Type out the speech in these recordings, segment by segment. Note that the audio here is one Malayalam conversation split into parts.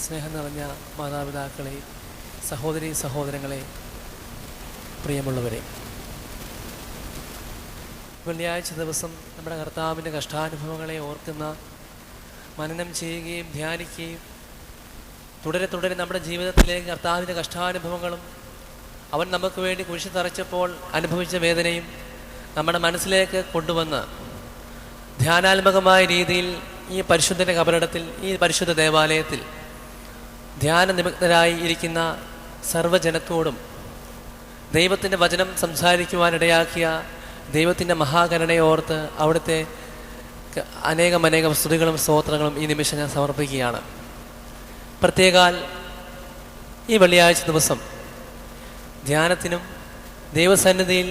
സ്നേഹം നിറഞ്ഞ മാതാപിതാക്കളെ, സഹോദരീ സഹോദരങ്ങളെ, പ്രിയമുള്ളവരെ, വെള്ളിയാഴ്ച ദിവസം നമ്മുടെ കർത്താവിൻ്റെ കഷ്ടാനുഭവങ്ങളെ ഓർക്കുന്ന, മനനം ചെയ്യുകയും ധ്യാനിക്കുകയും തുടരെ തുടരെ നമ്മുടെ ജീവിതത്തിലേക്ക് കർത്താവിൻ്റെ കഷ്ടാനുഭവങ്ങളും അവൻ നമുക്ക് വേണ്ടി കുരിശ് തറച്ചപ്പോൾ അനുഭവിച്ച വേദനയും നമ്മുടെ മനസ്സിലേക്ക് കൊണ്ടുവന്ന് ധ്യാനാത്മകമായ രീതിയിൽ ഈ പരിശുദ്ധൻ്റെ കബറിടത്തിൽ, ഈ പരിശുദ്ധ ദേവാലയത്തിൽ ധ്യാന നിമഗ്നരായി ഇരിക്കുന്ന സർവ്വജനത്തോടും ദൈവത്തിൻ്റെ വചനം സംസാരിക്കുവാനിടയാക്കിയ ദൈവത്തിൻ്റെ മഹാകരുണയെ ഓർത്ത് അവിടുത്തെ അനേകം സ്തുതികളും സ്തോത്രങ്ങളും ഈ നിമിഷം ഞാൻ സമർപ്പിക്കുകയാണ്. പ്രത്യേകാൽ ഈ വെള്ളിയാഴ്ച ദിവസം ധ്യാനത്തിനും ദൈവസന്നിധിയിൽ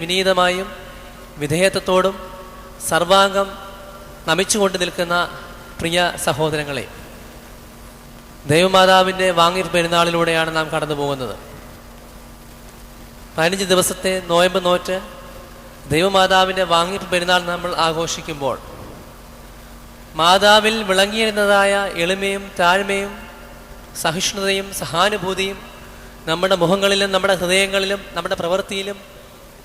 വിനീതമായും വിധേയത്വത്തോടും സർവാംഗം നമിച്ചുകൊണ്ട് നിൽക്കുന്ന പ്രിയ സഹോദരങ്ങളെ, ദൈവമാതാവിൻ്റെ വാങ്ങിപ്പ് പെരുന്നാളിലൂടെയാണ് നാം കടന്നു പോകുന്നത്. 15 ദിവസത്തെ നോയമ്പ് നോറ്റ് ദൈവമാതാവിൻ്റെ വാങ്ങിപ്പ് പെരുന്നാൾ നമ്മൾ ആഘോഷിക്കുമ്പോൾ മാതാവിൽ വിളങ്ങിയിരുന്നതായ എളിമയും താഴ്മയും സഹിഷ്ണുതയും സഹാനുഭൂതിയും നമ്മുടെ മുഖങ്ങളിലും നമ്മുടെ ഹൃദയങ്ങളിലും നമ്മുടെ പ്രവൃത്തിയിലും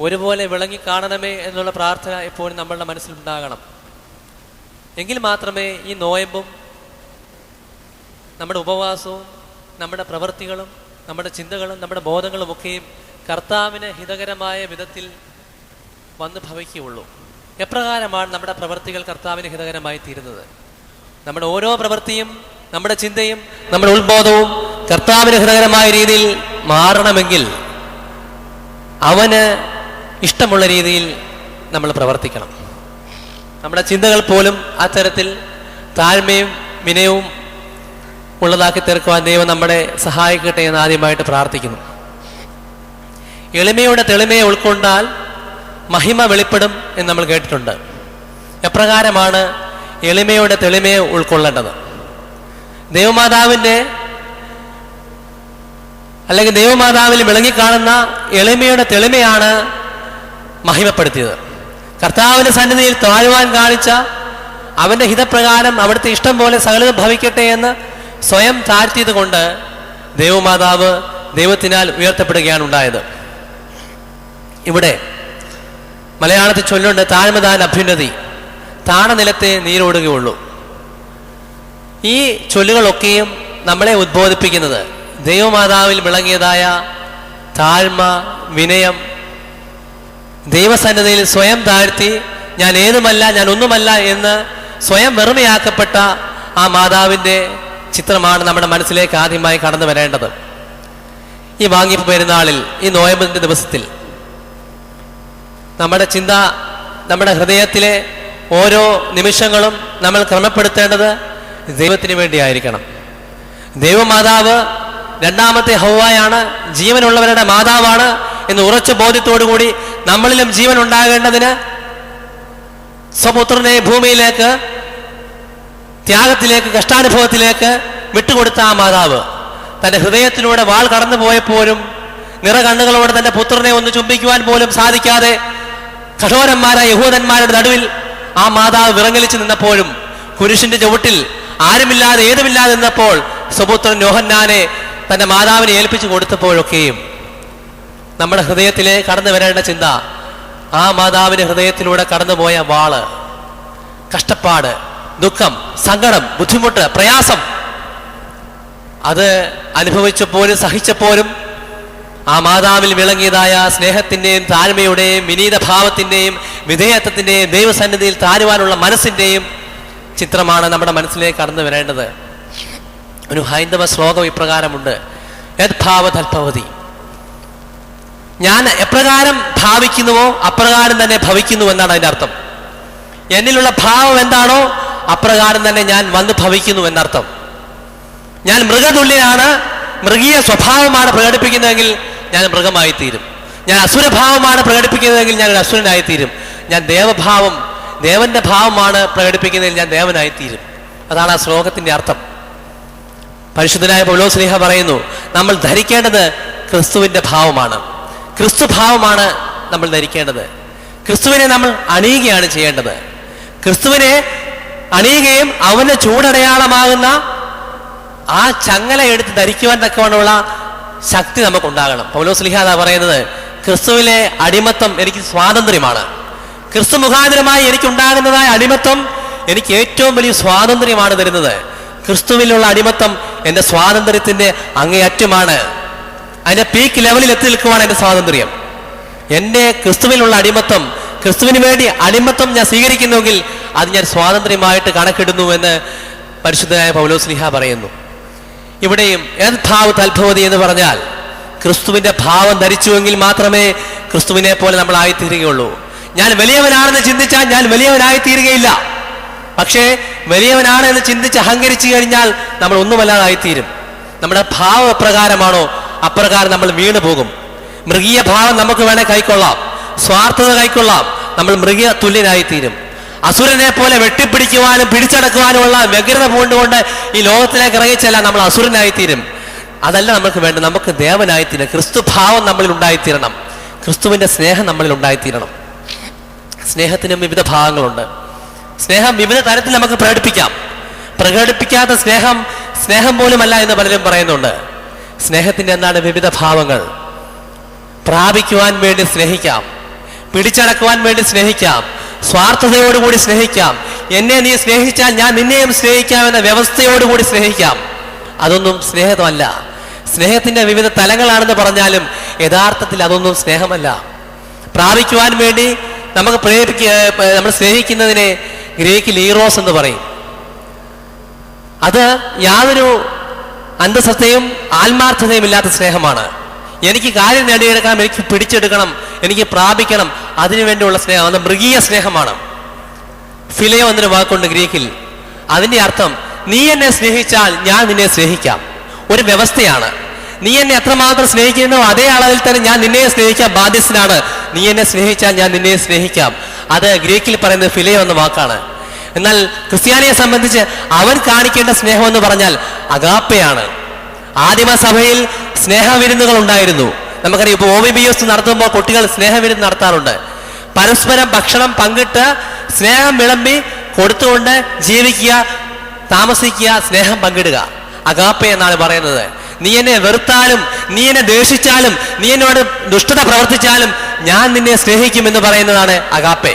ഒരുപോലെ വിളങ്ങിക്കാണണമേ എന്നുള്ള പ്രാർത്ഥന എപ്പോഴും നമ്മളുടെ മനസ്സിലുണ്ടാകണം. എങ്കിൽ മാത്രമേ ഈ നോയമ്പും നമ്മുടെ ഉപവാസവും നമ്മുടെ പ്രവൃത്തികളും നമ്മുടെ ചിന്തകളും നമ്മുടെ ബോധങ്ങളും ഒക്കെയും കർത്താവിന് ഹിതകരമായ വിധത്തിൽ വന്ന് ഭവിക്കുകയുള്ളൂ. എപ്രകാരമാണ് നമ്മുടെ പ്രവൃത്തികൾ കർത്താവിന് ഹിതകരമായി തീരുന്നത്? നമ്മുടെ ഓരോ പ്രവൃത്തിയും നമ്മുടെ ചിന്തയും നമ്മുടെ ഉത്ബോധവും കർത്താവിന് ഹിതകരമായ രീതിയിൽ മാറണമെങ്കിൽ അവന് ഇഷ്ടമുള്ള രീതിയിൽ നമ്മൾ പ്രവർത്തിക്കണം. നമ്മുടെ ചിന്തകൾ പോലും അത്തരത്തിൽ താഴ്മയും വിനയവും ഉള്ളതാക്കി തീർക്കുവാൻ ദൈവം നമ്മളെ സഹായിക്കട്ടെ എന്ന് ആദ്യമായിട്ട് പ്രാർത്ഥിക്കുന്നു. എളിമയുടെ തെളിമയെ ഉൾക്കൊണ്ടാൽ മഹിമ വെളിപ്പെടും എന്ന് നമ്മൾ കേട്ടിട്ടുണ്ട്. എപ്രകാരമാണ് എളിമയുടെ തെളിമയെ ഉൾക്കൊള്ളേണ്ടത്? ദൈവമാതാവിൻ്റെ അല്ലെങ്കിൽ ദൈവമാതാവിൽ വിളങ്ങിക്കാണുന്ന എളിമയുടെ തെളിമയാണ് മഹിമപ്പെടുത്തിയത്. കർത്താവിൻ്റെ സന്നിധിയിൽ താഴുവാൻ കാണിച്ച അവൻ്റെ ഹിതപ്രകാരം അവിടുത്തെ ഇഷ്ടം പോലെ സകലതും ഭവിക്കട്ടെ എന്ന് സ്വയം താഴ്ത്തിയത് കൊണ്ട് ദൈവമാതാവ് ദൈവത്തിനാൽ ഉയർത്തപ്പെടുകയാണ് ഉണ്ടായത്. ഇവിടെ മലയാളത്തിൽ ചൊല്ലുണ്ട്, താഴ്മതാൻ അഭ്യുന്നതി, താണ നിലത്തെ നീരോടുകയുള്ളൂ. ഈ ചൊല്ലുകളൊക്കെയും നമ്മളെ ഉദ്ബോധിപ്പിക്കുന്നത് ദൈവമാതാവിൽ വിളങ്ങിയതായ താഴ്മ, വിനയം, ദൈവസന്നിധിയിൽ സ്വയം താഴ്ത്തി ഞാൻ ഏതുമല്ല, ഞാൻ ഒന്നുമല്ല എന്ന് സ്വയം വെറുമയാക്കപ്പെട്ട ആ മാതാവിൻ്റെ ചിത്രമാണ് നമ്മുടെ മനസ്സിലേക്ക് ആദ്യമായി കടന്നു വരേണ്ടത്. ഈ വാങ്ങിപ്പ് പെരുന്നാളിൽ, ഈ നോയമ്പിൻ്റെ ദിവസത്തിൽ നമ്മുടെ ചിന്ത, നമ്മുടെ ഹൃദയത്തിലെ ഓരോ നിമിഷങ്ങളും നമ്മൾ ക്രമപ്പെടുത്തേണ്ടത് ദൈവത്തിന് വേണ്ടിയായിരിക്കണം. ദൈവമാതാവ് രണ്ടാമത്തെ ഹൗവയാണ്, ജീവനുള്ളവരുടെ മാതാവാണ് എന്ന് ഉറച്ച ബോധ്യത്തോടുകൂടി നമ്മളിലും ജീവൻ ഉണ്ടാകേണ്ടതിന് സ്വപുത്രനെ ഭൂമിയിലേക്ക്, ത്യാഗത്തിലേക്ക്, കഷ്ടാനുഭവത്തിലേക്ക് വിട്ടുകൊടുത്ത ആ മാതാവ് തൻ്റെ ഹൃദയത്തിലൂടെ വാൾ കടന്നു പോയപ്പോഴും നിറകണ്ണുകളോടെ തൻ്റെ പുത്രനെ ഒന്ന് ചുംബിക്കുവാൻ പോലും സാധിക്കാതെ കഠോരന്മാരായ യഹൂദന്മാരുടെ നടുവിൽ ആ മാതാവ് വിറങ്ങലിച്ച് നിന്നപ്പോഴും, കുരിശിന്റെ ചുവട്ടിൽ ആരുമില്ലാതെ ഏതുമില്ലാതെ നിന്നപ്പോൾ സ്വപുത്രൻ യോഹന്നാനെ തൻ്റെ മാതാവിനെ ഏൽപ്പിച്ചു കൊടുത്തപ്പോഴൊക്കെയും നമ്മുടെ ഹൃദയത്തിലെ കടന്നു വരേണ്ട ചിന്ത, ആ മാതാവിൻ്റെ ഹൃദയത്തിലൂടെ കടന്നുപോയ വാള്, കഷ്ടപ്പാട്, ദുഃഖം, സങ്കടം, ബുദ്ധിമുട്ട്, പ്രയാസം, അത് അനുഭവിച്ചപ്പോഴും സഹിച്ചപ്പോഴും ആ മാതാവിൽ വിളങ്ങിയതായ സ്നേഹത്തിൻ്റെയും താഴ്മയുടെയും വിനീതഭാവത്തിൻ്റെയും വിധേയത്വത്തിൻ്റെയും ദൈവസന്നിധിയിൽ താരുവാനുള്ള മനസ്സിൻ്റെയും ചിത്രമാണ് നമ്മുടെ മനസ്സിലേക്ക് കടന്നു വരേണ്ടത്. ഒരു ഹൈന്ദവ ശ്ലോകം ഇപ്രകാരമുണ്ട്, യദ്ഭാവ തൽഭവതി. ഞാൻ എപ്രകാരം ഭാവിക്കുന്നുവോ അപ്രകാരം തന്നെ ഭവിക്കുന്നു എന്നാണ് അതിൻ്റെ അർത്ഥം. എന്നിലുള്ള ഭാവം എന്താണോ അപ്രകാരം തന്നെ ഞാൻ വന്ന് ഭവിക്കുന്നു എന്നർത്ഥം. ഞാൻ മൃഗതുല്യനാണ്, മൃഗീയ സ്വഭാവമാണ് പ്രകടിപ്പിക്കുന്നതെങ്കിൽ ഞാൻ മൃഗമായിത്തീരും. ഞാൻ അസുരഭാവമാണ് പ്രകടിപ്പിക്കുന്നതെങ്കിൽ ഞാൻ ഒരു അസുരനായിത്തീരും. ഞാൻ ദേവഭാവം, ദേവന്റെ ഭാവമാണ് പ്രകടിപ്പിക്കുന്നതെങ്കിൽ ഞാൻ ദേവനായിത്തീരും. അതാണ് ആ ശ്ലോകത്തിന്റെ അർത്ഥം. പരിശുദ്ധനായ പൗലോസ്ലീഹ പറയുന്നു, നമ്മൾ ധരിക്കേണ്ടത് ക്രിസ്തുവിന്റെ ഭാവമാണ്, ക്രിസ്തുഭാവമാണ് നമ്മൾ ധരിക്കേണ്ടത്. ക്രിസ്തുവിനെ നമ്മൾ അണിയുകയാണ് ചെയ്യേണ്ടത്. ക്രിസ്തുവിനെ അണിയുകയും അവന്റെ ചൂടടയാളമാകുന്ന ആ ചങ്ങല എടുത്ത് ധരിക്കുവാൻ തക്കവണ്ണമുള്ള ശക്തി നമുക്കുണ്ടാകണം. പൗലോസ് ശ്ലീഹ പറയുന്നത്, ക്രിസ്തുവിലെ അടിമത്തം എനിക്ക് സ്വാതന്ത്ര്യമാണ്. ക്രിസ്തു മുഖാന്തരമായി എനിക്കുണ്ടാകുന്നതായ അടിമത്തം എനിക്ക് ഏറ്റവും വലിയ സ്വാതന്ത്ര്യമാണ് തരുന്നത്. ക്രിസ്തുവിലുള്ള അടിമത്തം എൻ്റെ സ്വാതന്ത്ര്യത്തിൻ്റെ അങ്ങേയറ്റമാണ്. അതിൻ്റെ പീക്ക് ലെവലിൽ എത്തി നിൽക്കുവാണ് എൻ്റെ സ്വാതന്ത്ര്യം. എൻ്റെ ക്രിസ്തുവിലുള്ള അടിമത്തം, ക്രിസ്തുവിന് വേണ്ടി അടിമത്തം ഞാൻ സ്വീകരിക്കുന്നുവെങ്കിൽ അത് ഞാൻ സ്വാതന്ത്ര്യമായിട്ട് കണക്കിടുന്നു എന്ന് പരിശുദ്ധനായ പൗലോസ് ശ്ലീഹ പറയുന്നു. ഇവിടെയും യദ്ഭാവ തൽഭവതി എന്ന് പറഞ്ഞാൽ ക്രിസ്തുവിന്റെ ഭാവം ധരിച്ചുവെങ്കിൽ മാത്രമേ ക്രിസ്തുവിനെ പോലെ നമ്മൾ ആയിത്തീരുകയുള്ളൂ. ഞാൻ വലിയവനാണെന്ന് ചിന്തിച്ചാൽ ഞാൻ വലിയവനായിത്തീരുകയില്ല. പക്ഷേ വലിയവനാണ് എന്ന് ചിന്തിച്ച് അഹങ്കരിച്ചു കഴിഞ്ഞാൽ നമ്മൾ ഒന്നുമല്ലാതായിത്തീരും. നമ്മുടെ ഭാവം എപ്രകാരമാണോ അപ്രകാരം നമ്മൾ വീണു പോകും. മൃഗീയ ഭാവം നമുക്ക് വേണേ കൈക്കൊള്ളാം, സ്വാർത്ഥത കൈക്കൊള്ളാം, നമ്മൾ മൃഗീയ തുല്യനായിത്തീരും. അസുരനെ പോലെ വെട്ടിപ്പിടിക്കുവാനും പിടിച്ചടക്കുവാനുമുള്ള വ്യഗ്രത പൂണ്ടുകൊണ്ട് ഈ ലോകത്തിലേക്ക് ഇറങ്ങിച്ചല്ല നമ്മൾ അസുരനായിത്തീരും. അതല്ല നമുക്ക് വേണ്ട. നമുക്ക് ദേവനായിത്തീരണം. ക്രിസ്തു ഭാവം നമ്മളിൽ ഉണ്ടായിത്തീരണം. ക്രിസ്തുവിന്റെ സ്നേഹം നമ്മളിൽ ഉണ്ടായിത്തീരണം. സ്നേഹത്തിനും വിവിധ ഭാഗങ്ങളുണ്ട്. സ്നേഹം വിവിധ തരത്തിൽ നമുക്ക് പ്രകടിപ്പിക്കാം. പ്രകടിപ്പിക്കാത്ത സ്നേഹം സ്നേഹം പോലുമല്ല എന്ന് പലരും പറയുന്നുണ്ട്. സ്നേഹത്തിന്റെ എന്താണ് വിവിധ ഭാവങ്ങൾ? പ്രാപിക്കുവാൻ വേണ്ടി സ്നേഹിക്കാം, പിടിച്ചടക്കുവാൻ വേണ്ടി സ്നേഹിക്കാം, സ്വാർത്ഥതയോടുകൂടി സ്നേഹിക്കാം, എന്നെ നീ സ്നേഹിച്ചാൽ ഞാൻ നിന്നെയും സ്നേഹിക്കാമെന്ന വ്യവസ്ഥയോടുകൂടി സ്നേഹിക്കാം. അതൊന്നും സ്നേഹമല്ല. സ്നേഹത്തിന്റെ വിവിധ തലങ്ങളാണെന്ന് പറഞ്ഞാലും യഥാർത്ഥത്തിൽ അതൊന്നും സ്നേഹമല്ല. പ്രാപിക്കുവാൻ വേണ്ടി നമ്മൾ സ്നേഹിക്കുന്നതിനെ ഗ്രീക്കിൽ ഈറോസ് എന്ന് പറയും. അത് യാതൊരു അന്തസത്തയും ആത്മാർത്ഥതയും ഇല്ലാത്ത സ്നേഹമാണ്. എനിക്ക് കാര്യം നേടിയെടുക്കണം, എനിക്ക് പിടിച്ചെടുക്കണം, എനിക്ക് പ്രാപിക്കണം, അതിനുവേണ്ടിയുള്ള സ്നേഹം. അത് മൃഗീയ സ്നേഹമാണ്. ഫിലയോ എന്നൊരു വാക്കുണ്ട് ഗ്രീക്കിൽ. അതിന്റെ അർത്ഥം നീ എന്നെ സ്നേഹിച്ചാൽ ഞാൻ നിന്നെ സ്നേഹിക്കാം. ഒരു വ്യവസ്ഥയാണ്. നീ എന്നെ എത്രമാത്രം സ്നേഹിക്കുന്നോ അതേ അളവിൽ തന്നെ ഞാൻ നിന്നെ സ്നേഹിക്കാൻ ബാധ്യസ്ഥനാണ്. നീ എന്നെ സ്നേഹിച്ചാൽ ഞാൻ നിന്നെ സ്നേഹിക്കാം. അത് ഗ്രീക്കിൽ പറയുന്നത് ഫിലയോ എന്ന വാക്കാണ്. എന്നാൽ ക്രിസ്ത്യാനിയെ സംബന്ധിച്ച് അവൻ കാണിക്കേണ്ട സ്നേഹം എന്ന് പറഞ്ഞാൽ അഗാപ്പയാണ്. ആദിമസഭയിൽ സ്നേഹവിരുന്നുകൾ ഉണ്ടായിരുന്നു. നമുക്കറിയാം, ഇപ്പോൾ OBBS നടത്തുമ്പോൾ കുട്ടികൾ സ്നേഹവിരുന്ന് നടത്താറുണ്ട്. പരസ്പരം ഭക്ഷണം പങ്കിട്ട് സ്നേഹം വിളമ്പി കൊടുത്തുകൊണ്ട് ജീവിക്കുക, താമസിക്കുക, സ്നേഹം പങ്കിടുക. അഗാപ്പെ എന്നാണ് പറയുന്നത്. നീ എന്നെ വെറുത്താലും നീ എന്നെ ദ്വേഷിച്ചാലും നീ എന്നോട് ദുഷ്ടത പ്രവർത്തിച്ചാലും ഞാൻ നിന്നെ സ്നേഹിക്കുമെന്ന് പറയുന്നതാണ് അഗാപ്പെ.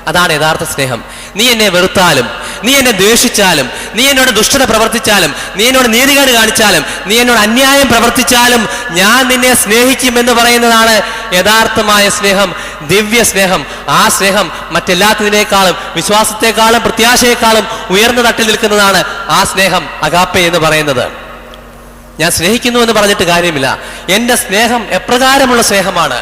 അതാണ് യഥാർത്ഥ സ്നേഹം. നീ എന്നെ വെറുത്താലും നീ എന്നെ ദ്വേഷിച്ചാലും നീ എന്നോട് ദുഷ്ടത പ്രവർത്തിച്ചാലും നീ എന്നോട് നീതികേട് കാണിച്ചാലും നീ എന്നോട് അന്യായം പ്രവർത്തിച്ചാലും ഞാൻ നിന്നെ സ്നേഹിക്കുമെന്ന് പറയുന്നതാണ് യഥാർത്ഥമായ സ്നേഹം, ദിവ്യ സ്നേഹം. ആ സ്നേഹം മറ്റെല്ലാത്തിനേക്കാളും, വിശ്വാസത്തെക്കാളും പ്രത്യാശയെക്കാളും ഉയർന്ന തട്ടിൽ നിൽക്കുന്നതാണ് ആ സ്നേഹം, അഗാപ്പെ എന്ന് പറയുന്നത്. ഞാൻ സ്നേഹിക്കുന്നു എന്ന് പറഞ്ഞിട്ട് കാര്യമില്ല. എൻ്റെ സ്നേഹം എപ്രകാരമുള്ള സ്നേഹമാണ്?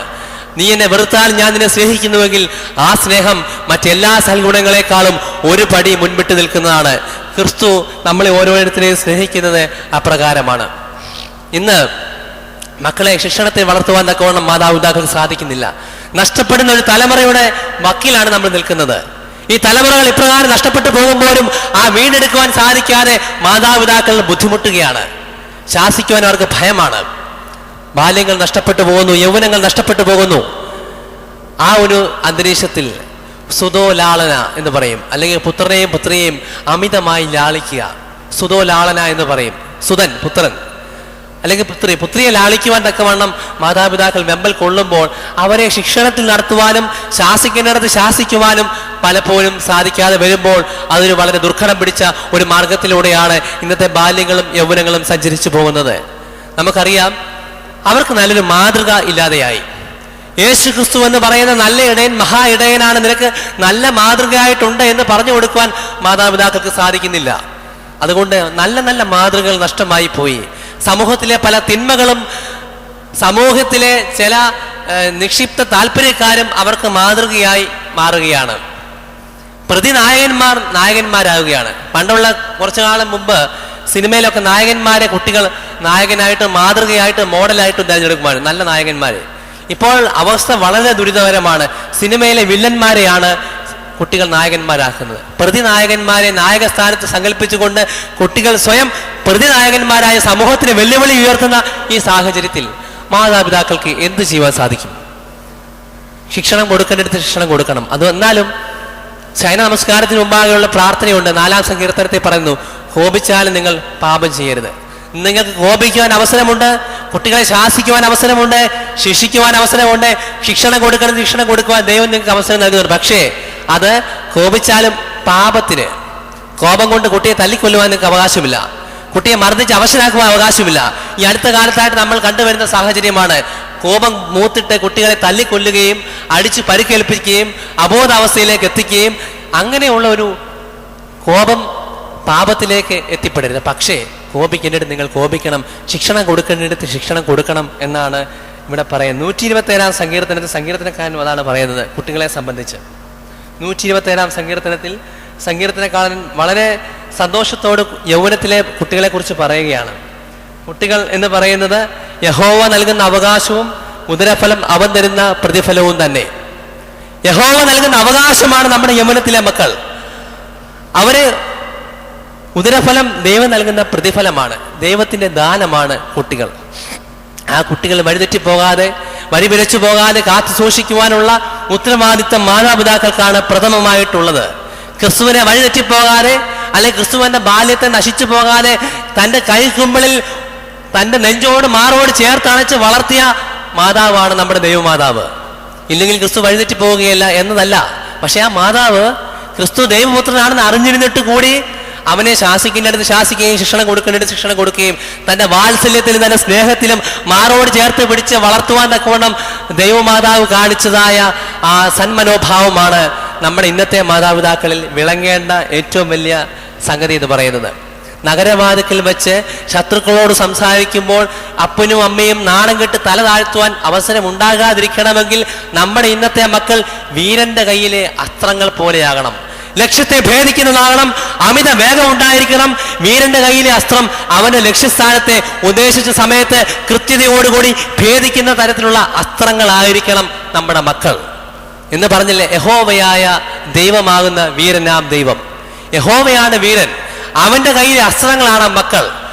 നീ എന്നെ വെറുത്താൽ ഞാൻ നിന്നെ സ്നേഹിക്കുന്നുവെങ്കിൽ ആ സ്നേഹം മറ്റെല്ലാ സൽഗുണങ്ങളെക്കാളും ഒരു പടി മുൻപിട്ട് നിൽക്കുന്നതാണ്. ക്രിസ്തു നമ്മളെ ഓരോരുത്തരെയും സ്നേഹിക്കുന്നത് അപ്രകാരമാണ്. ഇന്ന് മക്കളെ ശിക്ഷണത്തെ വളർത്തുവാൻ തക്കവണ്ണം മാതാപിതാക്കൾക്ക് സാധിക്കുന്നില്ല. നഷ്ടപ്പെടുന്ന ഒരു തലമുറയുടെ വക്കിലാണ് നമ്മൾ നിൽക്കുന്നത്. ഈ തലമുറകൾ ഇപ്രകാരം നഷ്ടപ്പെട്ടു പോകുമ്പോഴും ആ വീണ്ടെടുക്കുവാൻ സാധിക്കാതെ മാതാപിതാക്കൾ ബുദ്ധിമുട്ടുകയാണ്. ശാസിക്കുവാൻ അവർക്ക് ഭയമാണ്. ബാല്യങ്ങൾ നഷ്ടപ്പെട്ടു പോകുന്നു, യൗവനങ്ങൾ നഷ്ടപ്പെട്ടു പോകുന്നു. ആ ഒരു അന്തരീക്ഷത്തിൽ സുതോലാളന എന്ന് പറയും, അല്ലെങ്കിൽ പുത്രനെയും പുത്രിയെയും അമിതമായി ലാളിക്കുക. സുതോലാളന എന്ന് പറയും. സുതൻ, പുത്രൻ, അല്ലെങ്കിൽ പുത്രിയെ ലാളിക്കുവാൻ തക്കവണ്ണം മാതാപിതാക്കൾ വെമ്പൽ കൊള്ളുമ്പോൾ അവരെ ശിക്ഷണത്തിൽ നടത്തുവാനും ശാസിക്കുന്നിടത്ത് ശാസിക്കുവാനും പലപ്പോഴും സാധിക്കാതെ വരുമ്പോൾ അതൊരു വളരെ ദുർഘടം പിടിച്ച ഒരു മാർഗത്തിലൂടെയാണ് ഇന്നത്തെ ബാല്യങ്ങളും യൗവനങ്ങളും സഞ്ചരിച്ചു പോകുന്നത്. നമുക്കറിയാം, അവർക്ക് നല്ലൊരു മാതൃക ഇല്ലാതെയായി. യേശു ക്രിസ്തു എന്ന് പറയുന്ന നല്ല ഇടയൻ, മഹാ ഇടയനാണ്, നിനക്ക് നല്ല മാതൃകയായിട്ടുണ്ട് എന്ന് പറഞ്ഞു കൊടുക്കുവാൻ മാതാപിതാക്കൾക്ക് സാധിക്കുന്നില്ല. അതുകൊണ്ട് നല്ല നല്ല മാതൃകകൾ നഷ്ടമായി പോയി. സമൂഹത്തിലെ പല തിന്മകളും സമൂഹത്തിലെ ചില നിക്ഷിപ്ത താല്പര്യക്കാരും അവർക്ക് മാതൃകയായി മാറുകയാണ്. പ്രതിനായകന്മാർ നായകന്മാരാകുകയാണ്. പണ്ടുള്ള കുറച്ചു കാലം മുമ്പ് സിനിമയിലൊക്കെ നായകന്മാരെ കുട്ടികൾ നായകനായിട്ട്, മാതൃകയായിട്ട്, മോഡലായിട്ട് തിരഞ്ഞെടുക്കുമായിരുന്നു, നല്ല നായകന്മാരെ. ഇപ്പോൾ അവസ്ഥ വളരെ ദുരിതകരമാണ്. സിനിമയിലെ വില്ലന്മാരെയാണ് കുട്ടികൾ നായകന്മാരാക്കുന്നത്. പ്രതിനായകന്മാരെ നായക സ്ഥാനത്ത് സങ്കല്പിച്ചുകൊണ്ട് കുട്ടികൾ സ്വയം പ്രതിനായകന്മാരായ സമൂഹത്തിന് വെല്ലുവിളി ഉയർത്തുന്ന ഈ സാഹചര്യത്തിൽ മാതാപിതാക്കൾക്ക് എന്ത് ചെയ്യുവാൻ സാധിക്കും? ശിക്ഷണം കൊടുക്കേണ്ടടുത്ത് ശിക്ഷണം കൊടുക്കണം. അത് എന്നാലും ശയന നമസ്കാരത്തിന് മുമ്പാകെയുള്ള പ്രാർത്ഥനയുണ്ട്. 4-ാം സങ്കീർത്തനത്തിൽ പറയുന്നു, കോപിച്ചാലും നിങ്ങൾ പാപം ചെയ്യരുത്. നിങ്ങൾക്ക് കോപിക്കുവാൻ അവസരമുണ്ട്, കുട്ടികളെ ശാസിക്കുവാൻ അവസരമുണ്ട്, ശിക്ഷിക്കുവാൻ അവസരമുണ്ട്, ശിക്ഷണം കൊടുക്കുവാൻ ദൈവം നിങ്ങൾക്ക് അവസരം നൽകുന്നുണ്ട്. പക്ഷേ അത് കോപിച്ചാലും പാപത്തിന്, കോപം കൊണ്ട് കുട്ടിയെ തല്ലിക്കൊല്ലുവാൻ നിങ്ങൾക്ക് അവകാശമില്ല, കുട്ടിയെ മർദ്ദിച്ച് അവശനാക്കുവാൻ അവകാശമില്ല. ഈ അടുത്ത കാലത്തായിട്ട് നമ്മൾ കണ്ടുവരുന്ന സാഹചര്യമാണ് കോപം മൂത്തിട്ട് കുട്ടികളെ തല്ലിക്കൊല്ലുകയും അടിച്ച് പരിക്കേൽപ്പിക്കുകയും അബോധാവസ്ഥയിലേക്ക് എത്തിക്കുകയും അങ്ങനെയുള്ള ഒരു കോപം പാപത്തിലേക്ക് എത്തിപ്പെടരുത്. പക്ഷേ കോപിക്കേണ്ടിടത്ത് നിങ്ങൾ കോപിക്കണം, ശിക്ഷണം കൊടുക്കേണ്ടിടത്ത് ശിക്ഷണം കൊടുക്കണം എന്നാണ് ഇവിടെ പറയുന്നത്. 127 സങ്കീർത്തനത്തിൽ സങ്കീർത്തനക്കാരനും അതാണ് പറയുന്നത് കുട്ടികളെ സംബന്ധിച്ച്. 127 സങ്കീർത്തനത്തിൽ സങ്കീർത്തനക്കാരൻ വളരെ സന്തോഷത്തോട് യൗവനത്തിലെ കുട്ടികളെ കുറിച്ച് പറയുകയാണ്. കുട്ടികൾ എന്ന് പറയുന്നത് യഹോവ നൽകുന്ന അവകാശവും ഉദരഫലം അവൻ തരുന്ന പ്രതിഫലവും തന്നെ. യഹോവ നൽകുന്ന അവകാശമാണ് നമ്മുടെ യൗവനത്തിലെ മക്കൾ. അവര് ഉദരഫലം ദൈവം നൽകുന്ന പ്രതിഫലമാണ്, ദൈവത്തിന്റെ ദാനമാണ് കുട്ടികൾ. ആ കുട്ടികൾ വഴിതെറ്റിപ്പോകാതെ വഴിപിഴച്ചു പോകാതെ കാത്തു സൂക്ഷിക്കുവാനുള്ള ഉത്തരവാദിത്തം മാതാപിതാക്കൾക്കാണ് പ്രഥമമായിട്ടുള്ളത്. ക്രിസ്തുവിനെ വഴിതെറ്റിപ്പോകാതെ അല്ലെങ്കിൽ ക്രിസ്തുവിന്റെ ബാല്യത്തെ നശിച്ചു പോകാതെ തൻ്റെ കൈക്കുമ്പിളിൽ തൻ്റെ നെഞ്ചോട് മാറോട് ചേർത്തണച്ച് വളർത്തിയ മാതാവാണ് നമ്മുടെ ദൈവമാതാവ്. ഇല്ലെങ്കിൽ ക്രിസ്തു വഴിതെറ്റി പോവുകയില്ല എന്നതല്ല. പക്ഷെ ആ മാതാവ് ക്രിസ്തു ദൈവപുത്രനാണെന്ന് അറിഞ്ഞിരുന്നിട്ട് കൂടി അവനെ ശാസിക്കേണ്ടടുത്ത് ശാസിക്കുകയും ശിക്ഷണം കൊടുക്കേണ്ടടുത്ത് ശിക്ഷണം കൊടുക്കുകയും തൻ്റെ വാത്സല്യത്തിലും തൻ്റെ സ്നേഹത്തിലും മാറോട് ചേർത്ത് പിടിച്ച് വളർത്തുവാൻ തക്കവണ്ണം ദൈവമാതാവ് കാണിച്ചതായ ആ സന്മനോഭാവമാണ് നമ്മുടെ ഇന്നത്തെ മാതാപിതാക്കളിൽ വിളങ്ങേണ്ട ഏറ്റവും വലിയ സംഗതി എന്ന് പറയുന്നത്. നഗരവാതിക്കൽ വെച്ച് ശത്രുക്കളോട് സംസാരിക്കുമ്പോൾ അപ്പനും അമ്മയും നാണം കെട്ട് തല താഴ്ത്തുവാൻ അവസരം ഉണ്ടാകാതിരിക്കണമെങ്കിൽ നമ്മുടെ ഇന്നത്തെ മക്കൾ വീരന്റെ കയ്യിലെ അസ്ത്രങ്ങൾ പോലെയാകണം. ലക്ഷ്യത്തെ ഭേദിക്കുന്നതാകണം, അമിത വേഗം ഉണ്ടായിരിക്കണം. വീരന്റെ കയ്യിലെ അസ്ത്രം അവന്റെ ലക്ഷ്യസ്ഥാനത്തെ ഉദ്ദേശിച്ച സമയത്ത് കൃത്യതയോടുകൂടി ഭേദിക്കുന്ന തരത്തിലുള്ള അസ്ത്രങ്ങളായിരിക്കണം നമ്മുടെ മക്കൾ എന്ന് പറഞ്ഞില്ലേ. യഹോവയായ ദൈവമാകുന്ന വീരനാം ദൈവം, യഹോവയാണ് വീരൻ, അവന്റെ കയ്യിലെ അസ്ത്രങ്ങളാണ് മക്കൾ.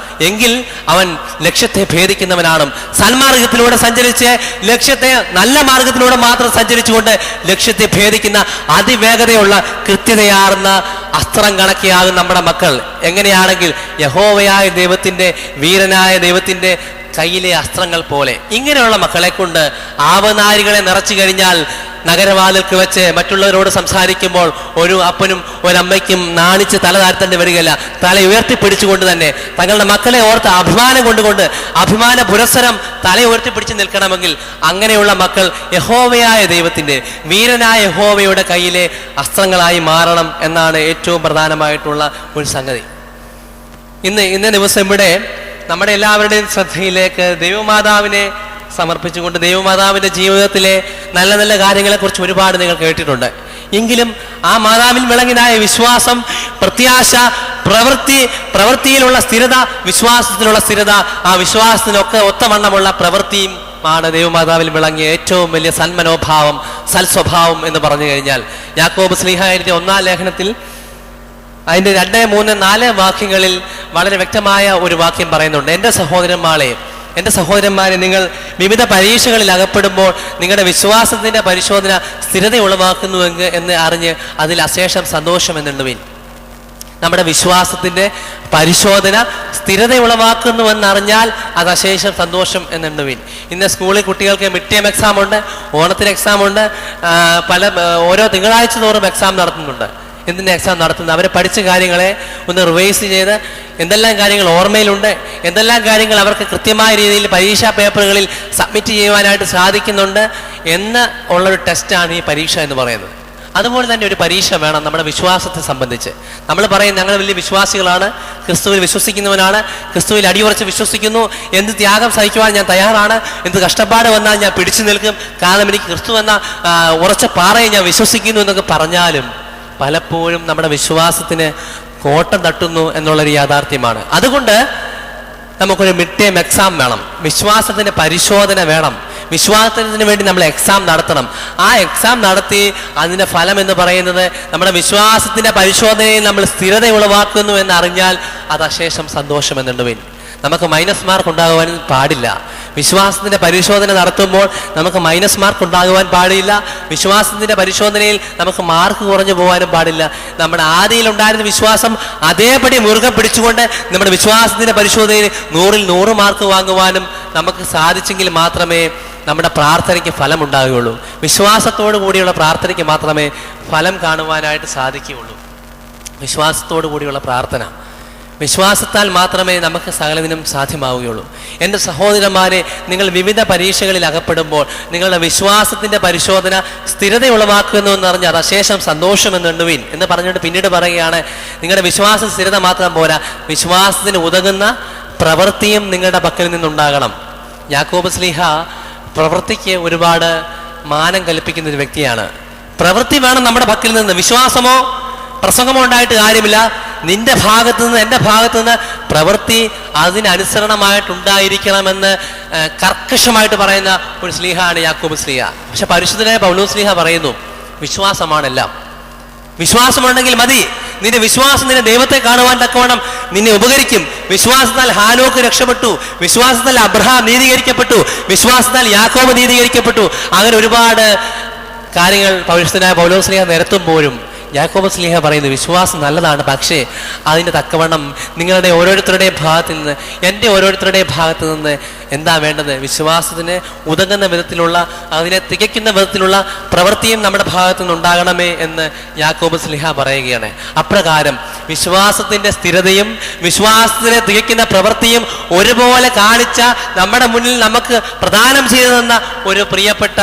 എങ്കിൽ അവൻ ലക്ഷ്യത്തെ ഭേദിക്കുന്നവനാണ്. സന്മാർഗത്തിലൂടെ സഞ്ചരിച്ച് ലക്ഷ്യത്തെ നല്ല മാർഗത്തിലൂടെ മാത്രം സഞ്ചരിച്ചുകൊണ്ട് ലക്ഷ്യത്തെ ഭേദിക്കുന്ന അതിവേഗതയുള്ള കൃത്യതയാർന്ന അസ്ത്രം കണക്കിയാകും നമ്മുടെ മക്കൾ. എങ്ങനെയാണെങ്കിൽ യഹോവയായ ദൈവത്തിന്റെ വീരനായ ദൈവത്തിന്റെ കയ്യിലെ അസ്ത്രങ്ങൾ പോലെ. ഇങ്ങനെയുള്ള മക്കളെ കൊണ്ട് ആവനാരികളെ നിറച്ചു കഴിഞ്ഞാൽ നഗരവാതിൽക്ക് വെച്ച് മറ്റുള്ളവരോട് സംസാരിക്കുമ്പോൾ ഒരു അപ്പനും ഒരമ്മയ്ക്കും നാണിച്ച് തല താഴ്ത്തേണ്ടി വരികയില്ല. തല ഉയർത്തിപ്പിടിച്ചുകൊണ്ട് തന്നെ തങ്ങളുടെ മക്കളെ ഓർത്ത് അഭിമാനം കൊണ്ടുകൊണ്ട് അഭിമാന പുരസ്സരം തല ഉയർത്തിപ്പിടിച്ച് നിൽക്കണമെങ്കിൽ അങ്ങനെയുള്ള മക്കൾ യഹോവയായ ദൈവത്തിന്റെ വീരനായ യഹോവയുടെ കയ്യിലെ അസ്ത്രങ്ങളായി മാറണം എന്നാണ് ഏറ്റവും പ്രധാനമായിട്ടുള്ള ഒരു സംഗതി. ഇന്ന ദിവസം ഇവിടെ നമ്മുടെ എല്ലാവരുടെയും ശ്രദ്ധയിലേക്ക് ദൈവമാതാവിനെ സമർപ്പിച്ചുകൊണ്ട് ദൈവമാതാവിന്റെ ജീവിതത്തിലെ നല്ല നല്ല കാര്യങ്ങളെക്കുറിച്ച് ഒരുപാട് നിങ്ങൾ കേട്ടിട്ടുണ്ട്. എങ്കിലും ആ മാതാവിൽ വിളങ്ങിനായ വിശ്വാസം, പ്രത്യാശ, പ്രവൃത്തിയിലുള്ള സ്ഥിരത, വിശ്വാസത്തിലുള്ള സ്ഥിരത, ആ വിശ്വാസത്തിനൊക്കെ ഒത്തവണ്ണമുള്ള പ്രവൃത്തിയും ആണ് ദൈവമാതാവിൽ വിളങ്ങിയ ഏറ്റവും വലിയ സന്മനോഭാവം, സൽസ്വഭാവം എന്ന് പറഞ്ഞു കഴിഞ്ഞാൽ. യാക്കോബ് ശ്ലീഹായുടെ 1-ാം ലേഖനത്തിൽ അതിൻ്റെ 2, 3, 4 വാക്യങ്ങളിൽ വളരെ വ്യക്തമായ ഒരു വാക്യം പറയുന്നുണ്ട്. എൻ്റെ സഹോദരന്മാരെ, നിങ്ങൾ വിവിധ പരീക്ഷകളിൽ അകപ്പെടുമ്പോൾ നിങ്ങളുടെ വിശ്വാസത്തിന്റെ പരിശോധന സ്ഥിരത ഉളവാക്കുന്നുവെങ്കിൽ എന്ന് അറിഞ്ഞ് അതിൽ അശേഷം സന്തോഷം എന്നുണ്ടുവിൻ. നമ്മുടെ വിശ്വാസത്തിന്റെ പരിശോധന സ്ഥിരത ഉളവാക്കുന്നുവെന്നറിഞ്ഞാൽ അത് അശേഷം സന്തോഷം എന്നുണ്ടുവിൻ. ഇന്ന് സ്കൂളിൽ കുട്ടികൾക്ക് മിഡ് ടേം എക്സാം ഉണ്ട്, ഓണത്തിന് എക്സാം ഉണ്ട്, ഓരോ തിങ്കളാഴ്ച തോറും എക്സാം നടത്തുന്നുണ്ട്. എന്തിൻ്റെ എക്സാം നടത്തുന്നത്? അവരെ പഠിച്ച കാര്യങ്ങളെ ഒന്ന് റിവൈസ് ചെയ്ത് എന്തെല്ലാം കാര്യങ്ങൾ ഓർമ്മയിലുണ്ട്, എന്തെല്ലാം കാര്യങ്ങൾ അവർക്ക് കൃത്യമായ രീതിയിൽ പരീക്ഷാ പേപ്പറുകളിൽ സബ്മിറ്റ് ചെയ്യുവാനായിട്ട് സാധിക്കുന്നുണ്ട് എന്ന് ഉള്ളൊരു ടെസ്റ്റാണ് ഈ പരീക്ഷ എന്ന് പറയുന്നത്. അതുപോലെ തന്നെ ഒരു പരീക്ഷ വേണം നമ്മുടെ വിശ്വാസത്തെ സംബന്ധിച്ച്. നമ്മൾ പറയും ഞങ്ങൾ വലിയ വിശ്വാസികളാണ്, ക്രിസ്തുവിൽ വിശ്വസിക്കുന്നവനാണ്, ക്രിസ്തുവിൽ അടിയുറച്ച് വിശ്വസിക്കുന്നു, എന്ത് ത്യാഗം സഹിക്കുവാൻ ഞാൻ തയ്യാറാണ്, എന്ത് കഷ്ടപ്പാട് വന്നാൽ ഞാൻ പിടിച്ചു നിൽക്കും, കാരണം എനിക്ക് ക്രിസ്തു എന്ന ഉറച്ച പാറയെ ഞാൻ വിശ്വസിക്കുന്നു എന്നൊക്കെ പറഞ്ഞാലും പലപ്പോഴും നമ്മുടെ വിശ്വാസത്തിന് കോട്ടം തട്ടുന്നു എന്നുള്ളൊരു യാഥാർത്ഥ്യമാണ്. അതുകൊണ്ട് നമുക്കൊരു മിഡ് ടേം എക്സാം വേണം, വിശ്വാസത്തിന്റെ പരിശോധന വേണം, വിശ്വാസത്തിന് വേണ്ടി നമ്മൾ എക്സാം നടത്തണം. ആ എക്സാം നടത്തി അതിൻ്റെ ഫലം എന്ന് പറയുന്നത് നമ്മുടെ വിശ്വാസത്തിന്റെ പരിശോധനയിൽ നമ്മൾ സ്ഥിരത ഉളവാക്കുന്നു എന്നറിഞ്ഞാൽ അത് അശേഷം സന്തോഷം എന്നുണ്ടുവിൻ. നമുക്ക് മൈനസ് മാർക്ക് ഉണ്ടാകുവാൻ പാടില്ല. വിശ്വാസത്തിന്റെ പരിശോധന നടത്തുമ്പോൾ നമുക്ക് മൈനസ് മാർക്ക് ഉണ്ടാകുവാൻ പാടില്ല. വിശ്വാസത്തിന്റെ പരിശോധനയിൽ നമുക്ക് മാർക്ക് കുറഞ്ഞു പോകാനും പാടില്ല. നമ്മുടെ ആദിയിൽ ഉണ്ടായിരുന്ന വിശ്വാസം അതേപടി മുറുകെ പിടിച്ചുകൊണ്ട് നമ്മുടെ വിശ്വാസത്തിന്റെ പരിശോധനയിൽ 100-ൽ 100 മാർക്ക് വാങ്ങുവാനും നമുക്ക് സാധിച്ചെങ്കിൽ മാത്രമേ നമ്മുടെ പ്രാർത്ഥനയ്ക്ക് ഫലം ഉണ്ടാകുകയുള്ളൂ. വിശ്വാസത്തോടു കൂടിയുള്ള പ്രാർത്ഥനയ്ക്ക് മാത്രമേ ഫലം കാണുവാനായിട്ട് സാധിക്കുകയുള്ളൂ. വിശ്വാസത്തോടു കൂടിയുള്ള പ്രാർത്ഥന, വിശ്വാസത്താൽ മാത്രമേ നമുക്ക് സകലതിനും സാധ്യമാവുകയുള്ളൂ. എൻ്റെ സഹോദരന്മാരെ, നിങ്ങൾ വിവിധ പരീക്ഷകളിൽ അകപ്പെടുമ്പോൾ നിങ്ങളുടെ വിശ്വാസത്തിൻ്റെ പരിശോധന സ്ഥിരത ഉളവാക്കുന്നു എന്ന് പറഞ്ഞാൽ അശേഷം സന്തോഷമെന്നുണ്ടുവിൻ എന്ന് പറഞ്ഞിട്ട് പിന്നീട് പറയുകയാണ്, നിങ്ങളുടെ വിശ്വാസ സ്ഥിരത മാത്രം പോരാ, വിശ്വാസത്തിന് ഉതകുന്ന പ്രവൃത്തിയും നിങ്ങളുടെ പക്കൽ നിന്നുണ്ടാകണം. യാക്കോബ് ശ്ലീഹ പ്രവൃത്തിക്ക് ഒരുപാട് മാനം കൽപ്പിക്കുന്ന ഒരു വ്യക്തിയാണ്. പ്രവൃത്തി വേണം നമ്മുടെ പക്കൽ നിന്ന്. വിശ്വാസമോ പ്രസംഗമോ ഉണ്ടായിട്ട് കാര്യമില്ല. നിന്റെ ഭാഗത്തു നിന്ന്, എൻ്റെ ഭാഗത്തു നിന്ന് പ്രവൃത്തി അതിനനുസരണമായിട്ടുണ്ടായിരിക്കണമെന്ന് കർക്കശമായിട്ട് പറയുന്ന ഒരു സ്ലീഹാണ് യാക്കോബ് സ്ലീഹ. പക്ഷെ പരിശുദ്ധനായ പൗലോസ് സ്ലീഹ പറയുന്നു, വിശ്വാസമാണെല്ലാം. വിശ്വാസമുണ്ടെങ്കിൽ മതി. നിന്റെ വിശ്വാസം നിന്റെ ദൈവത്തെ കാണുവാൻ തക്കവണ്ണം നിന്നെ ഉപകരിക്കും. വിശ്വാസത്താൽ ഹാനോക്ക് രക്ഷപ്പെട്ടു, വിശ്വാസത്താൽ അബ്രഹാം നീതീകരിക്കപ്പെട്ടു, വിശ്വാസത്താൽ യാക്കോബ് നീതീകരിക്കപ്പെട്ടു. അങ്ങനെ ഒരുപാട് കാര്യങ്ങൾ പരിശുദ്ധനായ പൗലോസ് സ്ലീഹ നിരത്തുമ്പോഴും യാക്കോബ് സ്ലീഹ പറയുന്നു, വിശ്വാസം നല്ലതാണ്, പക്ഷേ അതിന് തക്കവണ്ണം നിങ്ങളുടെ ഓരോരുത്തരുടെയും ഭാഗത്ത് നിന്ന്, എൻ്റെ ഓരോരുത്തരുടെയും ഭാഗത്ത് നിന്ന് എന്താ വേണ്ടത്? വിശ്വാസത്തിന് ഉതകുന്ന വിധത്തിലുള്ള, അതിനെ തികയ്ക്കുന്ന വിധത്തിലുള്ള പ്രവൃത്തിയും നമ്മുടെ ഭാഗത്തു നിന്നുണ്ടാകണമേ എന്ന് യാക്കോബ് സ്ലീഹ പറയുകയാണ്. അപ്രകാരം വിശ്വാസത്തിൻ്റെ സ്ഥിരതയും വിശ്വാസത്തിനെ തികയ്ക്കുന്ന പ്രവൃത്തിയും ഒരുപോലെ കാണിച്ച, നമ്മുടെ മുന്നിൽ നമുക്ക് പ്രദാനം ചെയ്തു തന്ന ഒരു പ്രിയപ്പെട്ട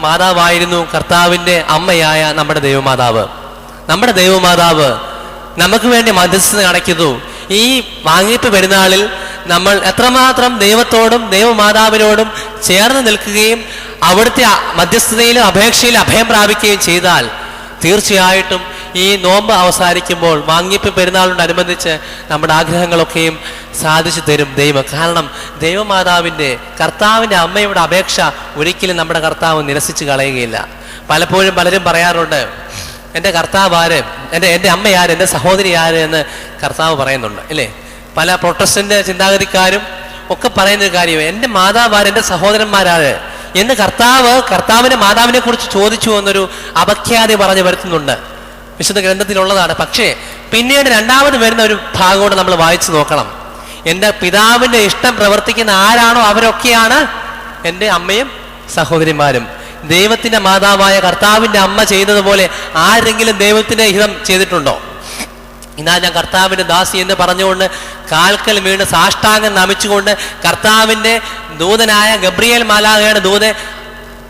മാതാവായിരുന്നു കർത്താവിൻ്റെ അമ്മയായ നമ്മുടെ ദൈവമാതാവ്. നമ്മുടെ ദൈവമാതാവ് നമുക്ക് വേണ്ടി മധ്യസ്ഥത അടയ്ക്കുന്നു. ഈ വാങ്ങിപ്പ് പെരുന്നാളിൽ നമ്മൾ എത്രമാത്രം ദൈവത്തോടും ദൈവമാതാവിനോടും ചേർന്ന് നിൽക്കുകയും അവിടുത്തെ മധ്യസ്ഥതയിലും അപേക്ഷയിലും അഭയം പ്രാപിക്കുകയും ചെയ്താൽ തീർച്ചയായിട്ടും ഈ നോമ്പ് അവസാനിക്കുമ്പോൾ വാങ്ങിപ്പ് പെരുന്നാളിനോടനുബന്ധിച്ച് നമ്മുടെ ആഗ്രഹങ്ങളൊക്കെയും സാധിച്ചു തരും ദൈവം. കാരണം ദൈവമാതാവിൻ്റെ, കർത്താവിൻ്റെ അമ്മയുടെ അപേക്ഷ ഒരിക്കലും നമ്മുടെ കർത്താവ് നിരസിച്ച് കളയുകയില്ല. പലപ്പോഴും പലരും പറയാറുണ്ട്, എൻ്റെ കർത്താവ് ആര്, എൻ്റെ അമ്മ ആര്, എൻ്റെ സഹോദരി ആര് എന്ന് കർത്താവ് പറയുന്നുണ്ട്, അല്ലേ? പല പ്രൊട്ടസ്റ്റന്റ് ചിന്താഗതിക്കാരും ഒക്കെ പറയുന്നൊരു കാര്യം, എൻ്റെ മാതാവ് ആര്, എൻ്റെ സഹോദരന്മാരാര് എന്ന് കർത്താവിൻ്റെ മാതാവിനെ കുറിച്ച് ചോദിച്ചു എന്നൊരു അപഖ്യാതി പറഞ്ഞു വരുത്തുന്നുണ്ട്. വിശുദ്ധ ഗ്രന്ഥത്തിലുള്ളതാണ്. പക്ഷേ പിന്നീട് രണ്ടാമത് വരുന്ന ഒരു ഭാഗം നമ്മൾ വായിച്ചു നോക്കണം. എൻ്റെ പിതാവിൻ്റെ ഇഷ്ടം പ്രവർത്തിക്കുന്ന ആരാണോ അവരൊക്കെയാണ് എൻ്റെ അമ്മയും സഹോദരിമാരും. ദൈവത്തിന്റെ മാതാവായ കർത്താവിന്റെ അമ്മ ചെയ്തതുപോലെ ആരെങ്കിലും ദൈവത്തിന്റെ ഹിതം ചെയ്തിട്ടുണ്ടോ? ഇന്നാ ഞാൻ കർത്താവിന്റെ ദാസി എന്ന് പറഞ്ഞുകൊണ്ട് കാൽക്കൽ വീണ് സാഷ്ടാംഗം നമിച്ചുകൊണ്ട് കർത്താവിന്റെ ദൂതനായ ഗബ്രിയേൽ മാലാഖയുടെ ദൂതൻ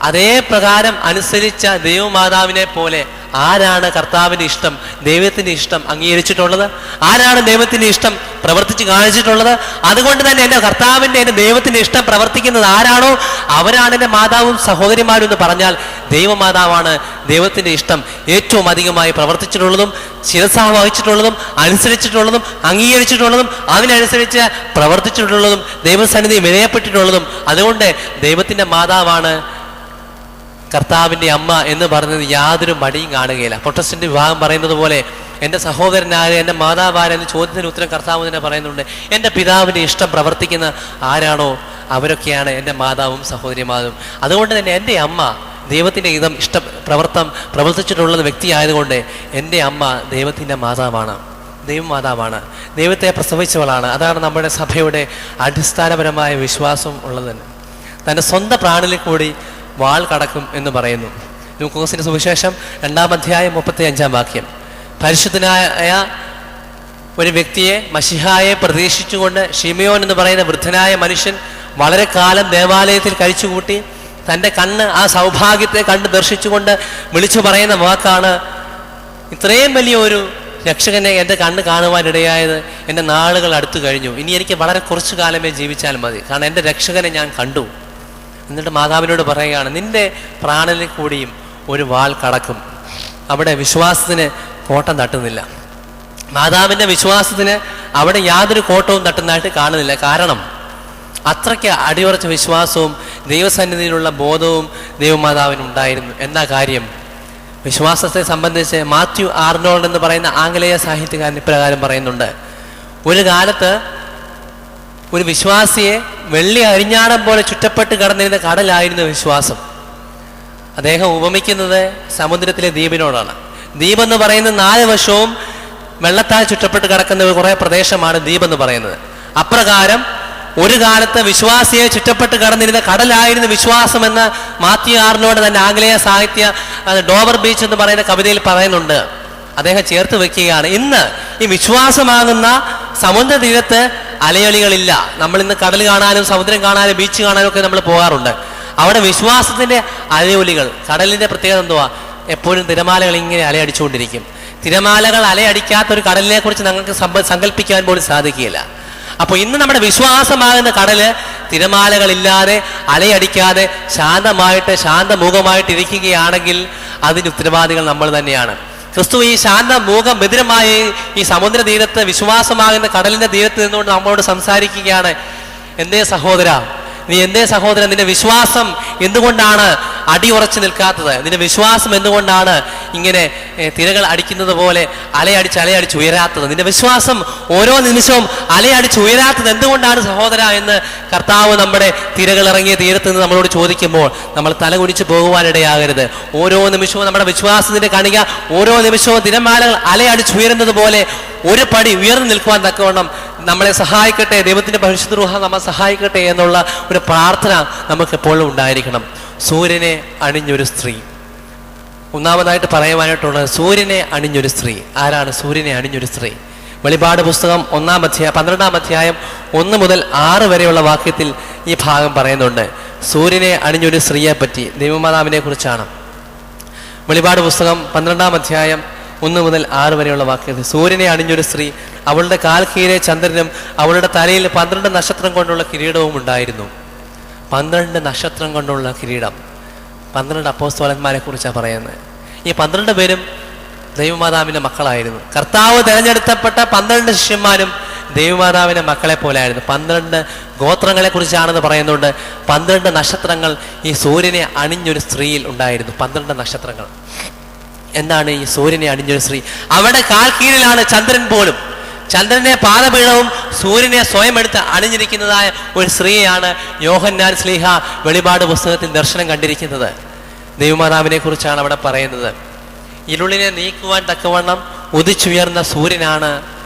അതേ പ്രകാരം അനുസരിച്ച ദൈവമാതാവിനെ പോലെ ആരാണ് കർത്താവിന്റെ ഇഷ്ടം, ദൈവത്തിന്റെ ഇഷ്ടം അംഗീകരിച്ചിട്ടുള്ളത്? ആരാണ് ദൈവത്തിന്റെ ഇഷ്ടം പ്രവർത്തിച്ച് കാണിച്ചിട്ടുള്ളത്? അതുകൊണ്ട് തന്നെ എൻ്റെ കർത്താവിൻ്റെ, എൻ്റെ ദൈവത്തിന്റെ ഇഷ്ടം പ്രവർത്തിക്കുന്നത് ആരാണോ അവരാണ് എൻ്റെ മാതാവും സഹോദരിമാരും എന്ന് പറഞ്ഞാൽ ദൈവമാതാവാണ് ദൈവത്തിന്റെ ഇഷ്ടം ഏറ്റവും അധികമായി പ്രവർത്തിച്ചിട്ടുള്ളതും ശിരസാ വഹിച്ചിട്ടുള്ളതും അനുസരിച്ചിട്ടുള്ളതും അംഗീകരിച്ചിട്ടുള്ളതും അതിനനുസരിച്ച് പ്രവർത്തിച്ചിട്ടുള്ളതും ദൈവസന്നിധി വിനയപ്പെട്ടിട്ടുള്ളതും. അതുകൊണ്ട് ദൈവത്തിന്റെ മാതാവാണ് കർത്താവിൻ്റെ അമ്മ എന്ന് പറയുന്നത് യാതൊരു മടിയും കാണുകയില്ല. പ്രൊട്ടസ്റ്റന്റ് വിഭാഗം പറയുന്നത് പോലെ എൻ്റെ സഹോദരനാര്, എൻ്റെ മാതാവാര് എന്ന ചോദ്യത്തിന് ഉത്തരം കർത്താവ് തന്നെ പറയുന്നുണ്ട്. എൻ്റെ പിതാവിൻ്റെ ഇഷ്ടം പ്രവർത്തിക്കുന്ന ആരാണോ അവരൊക്കെയാണ് എൻ്റെ മാതാവും സഹോദരിമാരും. അതുകൊണ്ട് തന്നെ എൻ്റെ അമ്മ ദൈവത്തിൻ്റെ ഹിതം പ്രവർത്തിച്ചിട്ടുള്ള വ്യക്തിയായതുകൊണ്ട് എൻ്റെ അമ്മ ദൈവത്തിൻ്റെ മാതാവാണ്, ദൈവമാതാവാണ്, ദൈവത്തെ പ്രസവിച്ചവളാണ്. അതാണ് നമ്മുടെ സഭയുടെ അടിസ്ഥാനപരമായ വിശ്വാസം ഉള്ളത് തന്നെ. തൻ്റെ സ്വന്തം പ്രാണനിൽ കൂടി വാൾ കടക്കും എന്ന് പറയുന്നു. ലൂക്കോസിന്റെ സുവിശേഷം 2-ാം അധ്യായം 35-ാം വാക്യം. പരിശുദ്ധനായ ഒരു വ്യക്തിയെ, മശിഹായെ പ്രതീക്ഷിച്ചുകൊണ്ട് ഷിമിയോൻ എന്ന് പറയുന്ന വൃദ്ധനായ മനുഷ്യൻ വളരെ കാലം ദേവാലയത്തിൽ കഴിച്ചുകൂട്ടി. തൻ്റെ കണ്ണ്, ആ സൗഭാഗ്യത്തെ കണ്ട് ദർശിച്ചുകൊണ്ട് വിളിച്ചു പറയുന്ന വാക്കാണ്, ഇത്രയും വലിയൊരു രക്ഷകനെ എൻ്റെ കണ്ണ് കാണുവാനിടയായത് എൻ്റെ നാളുകൾ അടുത്തു കഴിഞ്ഞു. ഇനി എനിക്ക് വളരെ കുറച്ചു കാലമേ ജീവിച്ചാൽ മതി, കാരണം എൻ്റെ രക്ഷകനെ ഞാൻ കണ്ടു. എന്നിട്ട് മാതാവിനോട് പറയുകയാണ്, നിന്റെ പ്രാണനിൽ കൂടിയും ഒരു വാൾ കടക്കും. അവിടെ വിശ്വാസത്തിന് കോട്ടം തട്ടുന്നില്ല. മാതാവിൻ്റെ വിശ്വാസത്തിന് അവിടെ യാതൊരു കോട്ടവും തട്ടുന്നതായിട്ട് കാണുന്നില്ല. കാരണം അത്രയ്ക്ക് അടിയുറച്ച വിശ്വാസവും ദൈവസന്നിധിയിലുള്ള ബോധവും ദൈവമാതാവിനുണ്ടായിരുന്നു. എന്താ കാര്യം? വിശ്വാസത്തെ സംബന്ധിച്ച് മാത്യു ആർണോൾഡ് എന്ന് പറയുന്ന ആംഗലേയ സാഹിത്യകാരൻ ഇപ്രകാരം പറയുന്നുണ്ട്. ഒരു കാലത്ത് ഒരു വിശ്വാസിയെ വെള്ളി അരിഞ്ഞാടം പോലെ ചുറ്റപ്പെട്ട് കിടന്നിരുന്ന കടലായിരുന്നു വിശ്വാസം. അദ്ദേഹം ഉപമിക്കുന്നത് സമുദ്രത്തിലെ ദ്വീപിനോടാണ്. ദ്വീപ് എന്ന് പറയുന്നത് 4 വശവും വെള്ളത്താൽ ചുറ്റപ്പെട്ട് കിടക്കുന്ന കുറേ പ്രദേശമാണ് ദ്വീപ് എന്ന് പറയുന്നത്. അപ്രകാരം ഒരു കാലത്ത് വിശ്വാസിയെ ചുറ്റപ്പെട്ട് കിടന്നിരുന്ന കടലായിരുന്നു വിശ്വാസം എന്ന് മാത്യു ആറിനോട് തന്നെ ആംഗലേയ സാഹിത്യ ഡോവർ ബീച്ച് എന്ന് പറയുന്ന കവിതയിൽ പറയുന്നുണ്ട്. അദ്ദേഹം ചേർത്ത് വെക്കുകയാണ്, ഇന്ന് ഈ വിശ്വാസമാകുന്ന സമുദ്ര തീരത്ത് അലയൊലികളില്ല. നമ്മൾ ഇന്ന് കടൽ കാണാനും സമുദ്രം കാണാനും ബീച്ച് കാണാനും ഒക്കെ നമ്മൾ പോകാറുണ്ട്. അവിടെ വിശ്വാസത്തിന്റെ അലയൊലികൾ. കടലിന്റെ പ്രത്യേകത എന്തുവാ? എപ്പോഴും തിരമാലകൾ ഇങ്ങനെ അലയടിച്ചുകൊണ്ടിരിക്കും. തിരമാലകൾ അലയടിക്കാത്ത ഒരു കടലിനെ കുറിച്ച് ഞങ്ങൾക്ക് സങ്കല്പിക്കാൻ പോലും സാധിക്കുകയില്ല. അപ്പോൾ ഇന്ന് നമ്മുടെ വിശ്വാസമാകുന്ന കടല് തിരമാലകളില്ലാതെ അലയടിക്കാതെ ശാന്തമായിട്ട് ശാന്തമുഖമായിട്ട് ഇരിക്കുകയാണെങ്കിൽ അതിന് ഉത്തരവാദികൾ നമ്മൾ തന്നെയാണ്. ക്രിസ്തു ഈ ശാന്തമൂഖം ബദിരമായ ഈ സമുദ്ര തീരത്ത് വിശ്വാസമാകുന്ന കടലിന്റെ തീരത്ത് നിന്നുകൊണ്ട് നമ്മളോട് സംസാരിക്കുകയാണ്. എന്തേ സഹോദര, നീ എന്തേ സഹോദരൻ, നിന്റെ വിശ്വാസം എന്തുകൊണ്ടാണ് അടിയുറച്ചു നിൽക്കാത്തത്? നിന്റെ വിശ്വാസം എന്തുകൊണ്ടാണ് ഇങ്ങനെ തിരകൾ അടിക്കുന്നത് പോലെ അലയടിച്ച് ഉയരാത്തത്? നിന്റെ വിശ്വാസം ഓരോ നിമിഷവും അലയടിച്ച് ഉയരാത്തത് എന്തുകൊണ്ടാണ് സഹോദര എന്ന് കർത്താവ് നമ്മുടെ തിരകൾ ഇറങ്ങിയ തീരത്ത് നിന്ന് നമ്മളോട് ചോദിക്കുമ്പോൾ നമ്മൾ തലകുനിച്ച് പോകുവാനിടയാകരുത്. ഓരോ നിമിഷവും നമ്മുടെ വിശ്വാസത്തിന്റെ കണിക ഓരോ നിമിഷവും തിരമാലകൾ അലയടിച്ചുയരുന്നത് പോലെ ഒരു പടി ഉയർന്നു നിൽക്കുവാൻ തക്കവണ്ണം നമ്മളെ സഹായിക്കട്ടെ, ദൈവത്തിന്റെ പരിശുദ്ധ റൂഹ നമ്മെ സഹായിക്കട്ടെ എന്നുള്ള ഒരു പ്രാർത്ഥന നമുക്ക് എപ്പോഴും ഉണ്ടായിരിക്കണം. സൂര്യനെ അണിഞ്ഞൊരു സ്ത്രീ, ഒന്നാമതായിട്ട് പറയുവാനായിട്ടുള്ളത് സൂര്യനെ അണിഞ്ഞൊരു സ്ത്രീ. ആരാണ് സൂര്യനെ അണിഞ്ഞൊരു സ്ത്രീ? വെളിപാട് പുസ്തകം 12-ാം അധ്യായം 1 മുതൽ 6 വരെയുള്ള വാക്യത്തിൽ ഈ ഭാഗം പറയുന്നുണ്ട്. സൂര്യനെ അണിഞ്ഞൊരു സ്ത്രീയെ പറ്റി, ദൈവമാതാവിനെ കുറിച്ചാണ്. വെളിപാട് പുസ്തകം 12-ാം അധ്യായം 1 മുതൽ 6 വരെയുള്ള വാക്യത്തിൽ സൂര്യനെ അണിഞ്ഞൊരു സ്ത്രീ, അവളുടെ കാൽ കീഴെ ചന്ദ്രനും അവളുടെ തലയിൽ 12 നക്ഷത്രം കൊണ്ടുള്ള കിരീടവും ഉണ്ടായിരുന്നു. 12 നക്ഷത്രം കൊണ്ടുള്ള കിരീടം. 12 അപ്പോസ്തലന്മാരെ കുറിച്ചാണ് പറയുന്നത്. ഈ 12 പേരും ദൈവമാതാവിന്റെ മക്കളായിരുന്നു. കർത്താവ് തിരഞ്ഞെടുത്തപ്പെട്ട 12 ശിഷ്യന്മാരും ദൈവമാതാവിന്റെ മക്കളെ പോലെയായിരുന്നു. 12 ഗോത്രങ്ങളെ കുറിച്ചാണെന്ന് പറയുന്നുണ്ട്. 12 നക്ഷത്രങ്ങൾ ഈ സൂര്യനെ അണിഞ്ഞൊരു സ്ത്രീയിൽ ഉണ്ടായിരുന്നു. 12 നക്ഷത്രങ്ങൾ. എന്താണ് ഈ സൂര്യനെ അണിഞ്ഞൊരു സ്ത്രീ? അവിടെ കാൽ കീഴിലാണ് ചന്ദ്രൻ പോലും. ചന്ദ്രനെ പാദപീഠവും സൂര്യനെ സ്വയം എടുത്ത് അണിഞ്ഞിരിക്കുന്നതായ ഒരു സ്ത്രീയാണ് യോഹന്നാൻ ശ്ലീഹ വെളിപാട് പുസ്തകത്തിൽ ദർശനം കണ്ടിരിക്കുന്നത്. ദൈവമാതാവിനെ കുറിച്ചാണ് അവിടെ പറയുന്നത്. ഇരുളിനെ നീക്കുവാൻ തക്കവണ്ണം ഉദിച്ചുയർന്ന സൂര്യനാണ്,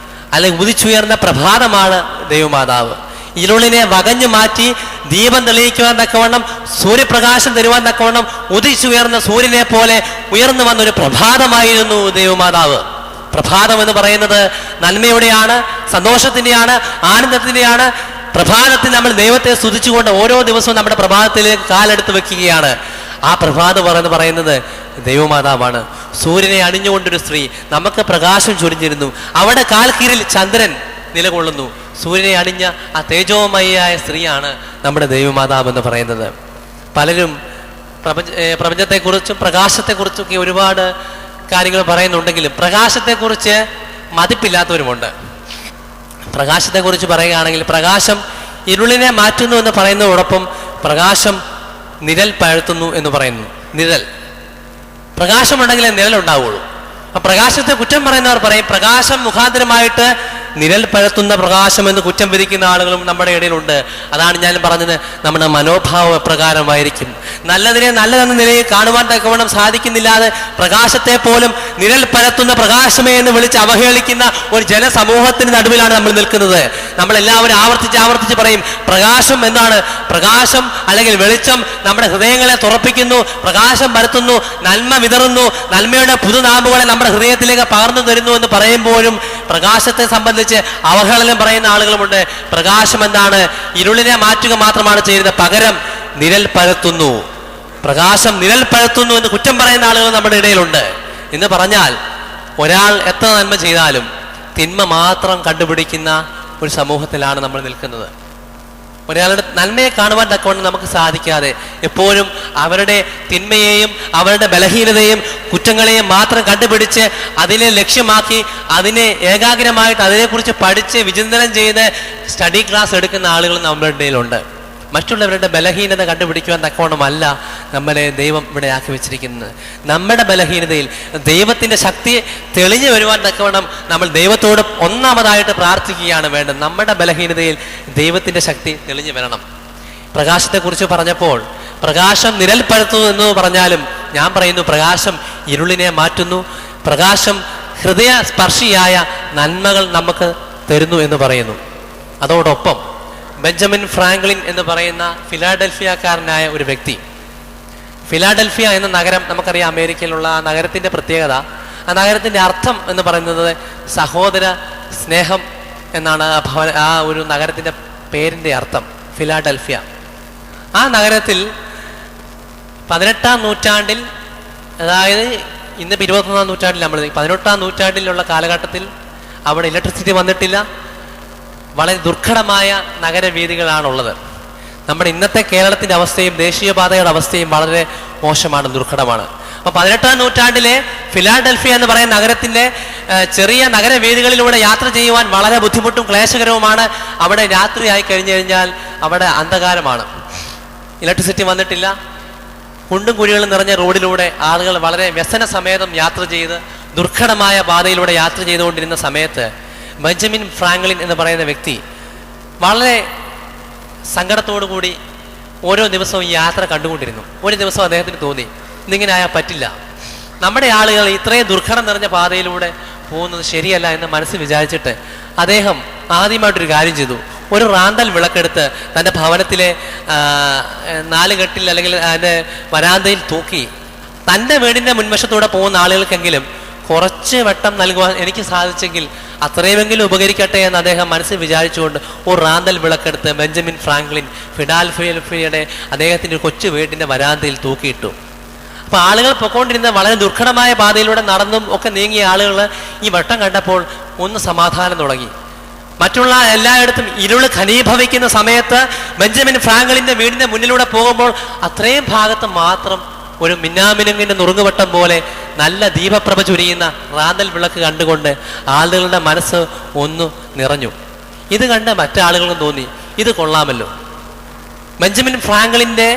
അല്ലെങ്കിൽ ഉദിച്ചുയർന്ന പ്രഭാതമാണ് ദൈവമാതാവ്. ഇരുളിനെ വകഞ്ഞു മാറ്റി ദീപം തെളിയിക്കുവാൻ തക്കവണ്ണം സൂര്യപ്രകാശം തരുവാൻ തക്കവണ്ണം ഉദിച്ചുയർന്ന സൂര്യനെ പോലെ ഉയർന്നു വന്നൊരു പ്രഭാതമായിരുന്നു ദൈവമാതാവ്. പ്രഭാതം എന്ന് പറയുന്നത് നന്മയുടെയാണ്, സന്തോഷത്തിന്റെയാണ്, ആനന്ദത്തിന്റെയാണ്. പ്രഭാതത്തിൽ നമ്മൾ ദൈവത്തെ സ്തുതിച്ചുകൊണ്ട് ഓരോ ദിവസവും നമ്മുടെ പ്രഭാതത്തിലേക്ക് കാലെടുത്ത് വെക്കുകയാണ്. ആ പ്രഭാതം എന്ന് പറയുന്നത് ദൈവമാതാവാണ്. സൂര്യനെ അണിഞ്ഞുകൊണ്ടൊരു സ്ത്രീ, നമുക്ക് പ്രകാശം ചൊരിഞ്ഞിരുന്നു. അവിടെ കാൽ കീഴിൽ ചന്ദ്രൻ നിലകൊള്ളുന്നു. സൂര്യനെ അണിഞ്ഞ ആ തേജോമയായ സ്ത്രീയാണ് നമ്മുടെ ദൈവമാതാവ് എന്ന് പറയുന്നത്. പലരും പ്രപഞ്ചത്തെക്കുറിച്ചും പ്രകാശത്തെക്കുറിച്ചൊക്കെ ഒരുപാട് കാര്യങ്ങൾ പറയുന്നുണ്ടെങ്കിലും പ്രകാശത്തെക്കുറിച്ച് മതിപ്പില്ലാത്തവരുമുണ്ട്. പ്രകാശത്തെക്കുറിച്ച് പറയുകയാണെങ്കിൽ പ്രകാശം ഇരുളിനെ മാറ്റുന്നു എന്ന് പറയുന്നതോടൊപ്പം പ്രകാശം നിഴൽ പരത്തുന്നു എന്ന് പറയുന്നു. നിഴൽ, പ്രകാശമുണ്ടെങ്കിലേ നിഴലുണ്ടാവുള്ളൂ. അപ്പൊ പ്രകാശത്തെ കുറ്റം പറയുന്നവർ പറയും പ്രകാശം മുഖാന്തരമായിട്ട് നിഴൽ പരത്തുന്ന പ്രകാശം എന്ന് കുറ്റം വിധിക്കുന്ന ആളുകളും നമ്മുടെ ഇടയിലുണ്ട്. അതാണ് ഞാൻ പറഞ്ഞത്, നമ്മുടെ മനോഭാവം എപ്രകാരമായിരിക്കും. നല്ലതിനെ നല്ലതെന്ന നിലയിൽ കാണുവാൻ തക്കവണ്ണം സാധിക്കുന്നില്ലാതെ പ്രകാശത്തെ പോലും നിഴൽ പരത്തുന്ന പ്രകാശമേ എന്ന് വിളിച്ച് അവഹേളിക്കുന്ന ഒരു ജനസമൂഹത്തിന് നടുവിലാണ് നമ്മൾ നിൽക്കുന്നത്. നമ്മളെല്ലാവരും ആവർത്തിച്ച് പറയും പ്രകാശം എന്നാണ്. പ്രകാശം അല്ലെങ്കിൽ വെളിച്ചം നമ്മുടെ ഹൃദയങ്ങളെ തുറപ്പിക്കുന്നു, പ്രകാശം പരത്തുന്നു, നന്മ വിതറുന്നു, നന്മയുടെ പുതുനാമ്പുകളെ നമ്മുടെ ഹൃദയത്തിലേക്ക് പകർന്നു തരുന്നു എന്ന് പറയുമ്പോഴും പ്രകാശത്തെ സംബന്ധിച്ച് അവഹേളനം പറയുന്ന ആളുകളുമുണ്ട്. പ്രകാശം എന്താണ്? ഇരുളിനെ മാറ്റുക മാത്രമാണ് ചെയ്യുന്നത്, പകരം നിഴൽ പരത്തുന്നു. പ്രകാശം നിഴൽ പരത്തുന്നു എന്ന് കുറ്റം പറയുന്ന ആളുകൾ നമ്മുടെ ഇടയിലുണ്ട്. എന്ന് പറഞ്ഞാൽ ഒരാൾ എത്ര നന്മ ചെയ്താലും തിന്മ മാത്രം കണ്ടുപിടിക്കുന്ന ഒരു സമൂഹത്തിലാണ് നമ്മൾ നിൽക്കുന്നത്. ഒരാളുടെ നന്മയെ കാണുവാൻ തക്കവണ്ണം നമുക്ക് സാധിക്കാതെ എപ്പോഴും അവരുടെ തിന്മയെയും അവരുടെ ബലഹീനതയും കുറ്റങ്ങളെയും മാത്രം കണ്ടുപിടിച്ച് അതിനെ ലക്ഷ്യമാക്കി അതിനെ ഏകാഗ്രമായിട്ട് അതിനെക്കുറിച്ച് പഠിച്ച് വിചിന്തനം ചെയ്ത് സ്റ്റഡി ക്ലാസ് എടുക്കുന്ന ആളുകൾ നമ്മുടെ ഇടയിലുണ്ട്. മറ്റുള്ളവരുടെ ബലഹീനത കണ്ടുപിടിക്കുവാൻ തക്കവണ്ണമല്ല നമ്മളെ ദൈവം ഇവിടെ ആക്കി വെച്ചിരിക്കുന്നത്. നമ്മുടെ ബലഹീനതയിൽ ദൈവത്തിൻ്റെ ശക്തി തെളിഞ്ഞു വരുവാൻ തക്കവണ്ണം നമ്മൾ ദൈവത്തോട് ഒന്നാമതായിട്ട് പ്രാർത്ഥിക്കുകയാണ് വേണ്ടത്. നമ്മുടെ ബലഹീനതയിൽ ദൈവത്തിൻ്റെ ശക്തി തെളിഞ്ഞു വരണം. പ്രകാശത്തെക്കുറിച്ച് പറഞ്ഞപ്പോൾ പ്രകാശം നിഴൽ പരത്തുന്നു എന്ന് പറഞ്ഞാലും ഞാൻ പറയുന്നു പ്രകാശം ഇരുളിനെ മാറ്റുന്നു. പ്രകാശം ഹൃദയ സ്പർശിയായ നന്മകൾ നമുക്ക് തരുന്നു എന്ന് പറയുന്നു. അതോടൊപ്പം ബെഞ്ചമിൻ ഫ്രാങ്ക്ലിൻ എന്ന് പറയുന്ന ഫിലാഡൽഫിയക്കാരനായ ഒരു വ്യക്തി, ഫിലാഡൽഫിയ എന്ന നഗരം നമുക്കറിയാം, അമേരിക്കയിലുള്ള ആ നഗരത്തിൻ്റെ പ്രത്യേകത, ആ നഗരത്തിൻ്റെ അർത്ഥം എന്ന് പറയുന്നത് സഹോദര സ്നേഹം എന്നാണ് ആ ഒരു നഗരത്തിൻ്റെ പേരിൻ്റെ അർത്ഥം, ഫിലാഡൽഫിയ. ആ നഗരത്തിൽ 18-ാം നൂറ്റാണ്ടിൽ, അതായത് ഇന്നിപ്പോൾ 21-ാം നൂറ്റാണ്ടിൽ നമ്മൾ 18-ാം നൂറ്റാണ്ടിലുള്ള കാലഘട്ടത്തിൽ അവിടെ ഇലക്ട്രിസിറ്റി വന്നിട്ടില്ല. വളരെ ദുർഘടമായ നഗരവീഥികളാണുള്ളത്. നമ്മുടെ ഇന്നത്തെ കേരളത്തിൻ്റെ അവസ്ഥയും ദേശീയപാതയുടെ അവസ്ഥയും വളരെ മോശമാണ്, ദുർഘടമാണ്. അപ്പോൾ 18-ാം നൂറ്റാണ്ടിലെ ഫിലാഡൽഫിയ എന്ന് പറയുന്ന നഗരത്തിൻ്റെ ചെറിയ നഗരവീഥികളിലൂടെ യാത്ര ചെയ്യുവാൻ വളരെ ബുദ്ധിമുട്ടും ക്ലേശകരവുമാണ്. അവിടെ രാത്രിയായി കഴിഞ്ഞു കഴിഞ്ഞാൽ അവിടെ അന്ധകാരമാണ്, ഇലക്ട്രിസിറ്റി വന്നിട്ടില്ല. കുണ്ടും കുഴികളും നിറഞ്ഞ റോഡിലൂടെ ആളുകൾ വളരെ വ്യസന സമേതം യാത്ര ചെയ്ത് ദുർഘടമായ പാതയിലൂടെ യാത്ര ചെയ്തുകൊണ്ടിരുന്ന സമയത്ത് ബെഞ്ചമിൻ ഫ്രാങ്ക്ലിൻ എന്ന് പറയുന്ന വ്യക്തി വളരെ സങ്കടത്തോടു കൂടി ഓരോ ദിവസവും യാത്ര കണ്ടുകൊണ്ടിരുന്നു. ഒരു ദിവസം അദ്ദേഹത്തിന് തോന്നി, ഇന്നിങ്ങനെ ആയാൽ പറ്റില്ല, നമ്മുടെ ആളുകൾ ഇത്രയും ദുർഘടം നിറഞ്ഞ പാതയിലൂടെ പോകുന്നത് ശരിയല്ല എന്ന് മനസ്സിൽ വിചാരിച്ചിട്ട് അദ്ദേഹം ആദ്യമായിട്ടൊരു കാര്യം ചെയ്തു. ഒരു റാന്തൽ വിളക്കെടുത്ത് തൻ്റെ ഭവനത്തിലെ 4 കെട്ടിൽ അല്ലെങ്കിൽ അതിൻ്റെ വരാന്തയിൽ തൂക്കി തൻ്റെ വീടിൻ്റെ മുൻവശത്തൂടെ പോകുന്ന ആളുകൾക്കെങ്കിലും കുറച്ച് വെട്ടം നൽകുവാൻ എനിക്ക് സാധിച്ചെങ്കിൽ അത്രയുമെങ്കിലും ഉപകരിക്കട്ടെ എന്ന് അദ്ദേഹം മനസ്സിൽ വിചാരിച്ചുകൊണ്ട് ഒരു റാന്തൽ വിളക്കെടുത്ത് ബെഞ്ചമിൻ ഫ്രാങ്ക്ലിൻ ഫിലാഡൽഫിയയുടെ അദ്ദേഹത്തിൻ്റെ കൊച്ചു വീടിൻ്റെ വരാന്തയിൽ തൂക്കിയിട്ടു. അപ്പോൾ ആളുകൾ പൊക്കോണ്ടിരുന്ന വളരെ ദുർഘടമായ പാതയിലൂടെ നടന്നും ഒക്കെ നീങ്ങിയ ആളുകൾ ഈ വെട്ടം കണ്ടപ്പോൾ ഒന്ന് സമാധാനം തുടങ്ങി. മറ്റുള്ള എല്ലായിടത്തും ഇരുള് ഘനീഭവിക്കുന്ന സമയത്ത് ബെഞ്ചമിൻ ഫ്രാങ്ക്ലിൻ്റെ വീടിൻ്റെ മുന്നിലൂടെ പോകുമ്പോൾ അത്രയും ഭാഗത്ത് മാത്രം ഒരു മിന്നാമിനുങ്ങിൻ്റെ നുറുങ്ങുവട്ടം പോലെ നല്ല ദീപപ്രഭ ചുരിയുന്ന റാന്തൽ വിളക്ക് കണ്ടുകൊണ്ട് ആളുകളുടെ മനസ്സ് ഒന്നു നിറഞ്ഞു. ഇത് കണ്ട് മറ്റാളുകൾക്കും തോന്നി, ഇത് കൊള്ളാമല്ലോ. ബെഞ്ചമിൻ ഫ്രാങ്ക്ലിൻ്റെ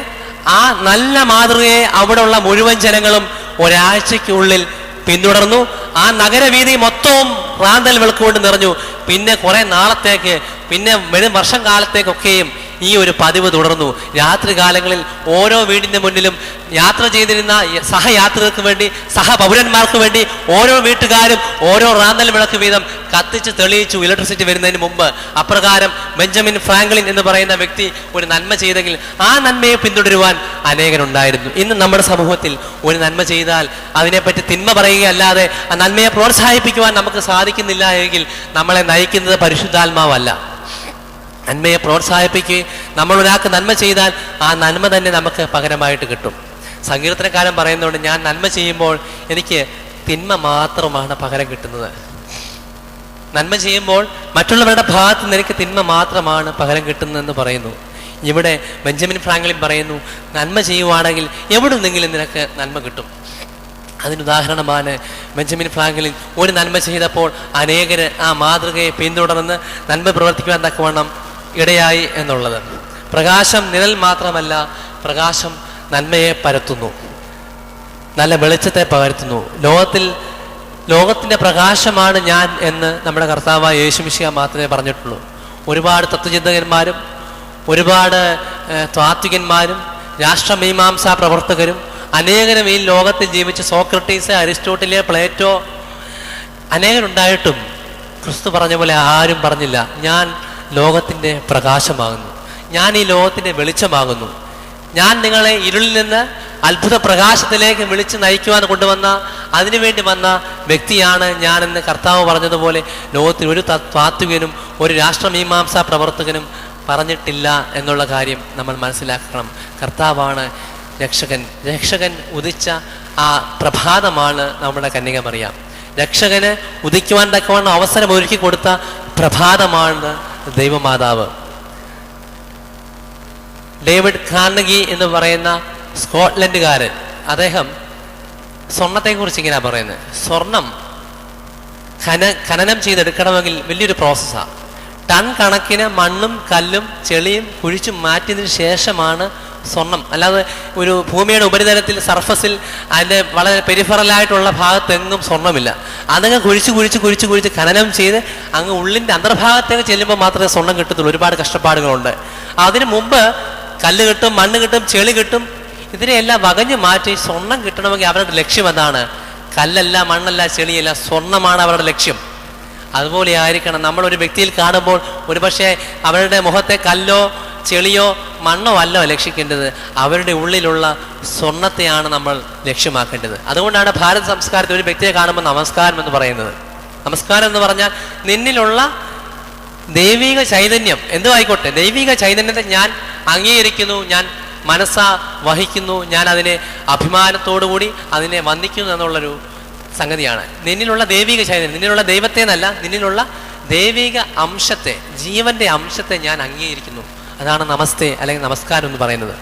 ആ നല്ല മാതൃകയെ അവിടെയുള്ള മുഴുവൻ ജനങ്ങളും ഒരാഴ്ചയ്ക്കുള്ളിൽ പിന്തുടർന്നു. ആ നഗരവീഥി മൊത്തവും റാന്തൽ വിളക്ക് കൊണ്ട് നിറഞ്ഞു. പിന്നെ കുറെ നാളത്തേക്ക്, പിന്നെ വരും വർഷം കാലത്തേക്കൊക്കെയും ഈ ഒരു പതിവ് തുടർന്നു. രാത്രി കാലങ്ങളിൽ ഓരോ വീടിൻ്റെ മുന്നിലും യാത്ര ചെയ്തിരുന്ന സഹയാത്രികർക്ക് വേണ്ടി, സഹപൗരന്മാർക്ക് വേണ്ടി ഓരോ വീട്ടുകാരും ഓരോ റാന്തൽ വിളക്ക് വീതം കത്തിച്ച് തെളിയിച്ചു ഇലക്ട്രിസിറ്റി വരുന്നതിന് മുമ്പ്. അപ്രകാരം ബെഞ്ചമിൻ ഫ്രാങ്ക്ലിൻ എന്ന് പറയുന്ന വ്യക്തി ഒരു നന്മ ചെയ്തെങ്കിൽ ആ നന്മയെ പിന്തുടരുവാൻ അനേകരുണ്ടായിരുന്നു. ഇന്ന് നമ്മുടെ സമൂഹത്തിൽ ഒരു നന്മ ചെയ്താൽ അതിനെപ്പറ്റി തിന്മ പറയുകയല്ലാതെ ആ നന്മയെ പ്രോത്സാഹിപ്പിക്കുവാൻ നമുക്ക് സാധിക്കുന്നില്ല എങ്കിൽ നമ്മളെ നയിക്കുന്നത് പരിശുദ്ധാത്മാവല്ല. നന്മയെ പ്രോത്സാഹിപ്പിക്കുകയും നമ്മൾ ഒരാൾക്ക് നന്മ ചെയ്താൽ ആ നന്മ തന്നെ നമുക്ക് പകരമായിട്ട് കിട്ടും. സങ്കീർത്തനക്കാരൻ പറയുന്നതുകൊണ്ട് ഞാൻ നന്മ ചെയ്യുമ്പോൾ എനിക്ക് തിന്മ മാത്രമാണ് പകരം കിട്ടുന്നത്. നന്മ ചെയ്യുമ്പോൾ മറ്റുള്ളവരുടെ ഭാഗത്ത് നിന്ന് എനിക്ക് തിന്മ മാത്രമാണ് പകരം കിട്ടുന്നതെന്ന് പറയുന്നു. ഇവിടെ ബെഞ്ചമിൻ ഫ്രാങ്ക്ലിൻ പറയുന്നു, നന്മ ചെയ്യുവാണെങ്കിൽ എവിടെ നിന്നെങ്കിലും നിനക്ക് നന്മ കിട്ടും. അതിനുദാഹരണമാണ് ബെഞ്ചമിൻ ഫ്രാങ്ക്ലിൻ ഒരു നന്മ ചെയ്തപ്പോൾ അനേകര് ആ മാതൃകയെ പിന്തുടർന്ന് നന്മ പ്രവർത്തിക്കുവാൻ തക്കവണ്ണം ഇടയായി എന്നുള്ളത്. പ്രകാശം നിഴൽ മാത്രമല്ല, പ്രകാശം നന്മയെ പരത്തുന്നു, നല്ല വെളിച്ചത്തെ പകർത്തുന്നു. ലോകത്തിൻ്റെ പ്രകാശമാണ് ഞാൻ എന്ന് നമ്മുടെ കർത്താവായ യേശു മിശിഹ മാത്രമേ പറഞ്ഞിട്ടുള്ളൂ. ഒരുപാട് തത്വചിന്തകന്മാരും ഒരുപാട് താത്വികന്മാരും രാഷ്ട്രമീമാംസാ പ്രവർത്തകരും അനേകരും ഈ ലോകത്തിൽ ജീവിച്ച് സോക്രട്ടീസ്, അരിസ്റ്റോട്ടിലെ, പ്ലേറ്റോ അനേകരുണ്ടായിട്ടും ക്രിസ്തു പറഞ്ഞ പോലെ ആരും പറഞ്ഞില്ല, ഞാൻ ലോകത്തിൻ്റെ പ്രകാശമാകുന്നു, ഞാൻ ഈ ലോകത്തിൻ്റെ വെളിച്ചമാകുന്നു, ഞാൻ നിങ്ങളെ ഇരുളിൽ നിന്ന് അത്ഭുത പ്രകാശത്തിലേക്ക് വിളിച്ച് നയിക്കുവാൻ കൊണ്ടുവന്ന, അതിനുവേണ്ടി വന്ന വ്യക്തിയാണ് ഞാനെന്ന് കർത്താവ് പറഞ്ഞതുപോലെ ലോകത്തിൽ ഒരു താത്വികനും ഒരു രാഷ്ട്രമീമാംസാ പ്രവർത്തകനും പറഞ്ഞിട്ടില്ല എന്നുള്ള കാര്യം നമ്മൾ മനസ്സിലാക്കണം. കർത്താവാണ് രക്ഷകൻ ഉദിച്ച ആ പ്രഭാതമാണ് നമ്മുടെ കന്യക മറിയാം. രക്ഷകന് ഉദിക്കുവാൻ തക്കവണ്ണം അവസരം ഒരുക്കി കൊടുത്ത പ്രഭാതമാണ് ദൈവമാതാവ്. ഡേവിഡ് കാർണഗി എന്ന് പറയുന്ന സ്കോട്ട്ലൻഡുകാരൻ, അദ്ദേഹം സ്വർണത്തെക്കുറിച്ച് ഇങ്ങനെ പറയുന്നത്, സ്വർണം ഖനനം ചെയ്തെടുക്കണമെങ്കിൽ വലിയൊരു പ്രോസസ്സാണ്. ടൺ കണക്കിന് മണ്ണും കല്ലും ചെളിയും കുഴിച്ചു മാറ്റിയതിന് ശേഷമാണ് സ്വർണം. അല്ലാതെ ഒരു ഭൂമിയുടെ ഉപരിതലത്തിൽ സർഫസിൽ അതിൻ്റെ വളരെ പെരിഫറലായിട്ടുള്ള ഭാഗത്തെങ്ങും സ്വർണ്ണമില്ല. അതങ്ങ് കുഴിച്ച് ഖനനം ചെയ്ത് അങ്ങ് ഉള്ളിൻ്റെ അന്തർഭാഗത്തേക്ക് ചെല്ലുമ്പോൾ മാത്രമേ സ്വർണ്ണം കിട്ടത്തുള്ളൂ. ഒരുപാട് കഷ്ടപ്പാടുകളുണ്ട്. അതിന് മുമ്പ് കല്ല് കിട്ടും, മണ്ണ് കിട്ടും, ചെളി കിട്ടും. ഇതിനെയെല്ലാം വകഞ്ഞു മാറ്റി സ്വർണം കിട്ടണമെങ്കിൽ അവരുടെ ലക്ഷ്യം എന്താണ്? കല്ലല്ല, മണ്ണല്ല, ചെളിയല്ല, സ്വർണ്ണമാണ് അവരുടെ ലക്ഷ്യം. അതുപോലെ ആയിരിക്കണം നമ്മളൊരു വ്യക്തിയിൽ കാണുമ്പോൾ ഒരുപക്ഷെ അവരുടെ മുഖത്തെ കല്ലോ ചെളിയോ മണ്ണോ അല്ല ലക്ഷിക്കേണ്ടത്, അവരുടെ ഉള്ളിലുള്ള സ്വർണത്തെയാണ് നമ്മൾ ലക്ഷ്യമാക്കേണ്ടത്. അതുകൊണ്ടാണ് ഭാരത സംസ്കാരത്തിൽ ഒരു വ്യക്തിയെ കാണുമ്പോൾ നമസ്കാരം എന്ന് പറയുന്നത്. നമസ്കാരം എന്ന് പറഞ്ഞാൽ നിന്നിലുള്ള ദൈവിക ചൈതന്യം എന്തോ ആയിക്കോട്ടെ, ദൈവിക ചൈതന്യത്തെ ഞാൻ അംഗീകരിക്കുന്നു, ഞാൻ മനസ്സാ വഹിക്കുന്നു, ഞാൻ അതിനെ അഭിമാനത്തോടുകൂടി അതിനെ വന്ദിക്കുന്നു എന്നുള്ളൊരു സംഗതിയാണ്. നിന്നിലുള്ള ദൈവിക ചൈതന്യം, നിന്നിലുള്ള ദൈവത്തെ എന്നല്ല, നിന്നിലുള്ള ദൈവിക അംശത്തെ, ജീവന്റെ അംശത്തെ ഞാൻ അംഗീകരിക്കുന്നു. അതാണ് നമസ്തേ അല്ലെങ്കിൽ നമസ്കാരം എന്ന് പറയുന്നത്.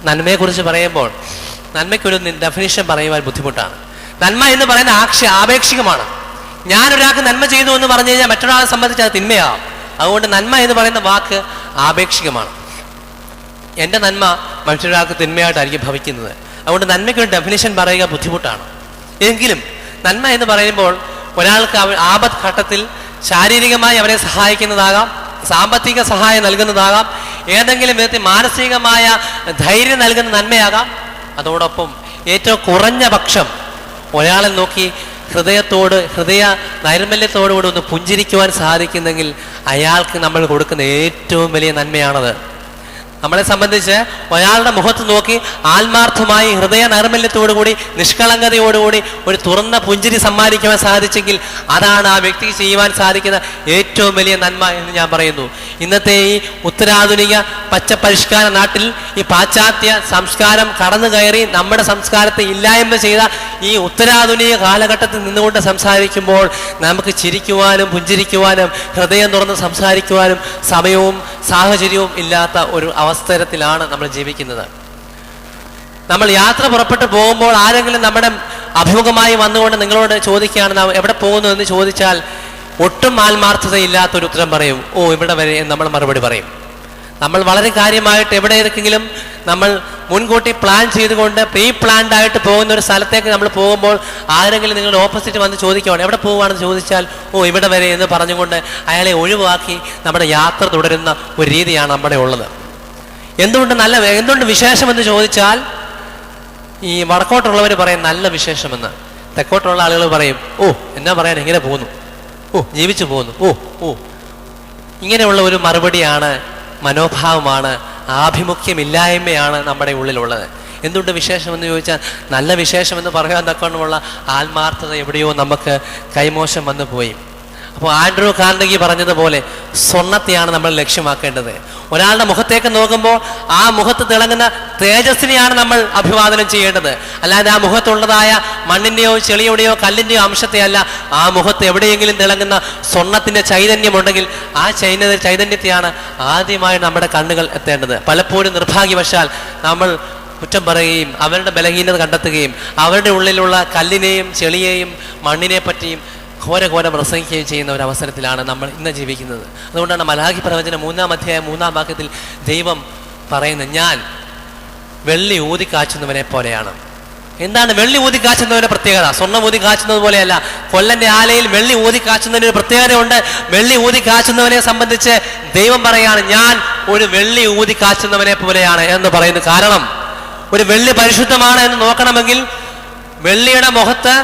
നന്മയെക്കുറിച്ച് പറയുമ്പോൾ നന്മയ്ക്കൊരു ഡെഫിനിഷൻ പറയുവാൻ ബുദ്ധിമുട്ടാണ്. നന്മ എന്ന് പറയുന്നത് ആപേക്ഷികമാണ്. ഞാനൊരാൾക്ക് നന്മ ചെയ്തു എന്ന് പറഞ്ഞു കഴിഞ്ഞാൽ മറ്റൊരാളെ സംബന്ധിച്ച് അത് തിന്മയാകും. അതുകൊണ്ട് നന്മ എന്ന് പറയുന്ന വാക്ക് ആപേക്ഷികമാണ്. എൻ്റെ നന്മ മറ്റൊരാൾക്ക് തിന്മയായിട്ടായിരിക്കും ഭവിക്കുന്നത്. അതുകൊണ്ട് നന്മയ്ക്കൊരു ഡെഫിനിഷൻ പറയുക ബുദ്ധിമുട്ടാണ്. എങ്കിലും നന്മ എന്ന് പറയുമ്പോൾ ഒരാൾക്ക് ആപത്ത് ഘട്ടത്തിൽ ശാരീരികമായി അവരെ സഹായിക്കുന്നതാകാം, സാമ്പത്തിക സഹായം നൽകുന്നതാകാം, ഏതെങ്കിലും വിധത്തിൽ മാനസികമായ ധൈര്യം നൽകുന്ന നന്മയാകാം. അതോടൊപ്പം ഏറ്റവും കുറഞ്ഞ പക്ഷം ഒരാളെ നോക്കി ഹൃദയ നൈർമല്യത്തോടുകൂടി ഒന്ന് പുഞ്ചിരിക്കുവാൻ സാധിക്കുന്നെങ്കിൽ അയാൾക്ക് നമ്മൾ കൊടുക്കുന്ന ഏറ്റവും വലിയ നന്മയാണത്. നമ്മളെ സംബന്ധിച്ച് ഒരാളുടെ മുഖത്ത് നോക്കി ആത്മാർത്ഥമായി ഹൃദയ നൈർമല്യത്തോടുകൂടി നിഷ്കളങ്കതയോടുകൂടി ഒരു തുറന്ന പുഞ്ചിരി സമ്മാനിക്കുവാൻ സാധിച്ചെങ്കിൽ അതാണ് ആ വ്യക്തിക്ക് ചെയ്യുവാൻ സാധിക്കുന്ന ഏറ്റവും വലിയ നന്മ എന്ന് ഞാൻ പറയുന്നു. ഇന്നത്തെ ഈ ഉത്തരാധുനിക പച്ചപരിഷ്കാര നാട്ടിൽ ഈ പാശ്ചാത്യ സംസ്കാരം കടന്നു കയറി നമ്മുടെ സംസ്കാരത്തെ ഇല്ലായ്മ ചെയ്ത ഈ ഉത്തരാധുനിക കാലഘട്ടത്തിൽ നിന്നുകൊണ്ട് സംസാരിക്കുമ്പോൾ നമുക്ക് ചിരിക്കുവാനും പുഞ്ചിരിക്കുവാനും ഹൃദയം തുറന്ന് സംസാരിക്കുവാനും സമയവും സാഹചര്യവും ഇല്ലാത്ത ഒരു അവസരത്തിലാണ് നമ്മൾ ജീവിക്കുന്നത്. നമ്മൾ യാത്ര പുറപ്പെട്ട് പോകുമ്പോൾ ആരെങ്കിലും നമ്മുടെ അഭിമുഖമായി വന്നുകൊണ്ട് നിങ്ങളോട് ചോദിക്കുകയാണ് നാം എവിടെ പോകുന്നു എന്ന് ചോദിച്ചാൽ ഒട്ടും ആത്മാർത്ഥതയില്ലാത്തൊരു ഉത്തരം പറയും, ഓ ഇവിടെ വരെ എന്ന് നമ്മൾ മറുപടി പറയും. നമ്മൾ വളരെ കാര്യമായിട്ട് എവിടെയെങ്കിലും നമ്മൾ മുൻകൂട്ടി പ്ലാൻ ചെയ്തുകൊണ്ട് പ്രീ പ്ലാൻഡ് ആയിട്ട് പോകുന്ന ഒരു സ്ഥലത്തേക്ക് നമ്മൾ പോകുമ്പോൾ ആരെങ്കിലും നിങ്ങളുടെ ഓപ്പോസിറ്റ് വന്ന് ചോദിക്കുകയാണ് എവിടെ പോകുകയാണെന്ന് ചോദിച്ചാൽ ഓ ഇവിടെ വരെ എന്ന് പറഞ്ഞുകൊണ്ട് അയാളെ ഒഴിവാക്കി നമ്മുടെ യാത്ര തുടരുന്ന ഒരു രീതിയാണ് നമ്മുടെ ഉള്ളത്. എന്തുകൊണ്ട് വിശേഷമെന്ന് ചോദിച്ചാൽ ഈ വടക്കോട്ടുള്ളവർ പറയും നല്ല വിശേഷമെന്ന്, തെക്കോട്ടുള്ള ആളുകൾ പറയും ഓ എന്നാ പറയാൻ എങ്ങനെ പോകുന്നു, ഓ ജീവിച്ചു പോകുന്നു, ഓ ഇങ്ങനെയുള്ള ഒരു മറുപടിയാണ്, മനോഭാവമാണ്, ആഭിമുഖ്യമില്ലായ്മയാണ് നമ്മുടെ ഉള്ളിലുള്ളത്. എന്തുകൊണ്ട് വിശേഷമെന്ന് ചോദിച്ചാൽ നല്ല വിശേഷമെന്ന് പറയാൻ തക്കവണ്ണമുള്ള ആത്മാർത്ഥത എവിടെയോ നമുക്ക് കൈമോശം വന്നു പോയി. അപ്പോൾ ആൻഡ്രൂ കാർണഗി പറഞ്ഞതുപോലെ സ്വർണത്തെയാണ് നമ്മൾ ലക്ഷ്യമാക്കേണ്ടത്. ഒരാളുടെ മുഖത്തേക്ക് നോക്കുമ്പോൾ ആ മുഖത്ത് തിളങ്ങുന്ന തേജസ്സിനെയാണ് നമ്മൾ അഭിവാദനം ചെയ്യേണ്ടത്. അല്ലാതെ ആ മുഖത്തുള്ളതായ മണ്ണിൻ്റെയോ ചെളിയുടെയോ കല്ലിൻ്റെയോ അംശത്തെയല്ല. ആ മുഖത്ത് എവിടെയെങ്കിലും തിളങ്ങുന്ന സ്വർണത്തിൻ്റെ ചൈതന്യമുണ്ടെങ്കിൽ ആ ചൈതന്യത്തെയാണ് ആദ്യമായി നമ്മുടെ കണ്ണുകൾ എത്തേണ്ടത്. പലപ്പോഴും നിർഭാഗ്യവശാൽ നമ്മൾ കുറ്റം പറയുകയും അവരുടെ ബലഹീനത കണ്ടെത്തുകയും അവരുടെ ഉള്ളിലുള്ള കല്ലിനെയും ചെളിയെയും മണ്ണിനെ പറ്റിയും ഘോരം പ്രസംഗിക്കുകയും ചെയ്യുന്ന ഒരു അവസരത്തിലാണ് നമ്മൾ ഇന്ന് ജീവിക്കുന്നത്. അതുകൊണ്ടാണ് മലാഖി പ്രവചനം 3-ാം അധ്യായം 3-ാം വാക്യത്തിൽ ദൈവം പറയുന്നത്, ഞാൻ വെള്ളി ഊതിക്കാച്ചുന്നവനെ പോലെയാണ്. എന്താണ് വെള്ളി ഊതിക്കാച്ചുന്നവന്റെ പ്രത്യേകത? സ്വർണ്ണം ഊതിക്കാച്ചുന്നത് പോലെയല്ല. കൊല്ലന്റെ ആലയിൽ വെള്ളി ഊതിക്കാച്ചുന്നതിന് ഒരു പ്രത്യേകതയുണ്ട്. വെള്ളി ഊതിക്കാച്ചുന്നവനെ സംബന്ധിച്ച് ദൈവം പറയാണ്, ഞാൻ ഒരു വെള്ളി ഊതിക്കാച്ചുന്നവനെ പോലെയാണ് എന്ന് പറയുന്നത്. കാരണം ഒരു വെള്ളി പരിശുദ്ധമാണ് എന്ന് നോക്കണമെങ്കിൽ വെള്ളിയുടെ മുഖത്ത്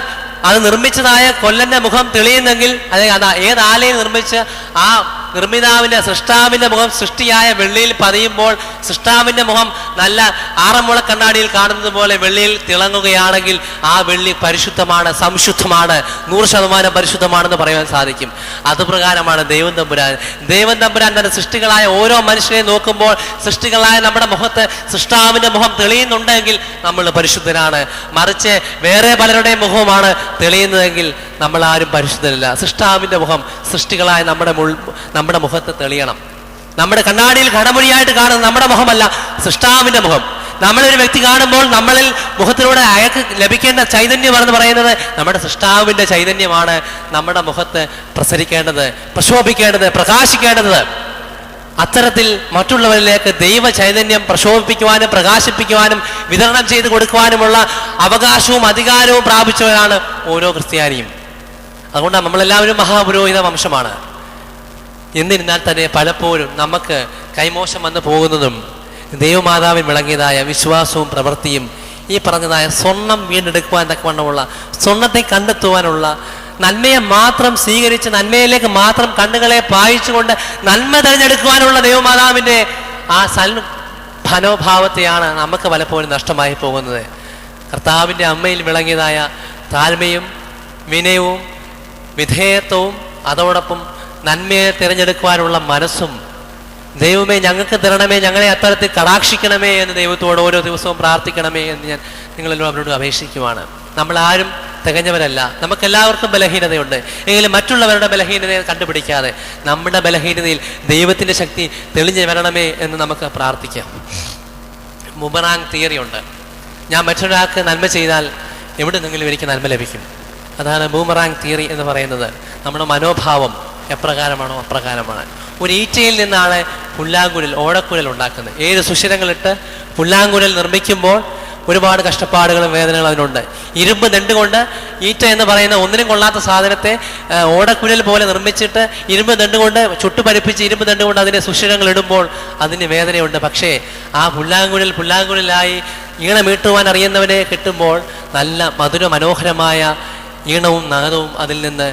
അത് നിർമ്മിച്ചതായ കൊല്ലന്റെ മുഖം തെളിയുന്നെങ്കിൽ അത് ഏത് ആലയിൽ നിർമ്മിച്ച് ആ നിർമ്മിതാവിന്റെ സൃഷ്ടാവിന്റെ മുഖം സൃഷ്ടിയായ വെള്ളിയിൽ പതിയുമ്പോൾ സൃഷ്ടാവിന്റെ മുഖം നല്ല ആറന്മുള കണ്ണാടിയിൽ കാണുന്നത് പോലെ വെള്ളിയിൽ തിളങ്ങുകയാണെങ്കിൽ ആ വെള്ളി പരിശുദ്ധമാണ്, സംശുദ്ധമാണ്, 100% പരിശുദ്ധമാണെന്ന് പറയാൻ സാധിക്കും. അതുപ്രകാരമാണ് ദൈവം തമ്പുരാൻ തന്റെ സൃഷ്ടികളായ ഓരോ മനുഷ്യരെ നോക്കുമ്പോൾ സൃഷ്ടികളായ നമ്മുടെ മുഖത്ത് സൃഷ്ടാവിന്റെ മുഖം തെളിയുന്നുണ്ടെങ്കിൽ നമ്മൾ പരിശുദ്ധരാണ്. മറിച്ച് വേറെ പലരുടെയും മുഖമാണ് തെളിയുന്നതെങ്കിൽ നമ്മൾ ആരും പരിശുദ്ധരല്ല. സൃഷ്ടാവിന്റെ മുഖം സൃഷ്ടികളായ നമ്മുടെ മുഖത്ത് തെളിയണം. നമ്മുടെ കണ്ണാടിയിൽ കടമൊഴിയായിട്ട് കാണുന്നത് നമ്മുടെ മുഖമല്ല, സൃഷ്ടാവിന്റെ മുഖം. നമ്മളൊരു വ്യക്തി കാണുമ്പോൾ നമ്മളിൽ മുഖത്തിലൂടെ അയാൾക്ക് ലഭിക്കേണ്ട ചൈതന്യം എന്ന് പറയുന്നത് നമ്മുടെ സൃഷ്ടാവിന്റെ ചൈതന്യമാണ് നമ്മുടെ മുഖത്ത് പ്രസരിക്കേണ്ടത്, പ്രശോഭിക്കേണ്ടത്, പ്രകാശിക്കേണ്ടത്. അത്തരത്തിൽ മറ്റുള്ളവരിലേക്ക് ദൈവ ചൈതന്യം പ്രശോഭിപ്പിക്കുവാനും പ്രകാശിപ്പിക്കുവാനും വിതരണം ചെയ്ത് കൊടുക്കുവാനുമുള്ള അവകാശവും അധികാരവും പ്രാപിച്ചവരാണ് ഓരോ ക്രിസ്ത്യാനിയും. അതുകൊണ്ട് നമ്മളെല്ലാവരും മഹാപുരോഹിത വംശമാണ്. എന്നിരുന്നാൽ തന്നെ പലപ്പോഴും നമുക്ക് കൈമോശം വന്നു പോകുന്നതും ദൈവമാതാവിൽ വിളങ്ങിയതായ വിശ്വാസവും പ്രവൃത്തിയും ഈ പറഞ്ഞതായ സ്വർണം വീണ്ടെടുക്കുവാൻ തക്കവണ്ണമുള്ള സ്വർണത്തെ കണ്ടെത്തുവാനുള്ള നന്മയെ മാത്രം സ്വീകരിച്ച് നന്മയിലേക്ക് മാത്രം കണ്ണുകളെ പായിച്ചുകൊണ്ട് നന്മ തിരഞ്ഞെടുക്കുവാനുള്ള ദൈവമാതാവിൻ്റെ ആ മനോഭാവത്തെയാണ് നമുക്ക് പലപ്പോഴും നഷ്ടമായി പോകുന്നത്. കർത്താവിൻ്റെ അമ്മയിൽ വിളങ്ങിയതായ താഴ്മയും വിനയവും വിധേയത്വവും അതോടൊപ്പം നന്മയെ തിരഞ്ഞെടുക്കുവാനുള്ള മനസ്സും ദൈവമേ ഞങ്ങൾക്ക് തരണമേ, ഞങ്ങളെ അത്തരത്തിൽ കടാക്ഷിക്കണമേ എന്ന് ദൈവത്തോട് ഓരോ ദിവസവും പ്രാർത്ഥിക്കണമേ എന്ന് ഞാൻ നിങ്ങളെല്ലാവരോട് അപേക്ഷിക്കുവാണ്. നമ്മളാരും തികഞ്ഞവരല്ല, നമുക്കെല്ലാവർക്കും ബലഹീനതയുണ്ട്. എങ്കിലും മറ്റുള്ളവരുടെ ബലഹീനതയെ കണ്ടുപിടിക്കാതെ നമ്മുടെ ബലഹീനതയിൽ ദൈവത്തിൻ്റെ ശക്തി തെളിഞ്ഞു വരണമേ എന്ന് നമുക്ക് പ്രാർത്ഥിക്കാം. ബൂമറാങ് തിയറി ഉണ്ട്. ഞാൻ മറ്റൊരാൾക്ക് നന്മ ചെയ്താൽ എവിടെ നിന്നെങ്കിലും എനിക്ക് നന്മ ലഭിക്കും. അതാണ് ബൂമറാങ് തിയറി എന്ന് പറയുന്നത്. നമ്മുടെ മനോഭാവം എപ്രകാരമാണോ അപ്രകാരമാണ്. ഒരു ഈറ്റയിൽ നിന്നാണ് പുല്ലാങ്കുഴൽ ഓടക്കുഴൽ ഉണ്ടാക്കുന്നത്. 7 സുഷിരങ്ങളിട്ട് പുല്ലാങ്കുഴൽ നിർമ്മിക്കുമ്പോൾ ഒരുപാട് കഷ്ടപ്പാടുകളും വേദനകളും അതിനുണ്ട്. ഇരുമ്പ് ദണ്ട് കൊണ്ട് ഈറ്റ എന്ന് പറയുന്ന ഒന്നിനും കൊള്ളാത്ത സാധനത്തെ ഓടക്കുഴൽ പോലെ നിർമ്മിച്ചിട്ട് ഇരുമ്പ് ദണ്ട് കൊണ്ട് ചുട്ടുപരിപ്പിച്ച് ഇരുമ്പ് ദണ്ട് കൊണ്ട് അതിൻ്റെ സുഷിരങ്ങൾ ഇടുമ്പോൾ അതിന് വേദനയുണ്ട്. പക്ഷേ ആ പുല്ലാങ്കുഴലായി ഈണമീട്ടുവാൻ അറിയുന്നവനെ കിട്ടുമ്പോൾ നല്ല മധുര മനോഹരമായ ഈണവും നാദവും അതിൽ നിന്ന്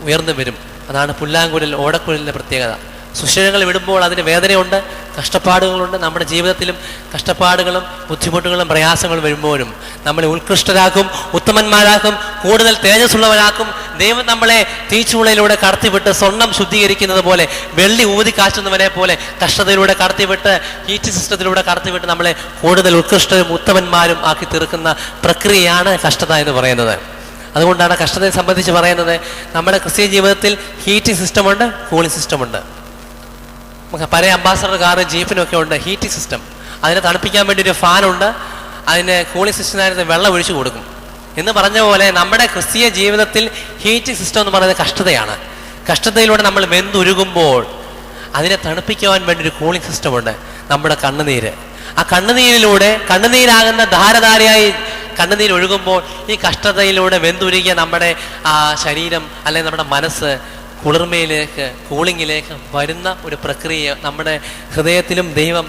ഉയർന്നു വരും. അതാണ് പുല്ലാങ്കുഴൽ ഓടക്കുഴലിൻ്റെ പ്രത്യേകത. സുഷിരങ്ങൾ വിടുമ്പോൾ അതിന് വേദനയുണ്ട്, കഷ്ടപ്പാടുകളുണ്ട്. നമ്മുടെ ജീവിതത്തിലും കഷ്ടപ്പാടുകളും ബുദ്ധിമുട്ടുകളും പ്രയാസങ്ങളും വരുമ്പോഴും നമ്മളെ ഉത്കൃഷ്ടരാക്കും, ഉത്തമന്മാരാക്കും, കൂടുതൽ തേജസ്സുള്ളവരാക്കും. ദൈവം നമ്മളെ തീച്ചൂളയിലൂടെ കടത്തിവിട്ട് സ്വർണം ശുദ്ധീകരിക്കുന്നത് പോലെ, വെള്ളി ഊതി കാച്ചുന്നവനെ പോലെ കഷ്ടതയിലൂടെ കടത്തിവിട്ട്, ഹീറ്റ് സിസ്റ്റത്തിലൂടെ കടത്തിവിട്ട് നമ്മളെ കൂടുതൽ ഉത്കൃഷ്ടരും ഉത്തമന്മാരും ആക്കി തീർക്കുന്ന പ്രക്രിയയാണ് കഷ്ടത എന്ന് പറയുന്നത്. അതുകൊണ്ടാണ് കഷ്ടതയെ സംബന്ധിച്ച് പറയുന്നത്, നമ്മുടെ ക്രിസ്ത്യൻ ജീവിതത്തിൽ ഹീറ്റിംഗ് സിസ്റ്റമുണ്ട്, കൂളിംഗ് സിസ്റ്റമുണ്ട്. പല അംബാസഡർ കാറും ജീപ്പിനും ഒക്കെ ഉണ്ട് ഹീറ്റിംഗ് സിസ്റ്റം. അതിനെ തണുപ്പിക്കാൻ വേണ്ടി ഒരു ഫാനുണ്ട്, അതിന് കൂളിംഗ് സിസ്റ്റത്തിനായിട്ട് വെള്ളം ഒഴിച്ചു കൊടുക്കും. എന്ന് പറഞ്ഞ പോലെ നമ്മുടെ ക്രിസ്തീയ ജീവിതത്തിൽ ഹീറ്റിംഗ് സിസ്റ്റം എന്ന് പറയുന്നത് കഷ്ടതയാണ്. കഷ്ടതയിലൂടെ നമ്മൾ വെന്തുരുകുമ്പോൾ അതിനെ തണുപ്പിക്കുവാൻ വേണ്ടി ഒരു കൂളിംഗ് സിസ്റ്റമുണ്ട്, നമ്മുടെ കണ്ണുനീര്. ആ കണ്ണുനീരാകുന്ന ധാരധാരയായി കണ്ണുനീര് ഒഴുകുമ്പോൾ ഈ കഷ്ടതയിലൂടെ വെന്തുരുകിയ നമ്മുടെ ആ ശരീരം അല്ലെങ്കിൽ നമ്മുടെ മനസ്സ് കുളിർമയിലേക്ക്, കൂളിങ്ങിലേക്ക് വരുന്ന ഒരു പ്രക്രിയ നമ്മുടെ ഹൃദയത്തിലും ദൈവം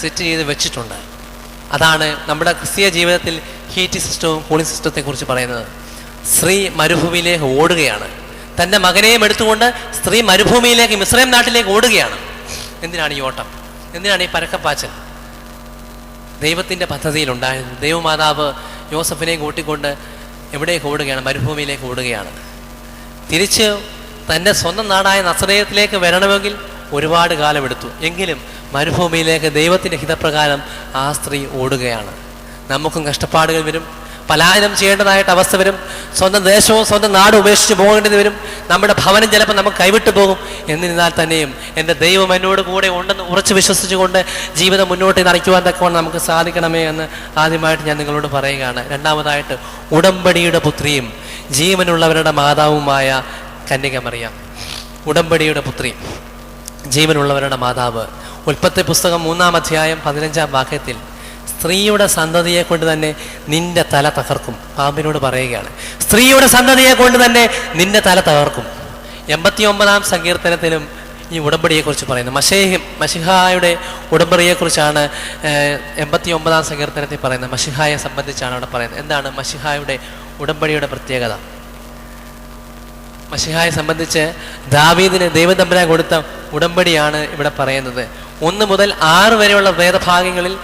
സെറ്റ് ചെയ്ത് വെച്ചിട്ടുണ്ട്. അതാണ് നമ്മുടെ ക്രിസ്തീയ ജീവിതത്തിൽ ഹീറ്റിംഗ് സിസ്റ്റവും കൂളിംഗ് സിസ്റ്റത്തെക്കുറിച്ച് പറയുന്നത്. സ്ത്രീ മരുഭൂമിയിലേക്ക് ഓടുകയാണ്. തൻ്റെ മകനെയും എടുത്തുകൊണ്ട് സ്ത്രീ മരുഭൂമിയിലേക്ക്, മിസ്രൈം നാട്ടിലേക്ക് ഓടുകയാണ്. എന്തിനാണ് ഈ ഓട്ടം? എന്തിനാണ് ഈ പരക്കപ്പാച്ചൽ? ദൈവത്തിൻ്റെ പദ്ധതിയിലുണ്ടായിരുന്നു. ദൈവമാതാവ് യോസഫിനെ കൂട്ടിക്കൊണ്ട് എവിടേക്ക് ഓടുകയാണ്? മരുഭൂമിയിലേക്ക് ഓടുകയാണ്. തിരിച്ച് തൻ്റെ സ്വന്തം നാടായ നസറേത്തിലേക്ക് വരണമെങ്കിൽ ഒരുപാട് കാലമെടുത്തു. എങ്കിലും മരുഭൂമിയിലേക്ക് ദൈവത്തിൻ്റെ ഹിതപ്രകാരം ആ സ്ത്രീ ഓടുകയാണ്. നമുക്കും കഷ്ടപ്പാടുകൾ വരും, പലായനം ചെയ്യേണ്ടതായിട്ട് അവസ്ഥ വരും, സ്വന്തം ദേശവും സ്വന്തം നാടും ഉപേക്ഷിച്ച് പോകേണ്ടത് വരും, നമ്മുടെ ഭവനം ചിലപ്പോൾ നമുക്ക് കൈവിട്ടു പോകും. എന്നിരുന്നാൽ തന്നെയും എൻ്റെ ദൈവം എന്നോട് കൂടെ ഉണ്ടെന്ന് ഉറച്ചു വിശ്വസിച്ചുകൊണ്ട് ജീവിതം മുന്നോട്ട് നയിക്കുവാൻ തക്കവണ്ണം നമുക്ക് സാധിക്കണമേ എന്ന് ആദ്യമായിട്ട് ഞാൻ നിങ്ങളോട് പറയുകയാണ്. രണ്ടാമതായിട്ട്, ഉടമ്പടിയുടെ പുത്രിയും ജീവനുള്ളവരുടെ മാതാവുമായ കന്യക മറിയം. ഉടമ്പടിയുടെ പുത്രി, ജീവനുള്ളവരുടെ മാതാവ്. ഉൽപ്പത്തി പുസ്തകം 3-ാം അധ്യായം 15-ാം വാക്യത്തിൽ സ്ത്രീയുടെ സന്തതിയെ കൊണ്ട് തന്നെ നിന്റെ തല തകർക്കും. പാമ്പിനോട് പറയുകയാണ്, സ്ത്രീയുടെ സന്തതിയെ കൊണ്ട് തന്നെ നിന്റെ തല തകർക്കും. 89-ാം സങ്കീർത്തനത്തിലും ഈ ഉടമ്പടിയെക്കുറിച്ച് പറയുന്നു. മശിഹായുടെ ഉടമ്പടിയെക്കുറിച്ചാണ് 89-ാം സങ്കീർത്തനത്തിൽ പറയുന്നത്. മശിഹായെ സംബന്ധിച്ചാണ് അവിടെ പറയുന്നത്. എന്താണ് മശിഹായുടെ ഉടമ്പടിയുടെ പ്രത്യേകത? മശിഹായെ സംബന്ധിച്ച് ദാവീദിന് ദൈവം തമ്പുരാൻ കൊടുത്ത ഉടമ്പടിയാണ് ഇവിടെ പറയുന്നത്. 1 മുതൽ 6 വരെയുള്ള വേദഭാഗങ്ങളിൽ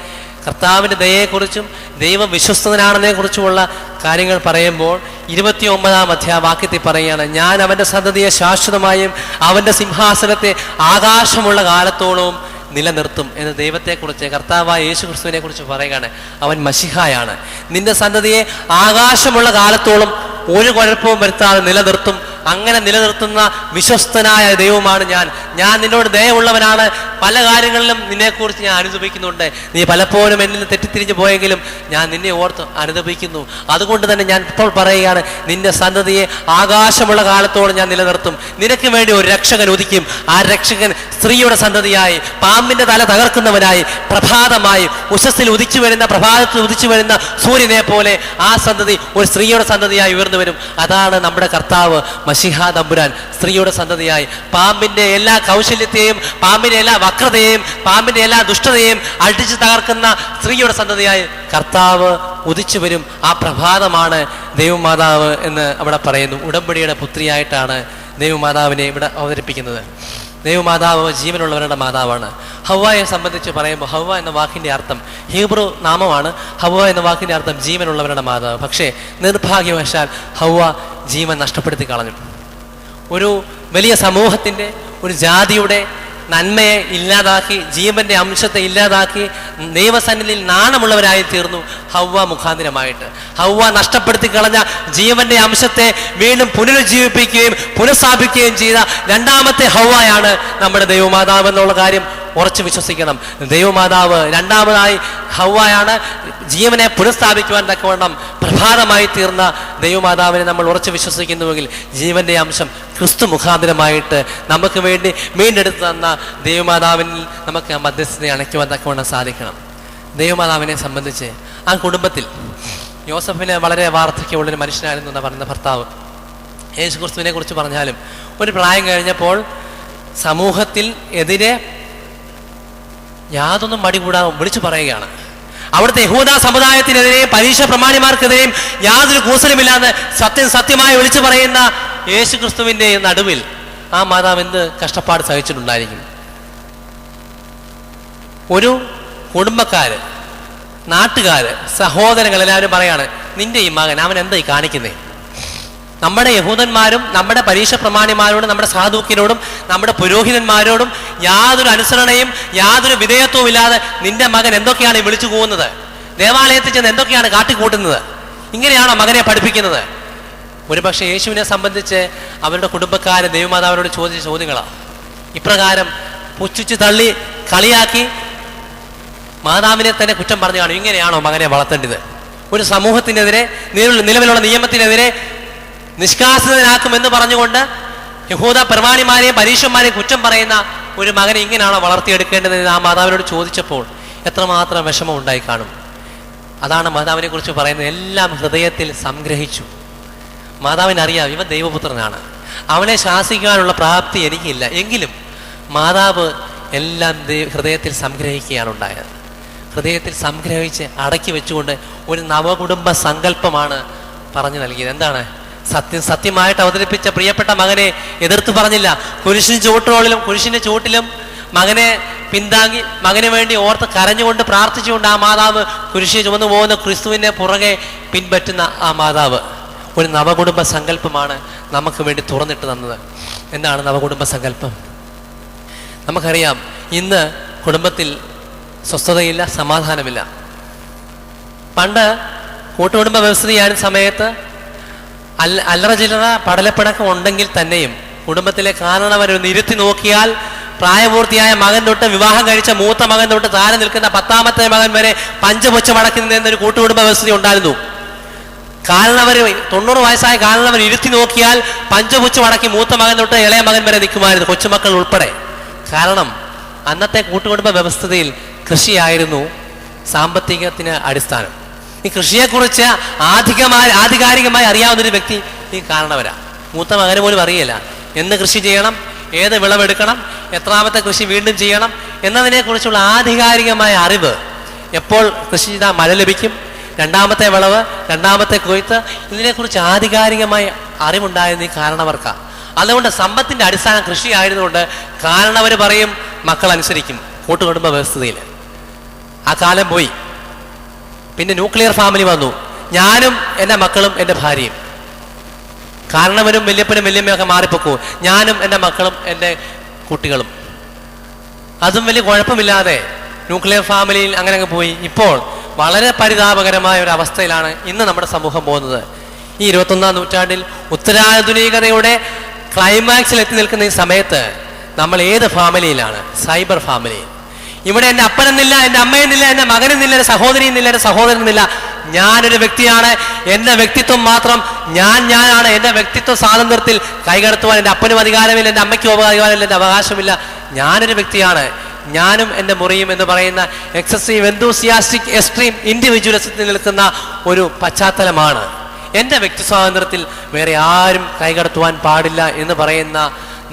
കർത്താവിൻ്റെ ദയയെക്കുറിച്ചും ദൈവം വിശ്വസ്തനാണെന്നതിനെ കുറിച്ചുമുള്ള കാര്യങ്ങൾ പറയുമ്പോൾ 29-ാം വാക്യത്തിൽ പറയുകയാണ്, ഞാൻ അവൻ്റെ സന്തതിയെ ശാശ്വതമായും അവൻ്റെ സിംഹാസനത്തെ ആകാശമുള്ള കാലത്തോളവും നിലനിർത്തും എന്ന് ദൈവത്തെക്കുറിച്ച്, കർത്താവായ യേശു ക്രിസ്തുവിനെ കുറിച്ച് പറയുകയാണ്. അവൻ മശിഹായാണ്. നിന്റെ സന്തതിയെ ആകാശമുള്ള കാലത്തോളം ഒരു കുഴപ്പവും വരുത്താതെ നിലനിർത്തും, അങ്ങനെ നിലനിർത്തുന്ന വിശ്വസ്തനായ ദൈവമാണ് ഞാൻ നിന്നോട് ദയവുള്ളവനാണ്, പല കാര്യങ്ങളിലും നിന്നെക്കുറിച്ച് ഞാൻ അനുദപിക്കുന്നുണ്ട്, നീ പലപ്പോഴും എന്നിൽ നിന്ന് തെറ്റിത്തിരിഞ്ഞു പോയെങ്കിലും ഞാൻ നിന്നെ ഓർത്ത് അനുദപിക്കുന്നു. അതുകൊണ്ട് തന്നെ ഞാൻ ഇപ്പോൾ പറയുകയാണ്, നിന്റെ സന്തതിയെ ആകാശമുള്ള കാലത്തോളം ഞാൻ നിലനിർത്തും. നിനക്ക് വേണ്ടി ഒരു രക്ഷകൻ ഉദിക്കും. ആ രക്ഷകൻ സ്ത്രീയുടെ സന്തതിയായി, പാമ്പിന്റെ തല തകർക്കുന്നവനായി, പ്രഭാതമായി ഉഷസ്സിൽ ഉദിച്ചു വരുന്ന, പ്രഭാതത്തിൽ ഉദിച്ചു വരുന്ന സൂര്യനെ പോലെ ആ സന്തതി ഒരു സ്ത്രീയുടെ സന്തതിയായി ഉയർന്നു വരും. അതാണ് നമ്മുടെ കർത്താവ് മശിഹാ തമ്പുരാൻ. സ്ത്രീയുടെ സന്തതിയായി പാമ്പിന്റെ എല്ലാ കൗശല്യത്തെയും, പാമ്പിന്റെ എല്ലാ വക്രതയെയും, പാമ്പിന്റെ എല്ലാ ദുഷ്ടതയെയും അടിച്ചു തകർക്കുന്ന സ്ത്രീയുടെ സന്തതിയായി കർത്താവ് ഉദിച്ചു വരും. ആ പ്രഭാതമാണ് ദൈവമാതാവ് എന്ന് അവിടെ പറയുന്നു. ഉടമ്പടിയുടെ പുത്രിയായിട്ടാണ് ദൈവമാതാവിനെ ഇവിടെ അവതരിപ്പിക്കുന്നത്. ദൈവമാതാവ് ജീവനുള്ളവരുടെ മാതാവാണ്. ഹവ്വായെ സംബന്ധിച്ച് പറയുമ്പോൾ ഹവ്വ എന്ന വാക്കിൻ്റെ അർത്ഥം ഹീബ്രു നാമമാണ്. ഹവ്വ എന്ന വാക്കിൻ്റെ അർത്ഥം ജീവനുള്ളവരുടെ മാതാവ്. പക്ഷേ നിർഭാഗ്യവശാൽ ഹവ്വ ജീവൻ നഷ്ടപ്പെടുത്തി കളഞ്ഞു. ഒരു വലിയ സമൂഹത്തിൻ്റെ, ഒരു ജാതിയുടെ നന്മയെ ഇല്ലാതാക്കി, ജീവന്റെ അംശത്തെ ഇല്ലാതാക്കി ദൈവസന്നിധിയിൽ നാണമുള്ളവരായി തീർന്നു ഹവ്വ മുഖാന്തരമായിട്ട്. ഹവ്വ നഷ്ടപ്പെടുത്തി കളഞ്ഞ ജീവന്റെ അംശത്തെ വീണ്ടും പുനരുജ്ജീവിപ്പിക്കുകയും പുനഃസ്ഥാപിക്കുകയും ചെയ്ത രണ്ടാമത്തെ ഹവ്വയാണ് നമ്മുടെ ദൈവമാതാവ് എന്നുള്ള കാര്യം ഉറച്ചു വിശ്വസിക്കണം. ദൈവമാതാവ് രണ്ടാമതായി ഹവ്വയാണ് ജീവനെ പുനഃസ്ഥാപിക്കുവാൻ തക്കവണ്ണം പ്രഭാതമായി തീർന്ന ദൈവമാതാവിനെ നമ്മൾ ഉറച്ചു വിശ്വസിക്കുന്നുവെങ്കിൽ ജീവന്റെ അംശം ക്രിസ്തു മുഖാന്തരമായിട്ട് നമുക്ക് വേണ്ടി വീണ്ടെടുത്ത് തന്ന ദൈവമാതാവിൽ നമുക്ക് മധ്യസ്ഥതയെ അണയ്ക്കുവാൻ തക്കവണ്ണം സാധിക്കണം. ദൈവമാതാവിനെ സംബന്ധിച്ച് ആ കുടുംബത്തിൽ യോസഫിന് വളരെ വാർദ്ധക്യമുള്ളൊരു മനുഷ്യനായിരുന്നു എന്ന് പറയുന്ന ഭർത്താവ്. യേശു ക്രിസ്തുവിനെ കുറിച്ച് പറഞ്ഞാലും ഒരു പ്രായം കഴിഞ്ഞപ്പോൾ സമൂഹത്തിൽ എതിരെ യാതൊന്നും മടി കൂടാതെ വിളിച്ചു പറയുകയാണ്. അവിടുത്തെ യഹൂദ സമുദായത്തിനെതിരെയും പരീക്ഷ പ്രമാണിമാർക്കെതിരെയും യാതൊരു കൂസലുമില്ലാതെ സത്യമായി വിളിച്ചു പറയുന്ന യേശു ക്രിസ്തുവിന്റെ നടുവിൽ ആ മാതാവ് എന്ത് കഷ്ടപ്പാട് സഹിച്ചിട്ടുണ്ടായിരിക്കും. ഒരു കുടുംബക്കാര്, നാട്ടുകാര്, സഹോദരങ്ങൾ എല്ലാവരും പറയാണ്, നിന്റെ ഈ മകൻ അവൻ എന്തായി കാണിക്കുന്നേ? നമ്മുടെ യഹൂദന്മാരും നമ്മുടെ പരീക്ഷ പ്രമാണിമാരോടും നമ്മുടെ സാധുക്യരോടും നമ്മുടെ പുരോഹിതന്മാരോടും യാതൊരു അനുസരണയും യാതൊരു വിധേയത്വവും ഇല്ലാതെ നിന്റെ മകൻ എന്തൊക്കെയാണ് വിളിച്ചു പോകുന്നത്? ദേവാലയത്തിൽ ചെന്ന് എന്തൊക്കെയാണ് കാട്ടിക്കൂട്ടുന്നത്? ഇങ്ങനെയാണോ മകനെ പഠിപ്പിക്കുന്നത്? ഒരുപക്ഷെ യേശുവിനെ സംബന്ധിച്ച് അവരുടെ കുടുംബക്കാര് ദൈവമാതാവിനോട് ചോദിച്ച ചോദ്യങ്ങളാണ്. ഇപ്രകാരം പുച്ഛിച്ച് തള്ളി കളിയാക്കി മാതാവിനെ തന്നെ കുറ്റം പറഞ്ഞു കാണും. ഇങ്ങനെയാണോ മകനെ വളർത്തേണ്ടത്? ഒരു സമൂഹത്തിനെതിരെ, നിലവിലുള്ള നിയമത്തിനെതിരെ നിഷ്കാസിതനാക്കുമെന്ന് പറഞ്ഞുകൊണ്ട് യഹൂദ പ്രമാണിമാരെയും പരീക്ഷന്മാരെയും കുറ്റം പറയുന്ന ഒരു മകനെ ഇങ്ങനെയാണോ വളർത്തിയെടുക്കേണ്ടതെന്ന് ആ മാതാവിനോട് ചോദിച്ചപ്പോൾ എത്രമാത്രം വിഷമം ഉണ്ടായി കാണും. അതാണ് മാതാവിനെ കുറിച്ച് പറയുന്നത്. എല്ലാം ഹൃദയത്തിൽ സംഗ്രഹിച്ചു. മാതാവിനറിയാം ഇവൻ ദൈവപുത്രനാണ്, അവനെ ശാസിക്കാനുള്ള പ്രാപ്തി എനിക്കില്ല. എങ്കിലും മാതാവ് എല്ലാം ഹൃദയത്തിൽ സംഗ്രഹിക്കുകയാണ് ഉണ്ടായത്. ഹൃദയത്തിൽ സംഗ്രഹിച്ച് അടക്കി വെച്ചുകൊണ്ട് ഒരു നവകുടുംബ സങ്കല്പമാണ് പറഞ്ഞു നൽകിയത്. എന്താണ്? സത്യമായിട്ട് അവതരിപ്പിച്ച പ്രിയപ്പെട്ട മകനെ എതിർത്ത് പറഞ്ഞില്ല. കുരിശിന്റെ ചുവട്ടിലും മകനെ പിന്താങ്ങി മകന് വേണ്ടി ഓർത്ത് കരഞ്ഞുകൊണ്ട് പ്രാർത്ഥിച്ചുകൊണ്ട് ആ മാതാവ് കുരിശിനെ ചുമന്നു പോകുന്ന ക്രിസ്തുവിനെ പുറകെ പിൻപറ്റുന്ന ആ മാതാവ് ഒരു നവകുടുംബ സങ്കല്പമാണ് നമുക്ക് വേണ്ടി തുറന്നിട്ട് തന്നത്. എന്താണ് നവകുടുംബ സങ്കല്പം? നമുക്കറിയാം, ഇന്ന് കുടുംബത്തിൽ സ്വസ്ഥതയില്ല, സമാധാനമില്ല. പണ്ട് കൂട്ടുകുടുംബ വ്യവസ്ഥയായ സമയത്ത് അല്ലറ ചില്ലറ പടലപ്പിണക്കം ഉണ്ടെങ്കിൽ തന്നെയും കുടുംബത്തിലെ കാരണവരൊന്ന് ഇരുത്തി നോക്കിയാൽ പ്രായപൂർത്തിയായ മകൻ തൊട്ട് വിവാഹം കഴിച്ച മൂത്ത മകൻ തൊട്ട് താഴെ നിൽക്കുന്ന 10ാമത്തെ മകൻ വരെ പഞ്ചപുച്ഛം അടക്കുന്നതെന്നൊരു കൂട്ടുകുടുംബ വ്യവസ്ഥ ഉണ്ടായിരുന്നു. കാരണവർ 90 വയസ്സായ കാരണവർ ഇരുത്തി നോക്കിയാൽ പഞ്ചപുച്ഛം അടക്കി മൂത്ത മകൻ തൊട്ട് ഇളയ മകൻ വരെ നിൽക്കുമായിരുന്നു, കൊച്ചുമക്കൾ ഉൾപ്പെടെ. കാരണം അന്നത്തെ കൂട്ടുകുടുംബ വ്യവസ്ഥയിൽ കൃഷിയായിരുന്നു സാമ്പത്തികത്തിന് അടിസ്ഥാനം. ഈ കൃഷിയെക്കുറിച്ച് ആധികാരികമായി അറിയാവുന്നൊരു വ്യക്തി ഈ കാരണവരാ. മൂത്ത മകന് പോലും അറിയില്ല എന്ന് കൃഷി ചെയ്യണം, ഏത് വിളവെടുക്കണം, എത്രാമത്തെ കൃഷി വീണ്ടും ചെയ്യണം എന്നതിനെക്കുറിച്ചുള്ള ആധികാരികമായ അറിവ്. എപ്പോൾ കൃഷി ചെയ്താൽ മഴ ലഭിക്കും, രണ്ടാമത്തെ വിളവ്, രണ്ടാമത്തെ കൊയ്ത്ത്, ഇതിനെക്കുറിച്ച് ആധികാരികമായ അറിവുണ്ടായിരുന്ന ഈ കാരണവർക്കാണ്. അതുകൊണ്ട് സമ്പത്തിന്റെ അടിസ്ഥാനം കൃഷി ആയതുകൊണ്ട് കാരണവർ പറയും, മക്കൾ അനുസരിക്കും. കൂട്ടുകുടുംബ വ്യവസ്ഥയിൽ ആ കാലം പോയി. പിന്നെ ന്യൂക്ലിയർ ഫാമിലി വന്നു. ഞാനും എൻ്റെ മക്കളും എൻ്റെ ഭാര്യയും. കാരണവരും വല്യപ്പനും വല്യമ്മയൊക്കെ മാറിപ്പോക്കൂ, ഞാനും എൻ്റെ മക്കളും എൻ്റെ കുട്ടികളും. അതും വലിയ കുഴപ്പമില്ലാതെ ന്യൂക്ലിയർ ഫാമിലിയിൽ അങ്ങനെ അങ്ങ് പോയി. ഇപ്പോൾ വളരെ പരിതാപകരമായ ഒരു അവസ്ഥയിലാണ് ഇന്ന് നമ്മുടെ സമൂഹം പോകുന്നത്. ഈ 21-ാം നൂറ്റാണ്ടിൽ ഉത്തരാധുനികതയുടെ ക്ലൈമാക്സിൽ എത്തി നിൽക്കുന്ന ഈ സമയത്ത് നമ്മൾ ഏത് ഫാമിലിയിലാണ്? Cyber family. ഇവിടെ എൻ്റെ അപ്പനെന്നില്ല, എൻ്റെ അമ്മയെന്നില്ല, എൻ്റെ മകനെന്നില്ല, എൻ്റെ സഹോദരിയെന്നില്ല, എൻ്റെ സഹോദരനെന്നില്ല. ഞാനൊരു വ്യക്തിയാണ്. എൻ്റെ വ്യക്തിത്വം മാത്രം ഞാനാണ്. എൻ്റെ വ്യക്തിത്വ സ്വാതന്ത്ര്യത്തിൽ കൈകടത്തുവാൻ എൻ്റെ അപ്പനും അധികാരമില്ല, എൻ്റെ അമ്മയ്ക്കും അധികാരമില്ല, എൻ്റെ അവകാശമില്ല. ഞാനൊരു വ്യക്തിയാണ്. ഞാനും എൻ്റെ മുറിയും എന്ന് പറയുന്ന എക്സസീവ് എന്തൂസിയാസ്റ്റിക് എക്സ്ട്രീം ഇൻഡിവിജ്വലിസത്തിൽ നിൽക്കുന്ന ഒരു പശ്ചാത്തലമാണ്. എൻ്റെ വ്യക്തി സ്വാതന്ത്ര്യത്തിൽ വേറെ ആരും കൈകടത്തുവാൻ പാടില്ല എന്ന് പറയുന്ന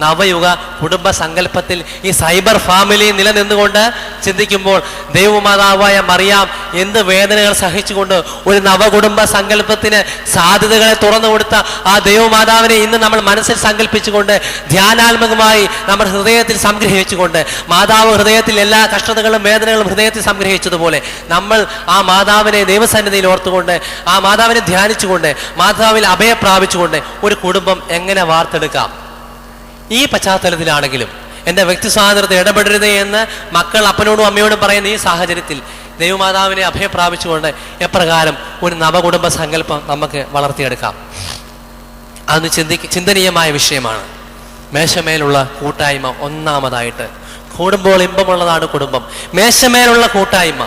നവയുഗ കുടുംബ സങ്കല്പത്തിൽ ഈ സൈബർ ഫാമിലി നിലനിന്നുകൊണ്ട് ചിന്തിക്കുമ്പോൾ ദൈവമാതാവായ മറിയാം എന്ത് വേദനകൾ സഹിച്ചുകൊണ്ട് ഒരു നവകുടുംബ സങ്കല്പത്തിന് സാധ്യതകളെ തുറന്നു കൊടുത്ത ആ ദൈവമാതാവിനെ ഇന്ന് നമ്മൾ മനസ്സിൽ സങ്കല്പിച്ചുകൊണ്ട് ധ്യാനാത്മകമായി നമ്മുടെ ഹൃദയത്തിൽ സംഗ്രഹിച്ചുകൊണ്ട്, മാതാവ് ഹൃദയത്തിൽ എല്ലാ കഷ്ടതകളും വേദനകളും ഹൃദയത്തിൽ സംഗ്രഹിച്ചതുപോലെ നമ്മൾ ആ മാതാവിനെ ദൈവസന്നിധിയിൽ ഓർത്തുകൊണ്ട്, ആ മാതാവിനെ ധ്യാനിച്ചുകൊണ്ട്, മാതാവിൽ അഭയം പ്രാപിച്ചുകൊണ്ട് ഒരു കുടുംബം എങ്ങനെ വാർത്തെടുക്കാം? ഈ പശ്ചാത്തലത്തിലാണെങ്കിലും എൻ്റെ വ്യക്തി സ്വാതന്ത്ര്യത്തെ ഇടപെടരുതേ എന്ന് മക്കൾ അപ്പനോടും അമ്മയോടും പറയുന്ന ഈ സാഹചര്യത്തിൽ ദൈവമാതാവിനെ അഭയം പ്രാപിച്ചുകൊണ്ട് എപ്രകാരം ഒരു നവകുടുംബ സങ്കല്പം നമുക്ക് വളർത്തിയെടുക്കാം? അതൊന്ന് ചിന്തനീയമായ വിഷയമാണ്. മേശമേലുള്ള കൂട്ടായ്മ ഒന്നാമതായിട്ട്. കൂടുമ്പോൾ ഇമ്പമുള്ളതാണ് കുടുംബം. മേശമേലുള്ള കൂട്ടായ്മ.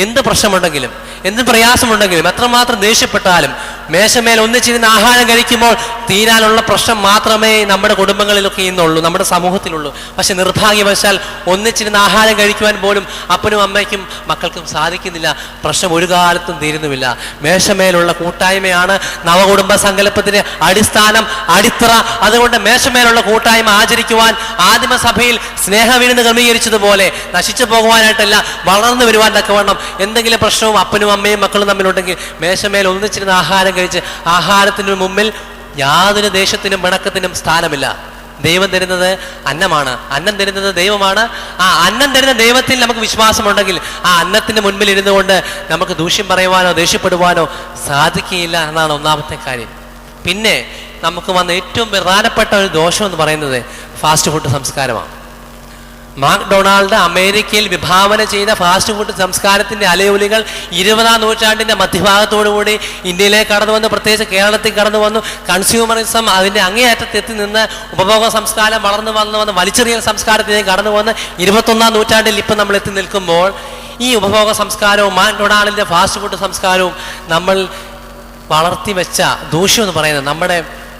എന്ത് പ്രശ്നമുണ്ടെങ്കിലും, എന്ത് പ്രയാസമുണ്ടെങ്കിലും, എത്രമാത്രം ദേഷ്യപ്പെട്ടാലും മേശമേൽ ഒന്നിച്ചിരുന്ന് ആഹാരം കഴിക്കുമ്പോൾ തീരാനുള്ള പ്രശ്നം മാത്രമേ നമ്മുടെ കുടുംബങ്ങളിലൊക്കെ ഇന്നുള്ളൂ, നമ്മുടെ സമൂഹത്തിലുള്ളൂ. പക്ഷെ നിർഭാഗ്യവശാൽ ഒന്നിച്ചിരുന്ന് ആഹാരം കഴിക്കുവാൻ പോലും അപ്പനും അമ്മയ്ക്കും മക്കൾക്കും സാധിക്കുന്നില്ല. പ്രശ്നം ഒരു കാലത്തും തീരുന്നുമില്ല. മേശമേലുള്ള കൂട്ടായ്മയാണ് നവകുടുംബ സങ്കല്പത്തിന്റെ അടിസ്ഥാനം, അടിത്തറ. അതുകൊണ്ട് മേശമേലുള്ള കൂട്ടായ്മ ആചരിക്കുവാൻ ആദിമസഭയിൽ സ്നേഹവിരുന്ന് ക്രമീകരിച്ചതുപോലെ നശിച്ചു പോകുവാനായിട്ടല്ല, വളർന്നു വരുവാൻ തക്കവണ്ണം എന്തെങ്കിലും പ്രശ്നവും അപ്പനും അമ്മയും മക്കളും തമ്മിലുണ്ടെങ്കിൽ മേശമേൽ ഒന്നിച്ചിരുന്ന് ആഹാരം കഴിച്ച് ആഹാരത്തിന് മുമ്പിൽ യാതൊരു ദേശത്തിനും പിണക്കത്തിനും സ്ഥാനമില്ല. ദൈവം തരുന്നത് അന്നമാണ്, അന്നം തരുന്നത് ദൈവമാണ്. ആ അന്നം തരുന്ന ദൈവത്തിൽ നമുക്ക് വിശ്വാസമുണ്ടെങ്കിൽ ആ അന്നത്തിന് മുൻപിൽ ഇരുന്നു കൊണ്ട് നമുക്ക് ദൂഷ്യം പറയുവാനോ ദേഷ്യപ്പെടുവാനോ സാധിക്കുകയില്ല എന്നാണ് ഒന്നാമത്തെ കാര്യം. പിന്നെ നമുക്ക് വന്ന ഏറ്റവും പ്രധാനപ്പെട്ട ഒരു ദോഷം എന്ന് പറയുന്നത് ഫാസ്റ്റ് ഫുഡ് സംസ്കാരമാണ്. മാക്ഡൊണാൾഡ് അമേരിക്കയിൽ വിഭാവന ചെയ്ത ഫാസ്റ്റ് ഫുഡ് സംസ്കാരത്തിന്റെ അലയൊലികൾ 20-ാം നൂറ്റാണ്ടിന്റെ മധ്യഭാഗത്തോടുകൂടി ഇന്ത്യയിലേക്ക് കടന്നു വന്നു, പ്രത്യേകിച്ച് കേരളത്തിൽ കടന്നു വന്നു. കൺസ്യൂമറിസം അതിന്റെ അങ്ങേയറ്റത്തെത്തി നിന്ന് ഉപഭോഗ സംസ്കാരം വളർന്നു വന്ന് വലിച്ചെറിയൽ സംസ്കാരത്തിലേക്ക് കടന്നു വന്ന് 21-ാം നൂറ്റാണ്ടിൽ ഇപ്പം നമ്മൾ എത്തി നിൽക്കുമ്പോൾ ഈ ഉപഭോഗ സംസ്കാരവും മാക്ഡൊണാൾഡിന്റെ ഫാസ്റ്റ് ഫുഡ് സംസ്കാരവും നമ്മൾ വളർത്തി വെച്ച ദൂഷ്യം എന്ന് പറയുന്നത്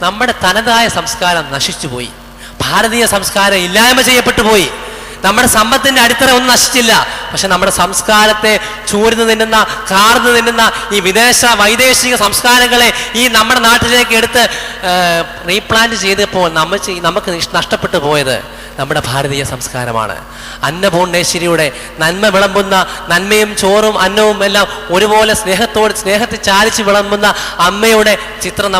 നമ്മുടെ തനതായ സംസ്കാരം നശിച്ചുപോയി. ഭാരതീയ സംസ്കാരം ഇല്ലായ്മ ചെയ്യപ്പെട്ടു പോയി. നമ്മുടെ സമ്പത്തിന്റെ അടിത്തറ ഒന്നും നശിച്ചില്ല. പക്ഷെ നമ്മുടെ സംസ്കാരത്തെ ചൂർന്നു തിന്നുന്ന, കാർന്നു തിന്നുന്ന ഈ വൈദേശിക സംസ്കാരങ്ങളെ ഈ നമ്മുടെ നാട്ടിലേക്ക് എടുത്ത് റീപ്ലാന്റ് ചെയ്തപ്പോൾ നമുക്ക് നഷ്ടപ്പെട്ടു പോയത് നമ്മുടെ ഭാരതീയ സംസ്കാരമാണ്. അന്നപൂർണേശ്വരിയുടെ നന്മ വിളമ്പുന്ന, നന്മയും ചോറും അന്നവും എല്ലാം ഒരുപോലെ സ്നേഹത്തിൽ ചാലിച്ച് വിളമ്പുന്ന അമ്മയുടെ ചിത്രം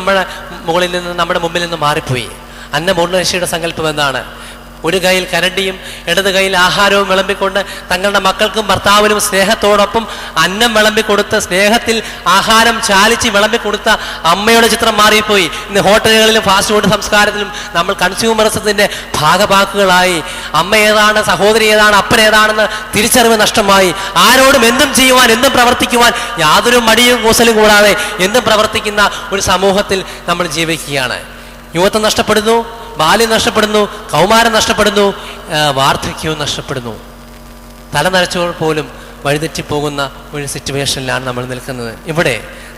നമ്മുടെ മുമ്പിൽ നിന്ന് മാറിപ്പോയി. അന്നപൂർണേശ്വരിയുടെ സങ്കല്പം എന്താണ്? ഒരു കയ്യിൽ കരണ്ടിയും ഇടത് കയ്യിൽ ആഹാരവും വിളമ്പിക്കൊണ്ട് തങ്ങളുടെ മക്കൾക്കും ഭർത്താവിനും സ്നേഹത്തോടൊപ്പം അന്നം വിളമ്പിക്കൊടുത്ത് സ്നേഹത്തിൽ ആഹാരം ചാലിച്ച് വിളമ്പിക്കൊടുത്ത അമ്മയുടെ ചിത്രം മാറിപ്പോയി. ഇന്ന് ഹോട്ടലുകളിലും ഫാസ്റ്റ് ഫുഡ് സംസ്കാരത്തിലും നമ്മൾ കൺസ്യൂമറിസത്തിന്റെ ഭാഗഭാക്കുകളായി. അമ്മ ഏതാണ്, സഹോദരി ഏതാണ്, അപ്പൻ ഏതാണെന്ന് തിരിച്ചറിവ് നഷ്ടമായി. ആരോടും എന്തും ചെയ്യുവാൻ, എന്തും പ്രവർത്തിക്കുവാൻ യാതൊരു മടിയും കൂസലും കൂടാതെ എന്തും പ്രവർത്തിക്കുന്ന ഒരു സമൂഹത്തിൽ നമ്മൾ ജീവിക്കുകയാണ്. യുവത്വം നഷ്ടപ്പെടുന്നു, ബാല്യം നഷ്ടപ്പെടുന്നു, കൗമാരം നഷ്ടപ്പെടുന്നു, വാർദ്ധക്യവും നഷ്ടപ്പെടുന്നു. തല നരച്ചവർ പോലും വഴിതെറ്റിപ്പോകുന്ന ഒരു സിറ്റുവേഷനിലാണ് നമ്മൾ നിൽക്കുന്നത്. ഇവിടെ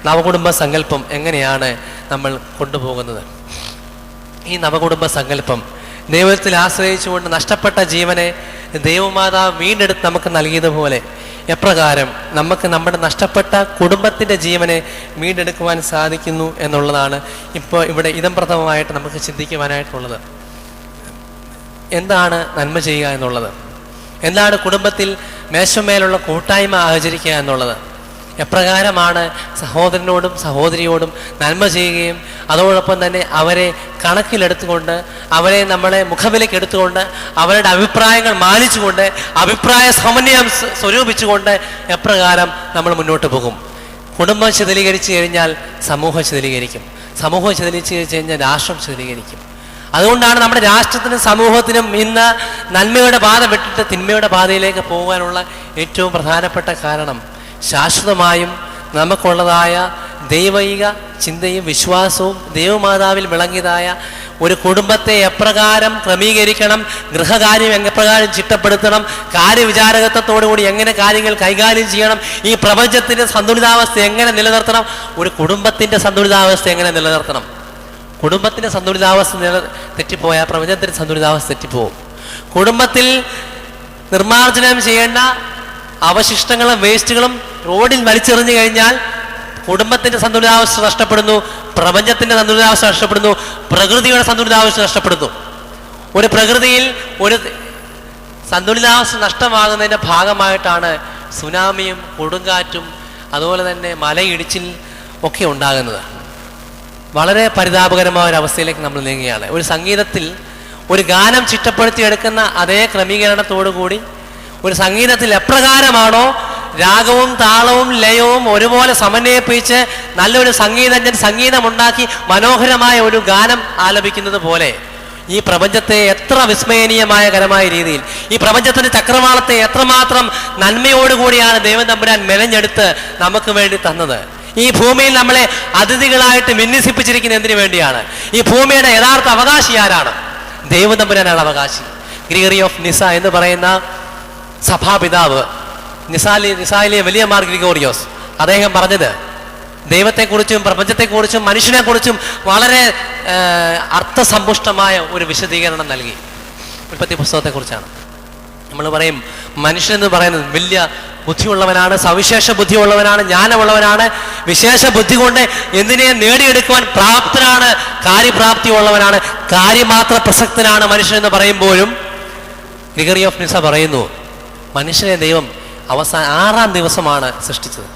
നവകുടുംബ സങ്കല്പം എങ്ങനെയാണ് നമ്മൾ കൊണ്ടുപോകുന്നത്? ഈ നവകുടുംബ സങ്കല്പം ദൈവത്തിൽ ആശ്രയിച്ചുകൊണ്ട് നഷ്ടപ്പെട്ട ജീവനെ ദൈവമാതാവ് വീണ്ടെടുത്ത് നമുക്ക് നൽകിയതുപോലെ എപ്രകാരം നമുക്ക് നമ്മുടെ നഷ്ടപ്പെട്ട കുടുംബത്തിൻ്റെ ജീവനെ വീണ്ടെടുക്കുവാൻ സാധിക്കുന്നു എന്നുള്ളതാണ് ഇപ്പോൾ ഇവിടെ ഇദംപ്രഥമമായിട്ട് നമുക്ക് ചിന്തിക്കുവാനായിട്ടുള്ളത്. എന്താണ് നന്മ ചെയ്യുക എന്നുള്ളത്? എന്താണ് കുടുംബത്തിൽ മേശമേലുള്ള കൂട്ടായ്മ ആചരിക്കുക എന്നുള്ളത്? എപ്രകാരമാണ് സഹോദരനോടും സഹോദരിയോടും നന്മ ചെയ്യുകയും അതോടൊപ്പം തന്നെ അവരെ കണക്കിലെടുത്തുകൊണ്ട്, അവരെ നമ്മളെ മുഖവിലേക്ക് എടുത്തുകൊണ്ട്, അവരുടെ അഭിപ്രായങ്ങൾ മാനിച്ചുകൊണ്ട്, അഭിപ്രായ സമന്വയം സ്വരൂപിച്ചുകൊണ്ട് എപ്രകാരം നമ്മൾ മുന്നോട്ട് പോകും? കുടുംബം ചിതലീകരിച്ചു കഴിഞ്ഞാൽ സമൂഹം ചിതലീകരിക്കും, സമൂഹം ചിതലിച്ചു കഴിഞ്ഞാൽ രാഷ്ട്രം ചിതലീകരിക്കും. അതുകൊണ്ടാണ് നമ്മുടെ രാഷ്ട്രത്തിനും സമൂഹത്തിനും ഇന്ന് നന്മയുടെ പാത വിട്ടിട്ട് തിന്മയുടെ പാതയിലേക്ക് പോകാനുള്ള ഏറ്റവും പ്രധാനപ്പെട്ട കാരണം ശാശ്വതമായും നമുക്കുള്ളതായ ദൈവിക ചിന്തയും വിശ്വാസവും ദൈവമാതാവിൽ വിളങ്ങിയതായ ഒരു കുടുംബത്തെ എപ്രകാരം ക്രമീകരിക്കണം, ഗൃഹകാര്യം എപ്രകാരം ചിട്ടപ്പെടുത്തണം, കാര്യവിചാരകത്വത്തോടുകൂടി എങ്ങനെ കാര്യങ്ങൾ കൈകാര്യം ചെയ്യണം, ഈ പ്രപഞ്ചത്തിൻ്റെ സന്തുലിതാവസ്ഥ എങ്ങനെ നിലനിർത്തണം, ഒരു കുടുംബത്തിൻ്റെ സന്തുലിതാവസ്ഥ എങ്ങനെ നിലനിർത്തണം. കുടുംബത്തിൻ്റെ സന്തുലിതാവസ്ഥ തെറ്റിപ്പോയാൽ പ്രപഞ്ചത്തിൻ്റെ സന്തുലിതാവസ്ഥ തെറ്റിപ്പോവും. കുടുംബത്തിൽ നിർമ്മാർജ്ജനം ചെയ്യേണ്ട അവശിഷ്ടങ്ങളും വേസ്റ്റുകളും റോഡിൽ വലിച്ചെറിഞ്ഞു കഴിഞ്ഞാൽ കുടുംബത്തിന്റെ സന്തുലിതാവസ്ഥ നഷ്ടപ്പെടുന്നു, പ്രപഞ്ചത്തിന്റെ സന്തുലിതാവസ്ഥ നഷ്ടപ്പെടുന്നു, പ്രകൃതിയുടെ സന്തുലിതാവസ്ഥ നഷ്ടപ്പെടുന്നു. ഒരു പ്രകൃതിയിൽ ഒരു സന്തുലിതാവസ്ഥ നഷ്ടമാകുന്നതിൻ്റെ ഭാഗമായിട്ടാണ് സുനാമിയും കൊടുങ്കാറ്റും അതുപോലെ തന്നെ മലയിടിച്ചിൽ ഒക്കെ ഉണ്ടാകുന്നത്. വളരെ പരിതാപകരമായ ഒരു അവസ്ഥയിലേക്ക് നമ്മൾ നീങ്ങുകയാണ്. ഒരു സംഗീതത്തിൽ ഒരു ഗാനം ചിട്ടപ്പെടുത്തിയെടുക്കുന്ന അതേ ക്രമീകരണത്തോടുകൂടി ഒരു സംഗീതത്തിൽ എപ്രകാരമാണോ രാഗവും താളവും ലയവും ഒരുപോലെ സമന്വയിപ്പിച്ച് നല്ലൊരു സംഗീതജ്ഞൻ സംഗീതമുണ്ടാക്കി മനോഹരമായ ഒരു ഗാനം ആലപിക്കുന്നത് പോലെ ഈ പ്രപഞ്ചത്തെ എത്ര വിസ്മയനീയമായ കരമായ രീതിയിൽ, ഈ പ്രപഞ്ചത്തിന്റെ ചക്രവാളത്തെ എത്രമാത്രം നന്മയോടുകൂടിയാണ് ദൈവം തമ്പുരാൻ മെനഞ്ഞെടുത്ത് നമുക്ക് വേണ്ടി തന്നത്. ഈ ഭൂമിയിൽ നമ്മളെ അതിഥികളായിട്ട് വിന്യസിപ്പിച്ചിരിക്കുന്ന എന്തിനു വേണ്ടിയാണ്? ഈ ഭൂമിയുടെ യഥാർത്ഥ അവകാശി ആരാണ്? ദൈവം തമ്പുരാനാണ് അവകാശി. ഗ്രിഗറി ഓഫ് നിസ എന്ന് പറയുന്ന സഭാപിതാവ്, നിസായിലെ വലിയ മാർ ഗ്രിഗോറിയോസ്, അദ്ദേഹം പറഞ്ഞത് ദൈവത്തെക്കുറിച്ചും പ്രപഞ്ചത്തെക്കുറിച്ചും മനുഷ്യനെക്കുറിച്ചും വളരെ അർത്ഥസമ്പുഷ്ടമായ ഒരു വിശദീകരണം നൽകി. ഉൽപ്പത്തി പുസ്തകത്തെക്കുറിച്ചാണ്. നമ്മൾ പറയും മനുഷ്യനെന്ന് പറയുന്നത് വലിയ ബുദ്ധിയുള്ളവനാണ്, സവിശേഷ ബുദ്ധിയുള്ളവനാണ്, ജ്ഞാനമുള്ളവനാണ്, വിശേഷ ബുദ്ധി കൊണ്ട് എന്തിനെ നേടിയെടുക്കുവാൻ പ്രാപ്തനാണ്, കാര്യപ്രാപ്തി ഉള്ളവനാണ്, കാര്യമാത്ര പ്രസക്തനാണ് മനുഷ്യൻ എന്ന് പറയുമ്പോഴും ഗ്രിഗറി ഓഫ് നിസ പറയുന്നു മനുഷ്യനെ ദൈവം അവസാന 6-ാം ദിവസമാണ് സൃഷ്ടിച്ചത്.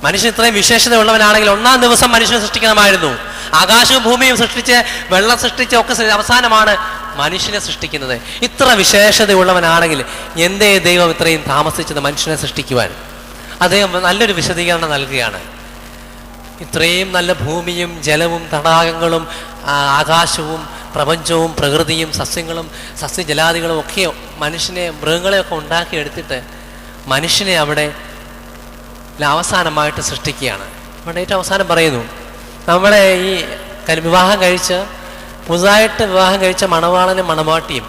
മനുഷ്യൻ ഇത്രയും വിശേഷത ഉള്ളവനാണെങ്കിൽ 1-ാം ദിവസം മനുഷ്യനെ സൃഷ്ടിക്കണമായിരുന്നു. ആകാശവും ഭൂമിയും സൃഷ്ടിച്ച് വെള്ളം സൃഷ്ടിച്ച് ഒക്കെ അവസാനമാണ് മനുഷ്യനെ സൃഷ്ടിക്കുന്നത്. ഇത്ര വിശേഷതയുള്ളവനാണെങ്കിൽ എന്തേ ദൈവം ഇത്രയും താമസിച്ചത് മനുഷ്യനെ സൃഷ്ടിക്കുവാൻ? അദ്ദേഹം നല്ലൊരു വിശദീകരണം നൽകുകയാണ്. ഇത്രയും നല്ല ഭൂമിയും ജലവും തടാകങ്ങളും ആകാശവും പ്രപഞ്ചവും പ്രകൃതിയും സസ്യങ്ങളും സസ്യജലാദികളും ഒക്കെ മനുഷ്യനെ മൃഗങ്ങളെയൊക്കെ ഉണ്ടാക്കിയെടുത്തിട്ട് മനുഷ്യനെ അവിടെ അവസാനമായിട്ട് സൃഷ്ടിക്കുകയാണ്. അവിടെ ഏറ്റവും അവസാനം പറയുന്നു, നമ്മളെ ഈ പുതുതായിട്ട് വിവാഹം കഴിച്ച മണവാളനും മണവാട്ടിയും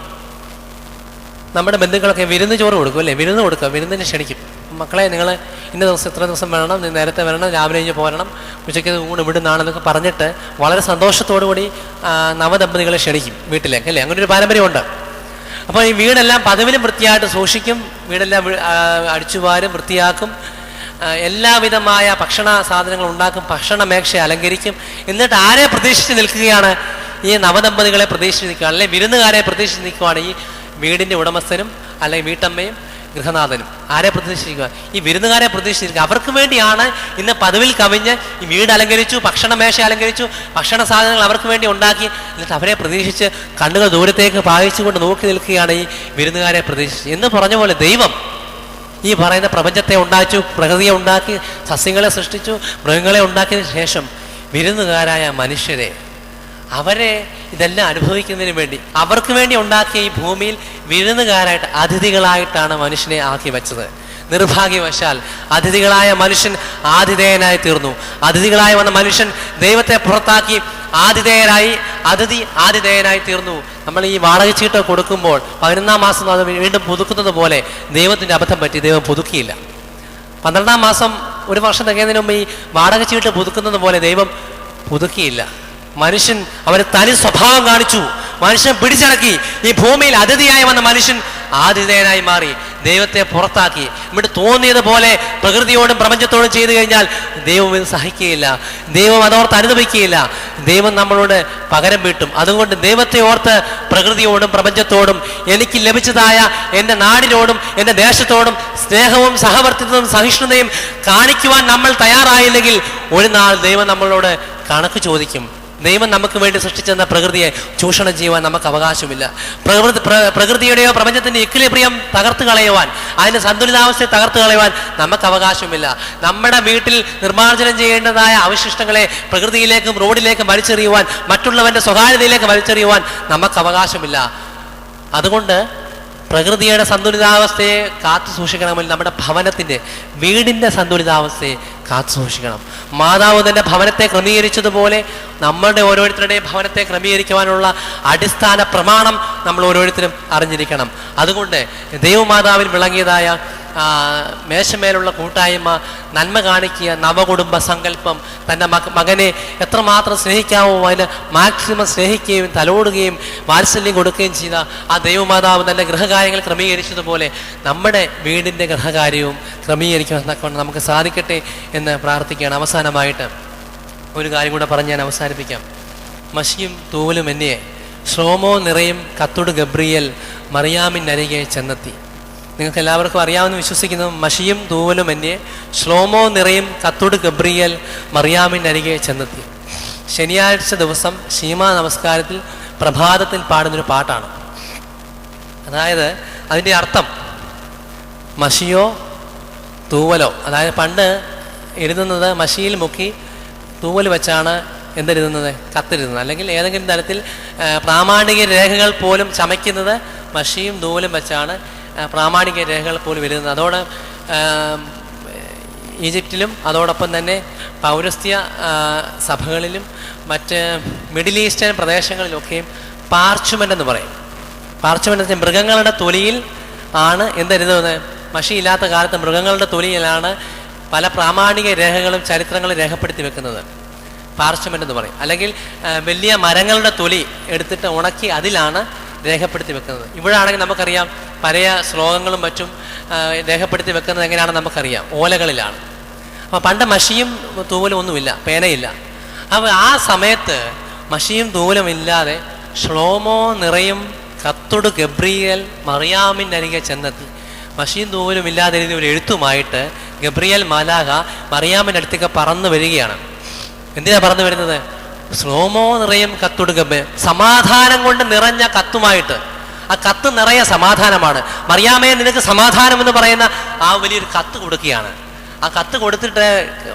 നമ്മുടെ ബന്ധുക്കളൊക്കെ വിരുന്ന് ചോറ് കൊടുക്കും അല്ലേ, വിരുന്ന് കൊടുക്കുക, വിരുന്നിന് ക്ഷണിക്കും. മക്കളെ നിങ്ങൾ ഇന്ന ദിവസം ഇത്ര ദിവസം വരണം, നീ നേരത്തെ വരണം, രാവിലെ കഴിഞ്ഞ് പോരണം, ഉച്ചയ്ക്ക് ഊണ് ഇവിടുന്നാണെന്നൊക്കെ പറഞ്ഞിട്ട് വളരെ സന്തോഷത്തോടു കൂടി നവദമ്പതികളെ ക്ഷണിക്കും വീട്ടിലേക്ക് അല്ലേ. അങ്ങനെ ഒരു പാരമ്പര്യമുണ്ട്. അപ്പോൾ ഈ വീടെല്ലാം പതിവിലും വൃത്തിയായിട്ട് സൂക്ഷിക്കും, വീടെല്ലാം അടിച്ചുവാരും വൃത്തിയാക്കും, എല്ലാവിധമായ ഭക്ഷണ സാധനങ്ങൾ ഉണ്ടാക്കും, ഭക്ഷണ മേഖല അലങ്കരിക്കും. എന്നിട്ട് ആരെ പ്രതീക്ഷിച്ച് നിൽക്കുകയാണ്? ഈ നവദമ്പതികളെ പ്രതീക്ഷിച്ച് നിൽക്കുകയാണ്, അല്ലെങ്കിൽ വിരുന്നുകാരെ പ്രതീക്ഷിച്ച് നിൽക്കുകയാണ് ഈ വീടിൻ്റെ ഉടമസ്ഥനും അല്ലെങ്കിൽ വീട്ടമ്മയും ഗൃഹനാഥനും. ആരെ പ്രതീക്ഷിക്കുക? ഈ വിരുന്നുകാരെ പ്രതീക്ഷിച്ചിരിക്കുക. അവർക്ക് വേണ്ടിയാണ് ഇന്ന് പതിവിൽ കവിഞ്ഞ് ഈ വീട് അലങ്കരിച്ചു, ഭക്ഷണമേശ അലങ്കരിച്ചു, ഭക്ഷണ സാധനങ്ങൾ അവർക്ക് വേണ്ടി ഉണ്ടാക്കി. എന്നിട്ട് അവരെ പ്രതീക്ഷിച്ച് കണ്ണുകൾ ദൂരത്തേക്ക് പായിച്ചുകൊണ്ട് നോക്കി നിൽക്കുകയാണ് ഈ വിരുന്നുകാരെ പ്രതീക്ഷിച്ച്. എന്ന് പറഞ്ഞ പോലെ ദൈവം ഈ പറയുന്ന പ്രപഞ്ചത്തെ ഉണ്ടാക്കി, പ്രകൃതിയെ ഉണ്ടാക്കി, സസ്യങ്ങളെ സൃഷ്ടിച്ചു, മൃഗങ്ങളെ ഉണ്ടാക്കിയതിനു ശേഷം വിരുന്നുകാരായ മനുഷ്യരെ, അവരെ ഇതെല്ലാം അനുഭവിക്കുന്നതിന് വേണ്ടി അവർക്ക് വേണ്ടി ഉണ്ടാക്കിയ ഈ ഭൂമിയിൽ വിരുന്നുകാരായിട്ട് അതിഥികളായിട്ടാണ് മനുഷ്യനെ ആക്കി വെച്ചത്. നിർഭാഗ്യവശാൽ അതിഥികളായ മനുഷ്യൻ ആതിഥേയനായി തീർന്നു. അതിഥികളായി വന്ന മനുഷ്യൻ ദൈവത്തെ പുറത്താക്കി ആതിഥേയനായി തീർന്നു. നമ്മൾ ഈ വാടക ചീട്ട് കൊടുക്കുമ്പോൾ 11-ാം മാസം അത് വീണ്ടും പുതുക്കുന്നത് പോലെ ദൈവത്തിൻ്റെ അബദ്ധം പറ്റി, ദൈവം പുതുക്കിയില്ല. 12-ാം മാസം ഒരു വർഷം തികയുന്നതിന് മുമ്പ് ഈ വാടക ചീട്ട് പുതുക്കുന്നത് പോലെ ദൈവം പുതുക്കിയില്ല. മനുഷ്യൻ അവന് തനി സ്വഭാവം കാണിച്ചു, മനുഷ്യൻ പിടിച്ചടക്കി. ഈ ഭൂമിയിൽ അതിഥിയായി വന്ന മനുഷ്യൻ ആതിഥേയനായി മാറി, ദൈവത്തെ പുറത്താക്കി. ഇവിടെ തോന്നിയതുപോലെ പ്രകൃതിയോടും പ്രപഞ്ചത്തോടും ചെയ്തു കഴിഞ്ഞാൽ ദൈവം ഇത് സഹിക്കുകയില്ല, ദൈവം അതോർത്ത് അനുഭവിക്കുകയില്ല, ദൈവം നമ്മളോട് പകരം വീട്ടും. അതുകൊണ്ട് ദൈവത്തെ ഓർത്ത് പ്രകൃതിയോടും പ്രപഞ്ചത്തോടും എനിക്ക് ലഭിച്ചതായ എൻ്റെ നാടിനോടും എൻ്റെ ദേശത്തോടും സ്നേഹവും സഹവർത്തിത്വവും സഹിഷ്ണുതയും കാണിക്കുവാൻ നമ്മൾ തയ്യാറായില്ലെങ്കിൽ ഒരു നാൾ ദൈവം നമ്മളോട് കണക്ക് ചോദിക്കും. ദൈവം നമുക്ക് വേണ്ടി സൃഷ്ടിച്ചെന്ന പ്രകൃതിയെ ചൂഷണം ചെയ്യുവാൻ നമുക്ക് അവകാശമില്ല. പ്രകൃതിയുടെയോ പ്രപഞ്ചത്തിൻ്റെ ഇക്വിലിബ്രിയം തകർത്ത് കളയുവാൻ, അതിൻ്റെ സന്തുലിതാവസ്ഥയെ തകർത്ത് കളയുവാൻ നമുക്ക് അവകാശമില്ല. നമ്മുടെ വീട്ടിൽ നിർമ്മാർജ്ജനം ചെയ്യേണ്ടതായ അവശിഷ്ടങ്ങളെ പ്രകൃതിയിലേക്കും റോഡിലേക്കും വലിച്ചെറിയുവാൻ, മറ്റുള്ളവൻ്റെ സ്വകാര്യതയിലേക്ക് വലിച്ചെറിയുവാൻ നമുക്ക് അവകാശമില്ല. അതുകൊണ്ട് പ്രകൃതിയുടെ സന്തുലിതാവസ്ഥയെ കാത്തു സൂക്ഷിക്കണമെങ്കിൽ നമ്മുടെ ഭവനത്തിൻ്റെ വീടിൻ്റെ സന്തുലിതാവസ്ഥയെ കാത്തു സൂക്ഷിക്കണം. മാതാവ് തൻ്റെ ഭവനത്തെ ക്രമീകരിച്ചതുപോലെ നമ്മളുടെ ഓരോരുത്തരുടെയും ഭവനത്തെ ക്രമീകരിക്കുവാനുള്ള അടിസ്ഥാന പ്രമാണം നമ്മൾ ഓരോരുത്തരും അറിഞ്ഞിരിക്കണം. അതുകൊണ്ട് ദൈവമാതാവിൽ വിളങ്ങിയതായ മേശമേലുള്ള കൂട്ടായ്മ, നന്മ കാണിക്കുക, നവകുടുംബ സങ്കല്പം, തൻ്റെ മകനെ എത്രമാത്രം സ്നേഹിക്കാവോ അതിന് മാക്സിമം സ്നേഹിക്കുകയും തലോടുകയും വാത്സല്യം കൊടുക്കുകയും ചെയ്ത ആ ദൈവമാതാവ് തൻ്റെ ഗൃഹകാര്യങ്ങൾ ക്രമീകരിച്ചതുപോലെ നമ്മുടെ വീടിൻ്റെ ഗൃഹകാര്യവും ക്രമീകരിക്കാൻ നമുക്ക് സാധിക്കട്ടെ എന്ന് പ്രാർത്ഥിക്കുകയാണ്. അവസാനമായിട്ട് ഒരു കാര്യം കൂടെ പറഞ്ഞ് ഞാൻ അവസാനിപ്പിക്കാം. മഷിയും തൂവലും എന്നെ ശ്ലോമോ നിറയും കത്തുട് ഗബ്രിയേൽ മറിയാമിനരികെ ചെന്നെത്തി. നിങ്ങൾക്ക് എല്ലാവർക്കും അറിയാമെന്ന് വിശ്വസിക്കുന്നു. മഷിയും തൂവലും എന്നെ ശ്ലോമോ നിറയും കത്തുട് ഗബ്രിയേൽ മറിയാമിനരികെ ചെന്നെത്തി. ശനിയാഴ്ച ദിവസം ശീമാ നമസ്കാരത്തിൽ പ്രഭാതത്തിൽ പാടുന്നൊരു പാട്ടാണ്. അതായത് അതിൻ്റെ അർത്ഥം മഷിയോ തൂവലോ, അതായത് പണ്ട് എഴുതുന്നത് മഷിയിൽ മുക്കി തൂവൽ വെച്ചാണ് എന്തെഴുതുന്നത്, കത്തെഴുതുന്നത്. അല്ലെങ്കിൽ ഏതെങ്കിലും തരത്തിൽ പ്രാമാണിക രേഖകൾ പോലും ചമയ്ക്കുന്നത് മഷിയും തൂവലും വെച്ചാണ് പ്രാമാണിക രേഖകൾ പോലും എഴുതുന്നത്. അതോടെ ഈജിപ്തിലും അതോടൊപ്പം തന്നെ പൗരസ്ത്യ സഭകളിലും മറ്റ് മിഡിൽ ഈസ്റ്റേൺ പ്രദേശങ്ങളിലൊക്കെയും പാർച്ച്മെൻ്റ് എന്ന് പറയും. പാർച്ച്മെൻ്റ് മൃഗങ്ങളുടെ തൊലിയിൽ ആണ് എന്തെഴുതുന്നത്. മഷിയില്ലാത്ത കാലത്ത് മൃഗങ്ങളുടെ തൊലിയിലാണ് പല പ്രാമാണിക രേഖകളും ചരിത്രങ്ങളും രേഖപ്പെടുത്തി വെക്കുന്നത്. പാർച്ച്മെൻ്റ് എന്ന് പറയും. അല്ലെങ്കിൽ വലിയ മരങ്ങളുടെ തൊലി എടുത്തിട്ട് ഉണക്കി അതിലാണ് രേഖപ്പെടുത്തി വെക്കുന്നത്. ഇവിടാണെങ്കിൽ നമുക്കറിയാം പഴയ ശ്ലോകങ്ങളും മറ്റും രേഖപ്പെടുത്തി വെക്കുന്നത് എങ്ങനെയാണെന്ന് നമുക്കറിയാം, ഓലകളിലാണ്. അപ്പോൾ പണ്ട് മഷിയും തൂവലും ഒന്നുമില്ല, പേനയില്ല. അപ്പോൾ ആ സമയത്ത് മഷിയും തൂവലും ഇല്ലാതെ ശ്ലോമോ നിറയും കത്തുട് ഗബ്രിയേൽ മറിയാമിനരികെ ചെന്നെത്തി. മഷിയും തൂവലും ഇല്ലാതെ എഴുതിയ ഒരു എഴുത്തുമായിട്ട് ഗബ്രിയേൽ മാലാഖ മറിയാമിനടുത്തേക്ക് പറന്നു വരികയാണ്. എന്തിനാ പറന്നു വരുന്നത്? ശ്ലോമോ നിറയും കത്തുട് ഗബ്രിയേൽ, സമാധാനം കൊണ്ട് നിറഞ്ഞ കത്തുമായിട്ട്. ആ കത്ത് നിറയെ സമാധാനമാണ്. മറിയാമേ നിനക്ക് സമാധാനം എന്ന് പറയുന്ന ആ വലിയൊരു കത്ത് കൊടുക്കുകയാണ്. ആ കത്ത് കൊടുത്തിട്ട്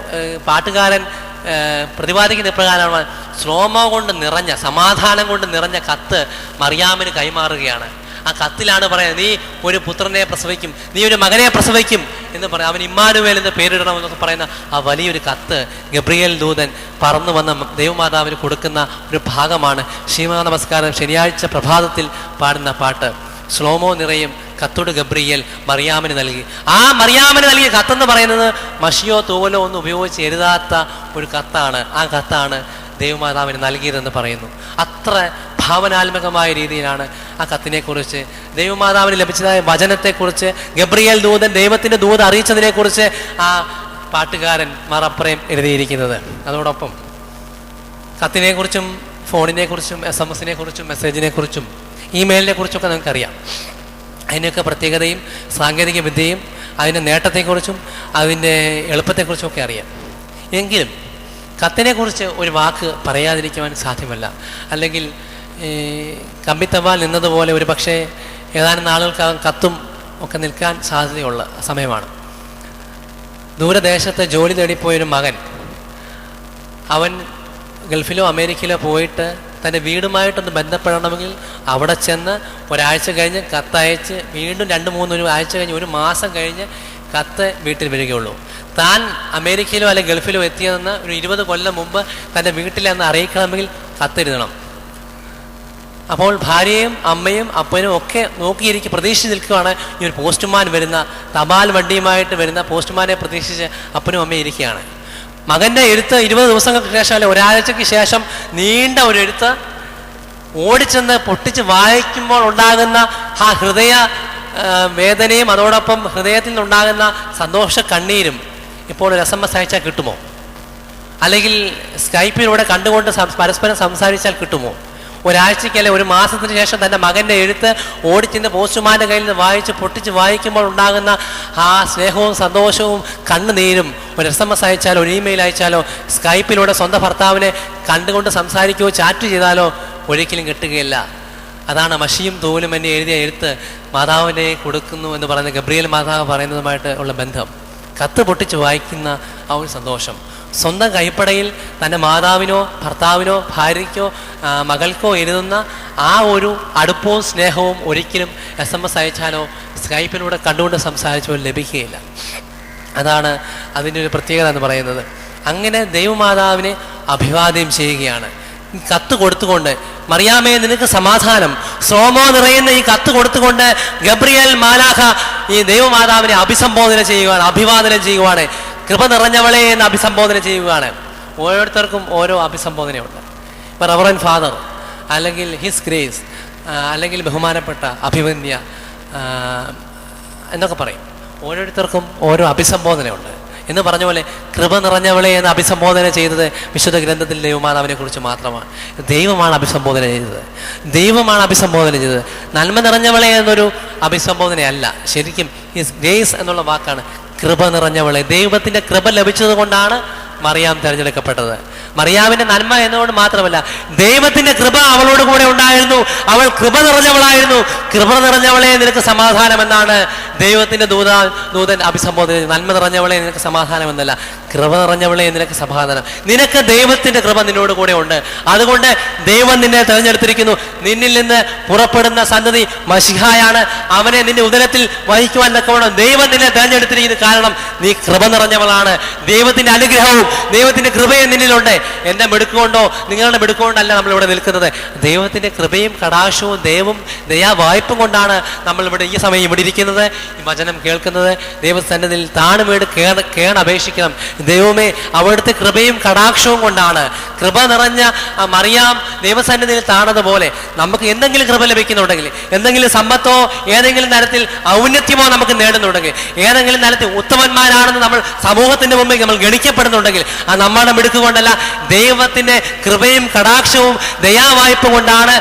പാട്ടുകാരൻ പ്രതിപാദിക്കുന്ന ഇപ്രകാരമാണ്, ശ്ലോമോ കൊണ്ട് നിറഞ്ഞ, സമാധാനം കൊണ്ട് നിറഞ്ഞ കത്ത് മറിയാമിന് കൈമാറുകയാണ്. ആ കത്തിലാണ് പറയുന്നത്, നീ ഒരു പുത്രനെ പ്രസവിക്കും, നീ ഒരു മകനെ പ്രസവിക്കും എന്ന് പറയാം, അവൻ ഇമ്മാനുവേൽ എന്ന് പേരിടണമെന്നൊക്കെ പറയുന്ന ആ വലിയൊരു കത്ത് ഗബ്രിയേൽ ദൂതൻ പറന്നു വന്ന ദൈവമാതാവിന് കൊടുക്കുന്ന ഒരു ഭാഗമാണ് ശീമാ നമസ്കാരം ശനിയാഴ്ച പ്രഭാതത്തിൽ പാടുന്ന പാട്ട്. ശ്ലോമോ നിറയും കത്തുട് ഗബ്രിയേൽ മറിയാമിന് നൽകി. ആ മറിയാമിന് നൽകിയ കത്തെന്ന് പറയുന്നത് മഷിയോ തൂവലോ ഒന്നും ഉപയോഗിച്ച് എഴുതാത്ത ഒരു കത്താണ്. ആ കത്താണ് ദൈവമാതാവിന് നൽകിയതെന്ന് പറയുന്നു. അത്ര ഭാവനാത്മകമായ രീതിയിലാണ് ആ കത്തിനെക്കുറിച്ച്, ദൈവമാതാവിന് ലഭിച്ചതായ വചനത്തെക്കുറിച്ച്, ഗബ്രിയേൽ ദൂതൻ ദൈവത്തിൻ്റെ ദൂത് അറിയിച്ചതിനെക്കുറിച്ച് ആ പാട്ടുകാരൻ മാർ അപ്രേം എഴുതിയിരിക്കുന്നത്. അതോടൊപ്പം കത്തിനെക്കുറിച്ചും ഫോണിനെക്കുറിച്ചും SMS കുറിച്ചും മെസ്സേജിനെക്കുറിച്ചും ഇമെയിലിനെ കുറിച്ചൊക്കെ നമുക്കറിയാം. അതിനൊക്കെ പ്രത്യേകതയും സാങ്കേതിക വിദ്യയും അതിൻ്റെ നേട്ടത്തെക്കുറിച്ചും അതിൻ്റെ എളുപ്പത്തെക്കുറിച്ചുമൊക്കെ അറിയാം. എങ്കിലും കത്തിനെക്കുറിച്ച് ഒരു വാക്ക് പറയാതിരിക്കുവാൻ സാധ്യമല്ല. അല്ലെങ്കിൽ കമ്പിത്തവാൽ നിന്നതുപോലെ ഒരു പക്ഷേ ഏതാനും നാളുകൾക്കകം കത്തും ഒക്കെ നിൽക്കാൻ സാധ്യതയുള്ള സമയമാണ്. ദൂരദേശത്ത് ജോലി തേടിപ്പോയൊരു മകൻ, അവൻ ഗൾഫിലോ അമേരിക്കയിലോ പോയിട്ട് തൻ്റെ വീടുമായിട്ടൊന്ന് ബന്ധപ്പെടണമെങ്കിൽ അവിടെ ചെന്ന് ഒരാഴ്ച കഴിഞ്ഞ് കത്തയച്ച് വീണ്ടും 2-3 ആഴ്ച കഴിഞ്ഞ് 1 മാസം കഴിഞ്ഞ് കത്ത് വീട്ടിൽ വരികയുള്ളൂ. താൻ അമേരിക്കയിലോ അല്ലെങ്കിൽ ഗൾഫിലോ എത്തിയതെന്ന് ഒരു 20 കൊല്ലം മുമ്പ് തൻ്റെ വീട്ടിലെന്ന് അറിയിക്കണമെങ്കിൽ കത്തെഴുതണം. അപ്പോൾ ഭാര്യയും അമ്മയും അപ്പനും ഒക്കെ നോക്കിയിരിക്കും, പ്രതീക്ഷിച്ച് നിൽക്കുകയാണ്. ഈ ഒരു പോസ്റ്റ്മാൻ വരുന്ന, തപാൽ വണ്ടിയുമായിട്ട് വരുന്ന പോസ്റ്റ്മാനെ പ്രതീക്ഷിച്ച് അപ്പനും അമ്മയും ഇരിക്കുകയാണ്. മകൻ്റെ എഴുത്ത് 20 ദിവസങ്ങൾക്ക് ശേഷം അല്ലെ ഒരാഴ്ചയ്ക്ക് ശേഷം നീണ്ട ഒരു എഴുത്ത് ഓടിച്ചെന്ന് പൊട്ടിച്ച് വായിക്കുമ്പോൾ ഉണ്ടാകുന്ന ആ ഹൃദയ വേദനയും അതോടൊപ്പം ഹൃദയത്തിൽ നിന്നുണ്ടാകുന്ന സന്തോഷ കണ്ണീരും ഇപ്പോൾ ഒരു SMS അയച്ചാൽ കിട്ടുമോ? അല്ലെങ്കിൽ സ്കൈപ്പിലൂടെ കണ്ടുകൊണ്ട് പരസ്പരം സംസാരിച്ചാൽ കിട്ടുമോ? ഒരാഴ്ചയ്ക്ക് അല്ലെ 1 മാസത്തിന് ശേഷം തൻ്റെ മകൻ്റെ എഴുത്ത് ഓടിച്ചെന്ന് പോസ്റ്റ്മാൻ്റെ കയ്യിൽ നിന്ന് വായിച്ച് പൊട്ടിച്ച് വായിക്കുമ്പോൾ ഉണ്ടാകുന്ന ആ സ്നേഹവും സന്തോഷവും കണ്ണുനീരും ഒരു SMS അയച്ചാലോ ഒരു ഇമെയിൽ അയച്ചാലോ സ്കൈപ്പിലൂടെ സ്വന്തം ഭർത്താവിനെ കണ്ടുകൊണ്ട് സംസാരിക്കുകയോ ചാറ്റ് ചെയ്താലോ ഒരിക്കലും കിട്ടുകയില്ല. അതാണ് മഷിയും തൂവലും എന്നെ എഴുതിയ എഴുത്ത് മാതാവിനെ കൊടുക്കുന്നു എന്ന് പറയുന്ന ഗബ്രിയേൽ മാതാവ് പറയുന്നതുമായിട്ട് ഉള്ള ബന്ധം. കത്ത് പൊട്ടിച്ച് വായിക്കുന്ന ആ ഒരു സന്തോഷം, സ്വന്തം കൈപ്പടയിൽ തൻ്റെ മാതാവിനോ ഭർത്താവിനോ ഭാര്യയ്ക്കോ മകൾക്കോ എഴുതുന്ന ആ ഒരു അടുപ്പവും സ്നേഹവും ഒരിക്കലും SMS അയച്ചാലോ സ്കൈപ്പിലൂടെ കണ്ടുകൊണ്ട് സംസാരിച്ചോ ലഭിക്കുകയില്ല. അതാണ് അതിൻ്റെ ഒരു പ്രത്യേകത എന്ന് പറയുന്നത്. അങ്ങനെ ദൈവമാതാവിനെ അഭിവാദ്യം ചെയ്യുകയാണ്. ഈ കത്ത് കൊടുത്തുകൊണ്ട്, മറിയാമേ നിനക്ക് സമാധാനം, ശ്രോമോ നിറയുന്ന ഈ കത്ത് കൊടുത്തുകൊണ്ട് ഗബ്രിയേൽ മാലാഖ ഈ ദൈവമാതാവിനെ അഭിസംബോധന ചെയ്യുകയാണ്, അഭിവാദനം ചെയ്യുവാണ്. കൃപ നിറഞ്ഞവളെ എന്ന് അഭിസംബോധന ചെയ്യുകയാണ്. ഓരോരുത്തർക്കും ഓരോ അഭിസംബോധനയുണ്ട്. ഇപ്പോൾ റവറൻ ഫാദർ, അല്ലെങ്കിൽ ഹിസ് ഗ്രേസ്, അല്ലെങ്കിൽ ബഹുമാനപ്പെട്ട അഭിവന്യ എന്നൊക്കെ പറയും. ഓരോരുത്തർക്കും ഓരോ അഭിസംബോധനയുണ്ട്. എന്ന് പറഞ്ഞ പോലെ കൃപ നിറഞ്ഞവളെ എന്ന് അഭിസംബോധന ചെയ്തത് വിശുദ്ധ ഗ്രന്ഥത്തിൽ ദൈവമാതാവിനെ കുറിച്ച് മാത്രമാണ്. ദൈവമാണ് അഭിസംബോധന ചെയ്തത്, ദൈവമാണ് അഭിസംബോധന ചെയ്തത്. നന്മ നിറഞ്ഞവളെ എന്നൊരു അഭിസംബോധനയല്ല. ശരിക്കും ഈ ഗ്രേസ് എന്നുള്ള വാക്കാണ് കൃപ നിറഞ്ഞവളെ. ദൈവത്തിൻ്റെ കൃപ ലഭിച്ചത് കൊണ്ടാണ് മറിയാം തിരഞ്ഞെടുക്കപ്പെട്ടത്. മറിയാമിന്റെ നന്മ എന്നതുകൊണ്ട് മാത്രമല്ല, ദൈവത്തിന്റെ കൃപ അവളോട് കൂടെ ഉണ്ടായിരുന്നു. അവൾ കൃപ നിറഞ്ഞവളായിരുന്നു. കൃപ നിറഞ്ഞവളെ നിനക്ക് സമാധാനം എന്നാണ് ദൈവത്തിന്റെ ദൂതൻ അഭിസംബോധന. നന്മ നിറഞ്ഞവളെ നിനക്ക് സമാധാനം എന്നല്ല, കൃപ നിറഞ്ഞവളെ നിനക്ക് സമാധാനം. നിനക്ക് ദൈവത്തിന്റെ കൃപ നിന്നോട് കൂടെ ഉണ്ട്. അതുകൊണ്ട് ദൈവം നിന്നെ തിരഞ്ഞെടുത്തിരിക്കുന്നു. നിന്നിൽ നിന്ന് പുറപ്പെടുന്ന സന്തതി മശിഹായാണ്. അവനെ നിന്റെ ഉദരത്തിൽ വഹിക്കുവാൻ തക്കവണ്ണം ദൈവം നിന്നെ തിരഞ്ഞെടുത്തിരിക്കുന്നു. കാരണം നീ കൃപ നിറഞ്ഞവളാണ്. ദൈവത്തിന്റെ അനുഗ്രഹവും ദൈവത്തിന്റെ കൃപയും നിന്നിലുണ്ട്. എൻ്റെ മിടുക്കുകൊണ്ടോ നിങ്ങളുടെ മിടുക്കുകൊണ്ടല്ല നമ്മളിവിടെ നിൽക്കുന്നത്. ദൈവത്തിന്റെ കൃപയും കടാക്ഷവും ദയാവായ്പും കൊണ്ടാണ് നമ്മളിവിടെ ഈ സമയം ഇവിടെ ഇരിക്കുന്നത്, ഈ വചനം കേൾക്കുന്നത്. ദൈവസന്നിധിയിൽ താണുമേട് കേണപേക്ഷിക്കണം. ദൈവമേ, അവിടുത്തെ കൃപയും കടാക്ഷവും കൊണ്ടാണ്. കൃപ നിറഞ്ഞ മറിയാം ദൈവസന്നിധിയിൽ താണതുപോലെ നമുക്ക് എന്തെങ്കിലും കൃപ ലഭിക്കുന്നുണ്ടെങ്കിൽ, എന്തെങ്കിലും സമ്പത്തോ ഏതെങ്കിലും തരത്തിൽ ഔന്നത്യമോ നമുക്ക് നേടുന്നുണ്ടെങ്കിൽ, ഏതെങ്കിലും തരത്തിൽ ഉത്തമന്മാരാണെന്ന് നമ്മൾ സമൂഹത്തിന്റെ മുമ്പിൽ നമ്മൾ ഗണിക്കപ്പെടുന്നുണ്ടെങ്കിൽ, അത് നമ്മുടെ മിടുക്ക് കൊണ്ടല്ല, ദൈവത്തിന്റെ കൃപയും കടാക്ഷവും ദയാവായ്പും കൊണ്ടാണ്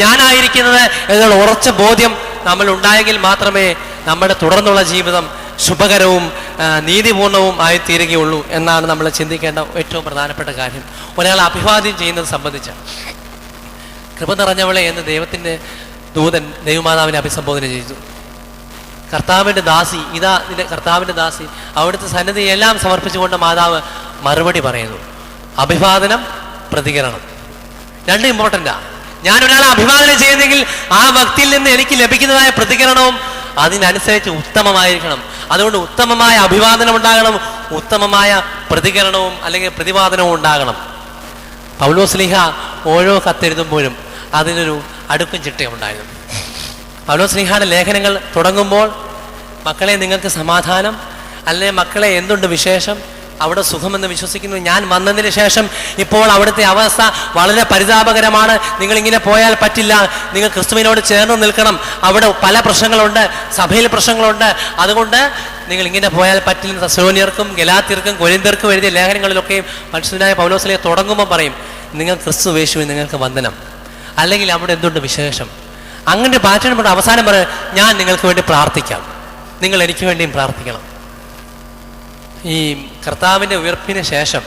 ഞാനായിരിക്കുന്നത് എന്നുള്ള ഉറച്ച ബോധ്യം നമ്മൾ ഉണ്ടായെങ്കിൽ മാത്രമേ നമ്മുടെ തുടർന്നുള്ള ജീവിതം ശുഭകരവും നീതിപൂർണവും ആയിത്തീരുകയുള്ളൂ എന്നാണ് നമ്മൾ ചിന്തിക്കേണ്ട ഏറ്റവും പ്രധാനപ്പെട്ട കാര്യം. ഒരാളെ അഭിവാദ്യം ചെയ്യുന്നത് സംബന്ധിച്ച് കൃപ നിറഞ്ഞവളെ എന്ന് ദൈവത്തിൻ്റെ ദൂതൻ ദൈവമാതാവിനെ അഭിസംബോധന ചെയ്തു. കർത്താവിൻ്റെ ദാസി, ഇതാ നിന്റെ കർത്താവിൻ്റെ ദാസി. അവിടുത്തെ സന്നിധി എല്ലാം സമർപ്പിച്ചുകൊണ്ട് മാതാവ് മറുപടി പറയുന്നു. അഭിവാദനം, പ്രതികരണം, രണ്ടും ഇമ്പോർട്ടൻ്റാണ്. ഞാൻ ഒരാളെ അഭിവാദനം ചെയ്യുന്നെങ്കിൽ ആ വ്യക്തിയിൽ നിന്ന് എനിക്ക് ലഭിക്കുന്നതായ പ്രതികരണവും അതിനനുസരിച്ച് ഉത്തമമായിരിക്കണം. അതുകൊണ്ട് ഉത്തമമായ അഭിവാദനം ഉണ്ടാകണം, ഉത്തമമായ പ്രതികരണവും അല്ലെങ്കിൽ പ്രതിവാദനവും ഉണ്ടാകണം. പൗലോസ്ലീഹ ഓരോ കത്തെഴുതുമ്പോഴും അതിനൊരു അടുക്കും ചിട്ടയുണ്ടായിരുന്നു. പൗലോസ്ലീഹയുടെ ലേഖനങ്ങൾ തുടങ്ങുമ്പോൾ മക്കളെ നിങ്ങൾക്ക് സമാധാനം, അല്ലെങ്കിൽ മക്കളെ എന്തുണ്ട് വിശേഷം, അവിടെ സുഖമെന്ന് വിശ്വസിക്കുന്നു. ഞാൻ വന്നതിന് ശേഷം ഇപ്പോൾ അവിടുത്തെ അവസ്ഥ വളരെ പരിതാപകരമാണ്. നിങ്ങളിങ്ങനെ പോയാൽ പറ്റില്ല. നിങ്ങൾ ക്രിസ്തുവിനോട് ചേർന്ന് നിൽക്കണം. അവിടെ പല പ്രശ്നങ്ങളുണ്ട്, സഭയിൽ പ്രശ്നങ്ങളുണ്ട്. അതുകൊണ്ട് നിങ്ങൾ ഇങ്ങനെ പോയാൽ പറ്റില്ല. തെസ്സലോനിയർക്കും ഗലാത്യർക്കും കൊരിന്ത്യർക്കും എഴുതിയ ലേഖനങ്ങളിലൊക്കെയും മനുഷ്യനായ പൗലോസിലെ തുടങ്ങുമ്പോൾ പറയും, നിങ്ങൾ ക്രിസ്തു യേശുവിൽ നിങ്ങൾക്ക് വന്ദനം, അല്ലെങ്കിൽ അവിടെ എന്തുണ്ട് വിശേഷം. അങ്ങനെ പാറ്റേൺ അവസാനം പറയാം, ഞാൻ നിങ്ങൾക്ക് വേണ്ടി പ്രാർത്ഥിക്കാം, നിങ്ങൾ എനിക്ക് വേണ്ടിയും പ്രാർത്ഥിക്കണം. ഈ കർത്താവിൻ്റെ ഉയർപ്പിന് ശേഷം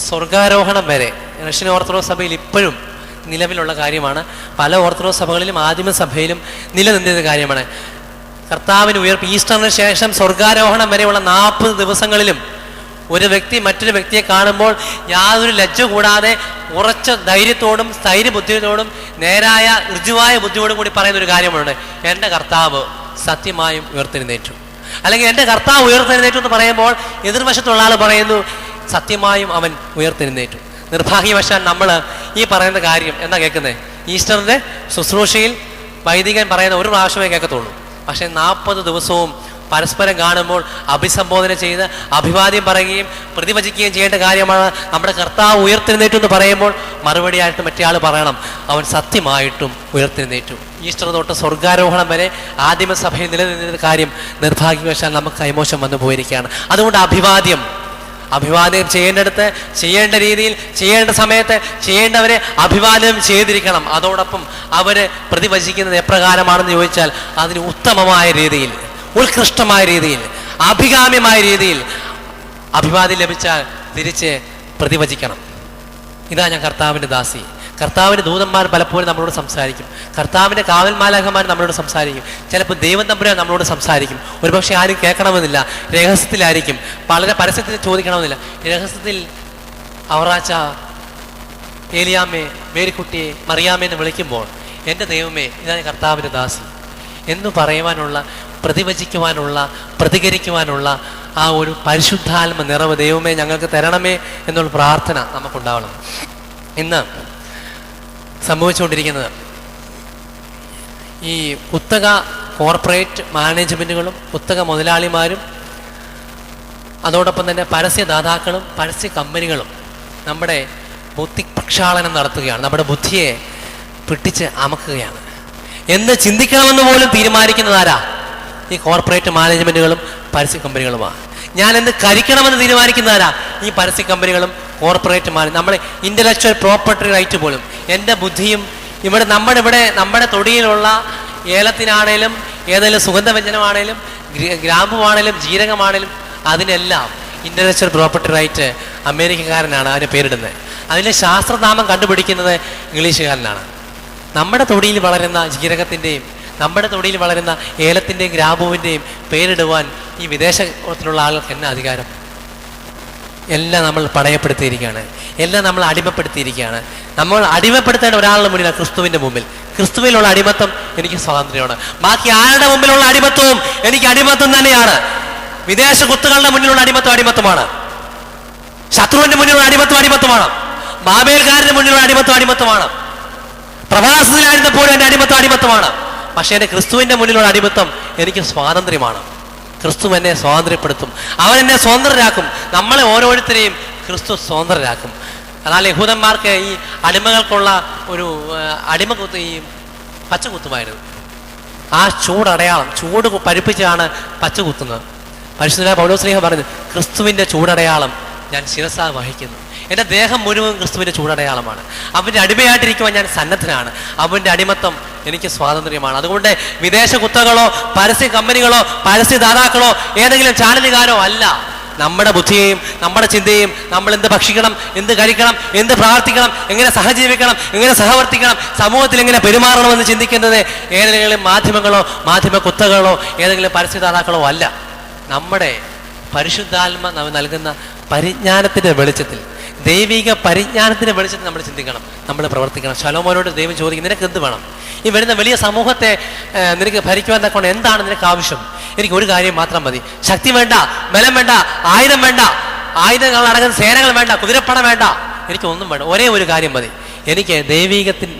സ്വർഗാരോഹണം വരെ റഷ്യൻ ഓർത്തഡോക്സ് സഭയിൽ ഇപ്പോഴും നിലവിലുള്ള കാര്യമാണ്. പല ഓർത്തഡോക്സ് സഭകളിലും ആദിമസഭയിലും നിലനിന്നിരുന്ന കാര്യമാണ്. കർത്താവിന് ഉയർപ്പ് ഈസ്റ്ററിന് ശേഷം സ്വർഗാരോഹണം വരെയുള്ള 40 ദിവസങ്ങളിലും ഒരു വ്യക്തി മറ്റൊരു വ്യക്തിയെ കാണുമ്പോൾ യാതൊരു ലജ്ജ കൂടാതെ ഉറച്ച ധൈര്യത്തോടും സ്ഥൈര്യബുദ്ധിയോടും നേരായ ഋജുവായ ബുദ്ധിയോടും കൂടി പറയുന്നൊരു കാര്യമുണ്ട്, എൻ്റെ കർത്താവ് സത്യമായും ഉയർത്തെഴുന്നേറ്റു. അല്ലെങ്കിൽ എൻ്റെ കർത്താവ് ഉയർത്തെഴുന്നേറ്റു എന്ന് പറയുമ്പോൾ എതിർവശത്തുള്ള ആൾ പറയുന്നു, സത്യമായും അവൻ ഉയർത്തെഴുന്നേറ്റു. നിർഭാഗ്യവശാൽ നമ്മൾ ഈ പറയുന്ന കാര്യം എന്താ കേൾക്കുന്നത്? ഈസ്റ്ററിൻ്റെ ശുശ്രൂഷയിൽ വൈദികൻ പറയുന്ന ഒരു പ്രാവശ്യമേ കേൾക്കത്തുള്ളൂ. പക്ഷേ 40 ദിവസവും പരസ്പരം കാണുമ്പോൾ അഭിസംബോധന ചെയ്ത് അഭിവാദ്യം പറയുകയും പ്രതിവചിക്കുകയും ചെയ്യേണ്ട കാര്യമാണ്. നമ്മുടെ കർത്താവ് ഉയർത്തെഴുന്നേറ്റു എന്ന് പറയുമ്പോൾ മറുപടിയായിട്ട് മറ്റേ ആൾ പറയണം, അവൻ സത്യമായിട്ടും ഉയർത്തെഴുന്നേറ്റു. ഈസ്റ്റർ തൊട്ട് സ്വർഗാരോഹണം വരെ ആദിമസഭയിൽ നിലനിന്നിരുന്ന കാര്യം നിർഭാഗ്യവശാൽ നമുക്ക് കൈമോശം വന്നു പോയിരിക്കുകയാണ്. അതുകൊണ്ട് അഭിവാദ്യം ചെയ്യേണ്ടടുത്ത് ചെയ്യേണ്ട രീതിയിൽ ചെയ്യേണ്ട സമയത്ത് ചെയ്യേണ്ടവരെ അഭിവാദ്യം ചെയ്തിരിക്കണം. അതോടൊപ്പം അവര് പ്രതിവചിക്കുന്നത് എപ്രകാരമാണെന്ന് ചോദിച്ചാൽ അതിന് ഉത്തമമായ രീതിയിൽ, ഉത്കൃഷ്ടമായ രീതിയിൽ, അഭികാമ്യമായ രീതിയിൽ അഭിവാദ്യം ലഭിച്ചാൽ തിരിച്ച് പ്രതിവചിക്കണം. ഇതാ ഞാൻ കർത്താവിൻ്റെ ദാസി. കർത്താവിൻ്റെ ദൂതന്മാർ പലപ്പോഴും നമ്മളോട് സംസാരിക്കും, കർത്താവിൻ്റെ കാവൽ മാലാഖമാർ നമ്മളോട് സംസാരിക്കും, ചിലപ്പോൾ ദൈവം തമ്പുരാൻ നമ്മളോട് സംസാരിക്കും. ഒരുപക്ഷെ ആരും കേൾക്കണമെന്നില്ല, രഹസ്യത്തിലായിരിക്കും, വളരെ പരസ്യത്തിൽ ചോദിക്കണമെന്നില്ല. രഹസ്യത്തിൽ അവറാച്ച, ഏലിയാമ്മേ, മേരിക്കുട്ടിയെ, മറിയാമ്മേ എന്ന് വിളിക്കുമ്പോൾ എൻ്റെ ദൈവമേ ഇതാണ് കർത്താവിൻ്റെ ദാസി എന്ന് പറയുവാനുള്ള, പ്രതിവചിക്കുവാനുള്ള, പ്രതികരിക്കുവാനുള്ള ആ ഒരു പരിശുദ്ധാത്മ നിറവ് ദൈവമേ ഞങ്ങൾക്ക് തരണമേ എന്നുള്ള പ്രാർത്ഥന നമുക്കുണ്ടാവണം. ഇന്ന് സംഭവിച്ചുകൊണ്ടിരിക്കുന്നത് ഈ കുത്തക കോർപ്പറേറ്റ് മാനേജ്മെൻറ്റുകളും കുത്തക മുതലാളിമാരും അതോടൊപ്പം തന്നെ പരസ്യദാതാക്കളും പരസ്യ കമ്പനികളും നമ്മുടെ ബുദ്ധി പ്രക്ഷാളനം നടത്തുകയാണ്. നമ്മുടെ ബുദ്ധിയെ പിടിച്ച് അമക്കുകയാണ്. എന്ത് ചിന്തിക്കണമെന്ന് പോലും തീരുമാനിക്കുന്നതാരാ? ഈ കോർപ്പറേറ്റ് മാനേജ്മെൻറ്റുകളും പരസ്യ കമ്പനികളുമാണ്. ഞാൻ എന്ത് കഴിക്കണമെന്ന് തീരുമാനിക്കുന്നതാരാ? ഈ പരസ്യ കമ്പനികളും കോർപ്പറേറ്റ് നമ്മുടെ ഇൻ്റലക്ച്വൽ പ്രോപ്പർട്ടി റൈറ്റ് പോലും എൻ്റെ ബുദ്ധിയും നമ്മുടെ തൊടിയിലുള്ള ഏലത്തിനാണേലും ഏതെങ്കിലും സുഗന്ധവ്യഞ്ജനമാണേലും ഗ്രാമ്പുവാണേലും ജീരകമാണേലും അതിനെല്ലാം ഇൻ്റലക്ച്വൽ പ്രോപ്പർട്ടി റൈറ്റ് അമേരിക്കക്കാരനാണ് അതിന് പേരിടുന്നത്. അതിൻ്റെ ശാസ്ത്രനാമം കണ്ടുപിടിക്കുന്നത് ഇംഗ്ലീഷുകാരനാണ്. നമ്മുടെ തൊടിയിൽ വളരുന്ന ജീരകത്തിൻ്റെയും നമ്മുടെ തൊടിയിൽ വളരുന്ന ഏലത്തിൻ്റെയും ഗ്രാമ്പുവിൻ്റെയും പേരിടുവാൻ ഈ വിദേശത്തിലുള്ള ആളുകൾക്ക് എന്നാ അധികാരം? എല്ലാം നമ്മൾ പണയപ്പെടുത്തിയിരിക്കുകയാണ്. എല്ലാം നമ്മൾ അടിമപ്പെടുത്തിയിരിക്കുകയാണ്. നമ്മൾ അടിമപ്പെടുത്തേണ്ട ഒരാളുടെ മുന്നിലാണ് ക്രിസ്തുവിൻ്റെ മുമ്പിൽ. ക്രിസ്തുവിലുള്ള അടിമത്തം എനിക്ക് സ്വാതന്ത്ര്യമാണ്. ബാക്കി ആരുടെ മുമ്പിലുള്ള അടിമത്വവും എനിക്ക് അടിമത്തം തന്നെയാണ്. വിദേശ കുത്തുകളുടെ മുന്നിലുള്ള അടിമത്വമാണ്. ശത്രുവിന്റെ മുന്നിലുള്ള അടിമത്വമാണ്. ബാബേൽക്കാരന്റെ മുന്നിലുള്ള അടിമത്വമാണ്. പ്രവാസത്തിലായിരുന്നപ്പോഴും എൻ്റെ അടിമത്വമാണ്. പക്ഷേ എൻ്റെ ക്രിസ്തുവിൻ്റെ മുന്നിലുള്ള അടിമത്വം എനിക്ക് സ്വാതന്ത്ര്യമാണ്. ക്രിസ്തു എന്നെ സ്വാതന്ത്ര്യപ്പെടുത്തും. അവൻ എന്നെ സ്വതന്ത്രരാക്കും. നമ്മളെ ഓരോരുത്തരെയും ക്രിസ്തു സ്വതന്ത്രരാക്കും. എന്നാൽ യഹൂദന്മാർക്ക് ഈ അടിമകൾക്കുള്ള ഒരു അടിമകുത്ത് ഈ പച്ചകുത്തുമായിരുന്നു. ആ ചൂടടയാളം ചൂട് പരിപ്പിച്ചാണ് പച്ച കുത്തുന്നത്. പരിശുദ്ധനായ പൗലോസ്ലീഹ പറഞ്ഞു, ക്രിസ്തുവിൻ്റെ ചൂടടയാളം ഞാൻ ശിരസാ വഹിക്കുന്നു. എൻ്റെ ദേഹം മുഴുവൻ ക്രിസ്തുവിൻ്റെ ചൂടടയാളമാണ്. അവൻ്റെ അടിമയായിട്ടിരിക്കുവാൻ ഞാൻ സന്നദ്ധനാണ്. അവൻ്റെ അടിമത്തം എനിക്ക് സ്വാതന്ത്ര്യമാണ്. അതുകൊണ്ട് വിദേശ കുത്തകളോ പരസ്യ കമ്പനികളോ പരസ്യദാതാക്കളോ ഏതെങ്കിലും ചാനലുകാരോ അല്ല നമ്മുടെ ബുദ്ധിയെയും നമ്മുടെ ചിന്തയെയും നമ്മൾ എന്ത് ഭക്ഷിക്കണം, എന്ത് കഴിക്കണം, എന്ത് പ്രാർത്ഥിക്കണം, എങ്ങനെ സഹജീവിക്കണം, എങ്ങനെ സഹവർത്തിക്കണം, സമൂഹത്തിൽ എങ്ങനെ പെരുമാറണമെന്ന് ചിന്തിക്കുന്നത് ഏതെങ്കിലും മാധ്യമങ്ങളോ മാധ്യമ കുത്തകളോ ഏതെങ്കിലും പരസ്യദാതാക്കളോ അല്ല. നമ്മുടെ പരിശുദ്ധാത്മ നൽകുന്ന പരിജ്ഞാനത്തിൻ്റെ വെളിച്ചത്തിൽ, ദൈവിക പരിജ്ഞാനത്തിൻ്റെ വെളിച്ചത്തിൽ നമ്മൾ ചിന്തിക്കണം, നമ്മൾ പ്രവർത്തിക്കണം. ശലോമോനോട് ദൈവം ചോദിക്കും, നിനക്ക് എന്ത് വേണം? ഈ വരുന്ന വലിയ സമൂഹത്തെ നിനക്ക് ഭരിക്കുവാൻ തക്കൊണ്ട് എന്താണ് നിനക്ക് ആവശ്യം? എനിക്ക് ഒരു കാര്യം മാത്രം മതി. ശക്തി വേണ്ട, ബലം വേണ്ട, ആയുധം വേണ്ട, ആയുധങ്ങൾ അടങ്ങുന്ന സേനകൾ വേണ്ട, കുതിരപ്പണം വേണ്ട, എനിക്കൊന്നും വേണ്ട. ഒരേ ഒരു കാര്യം മതി, എനിക്ക്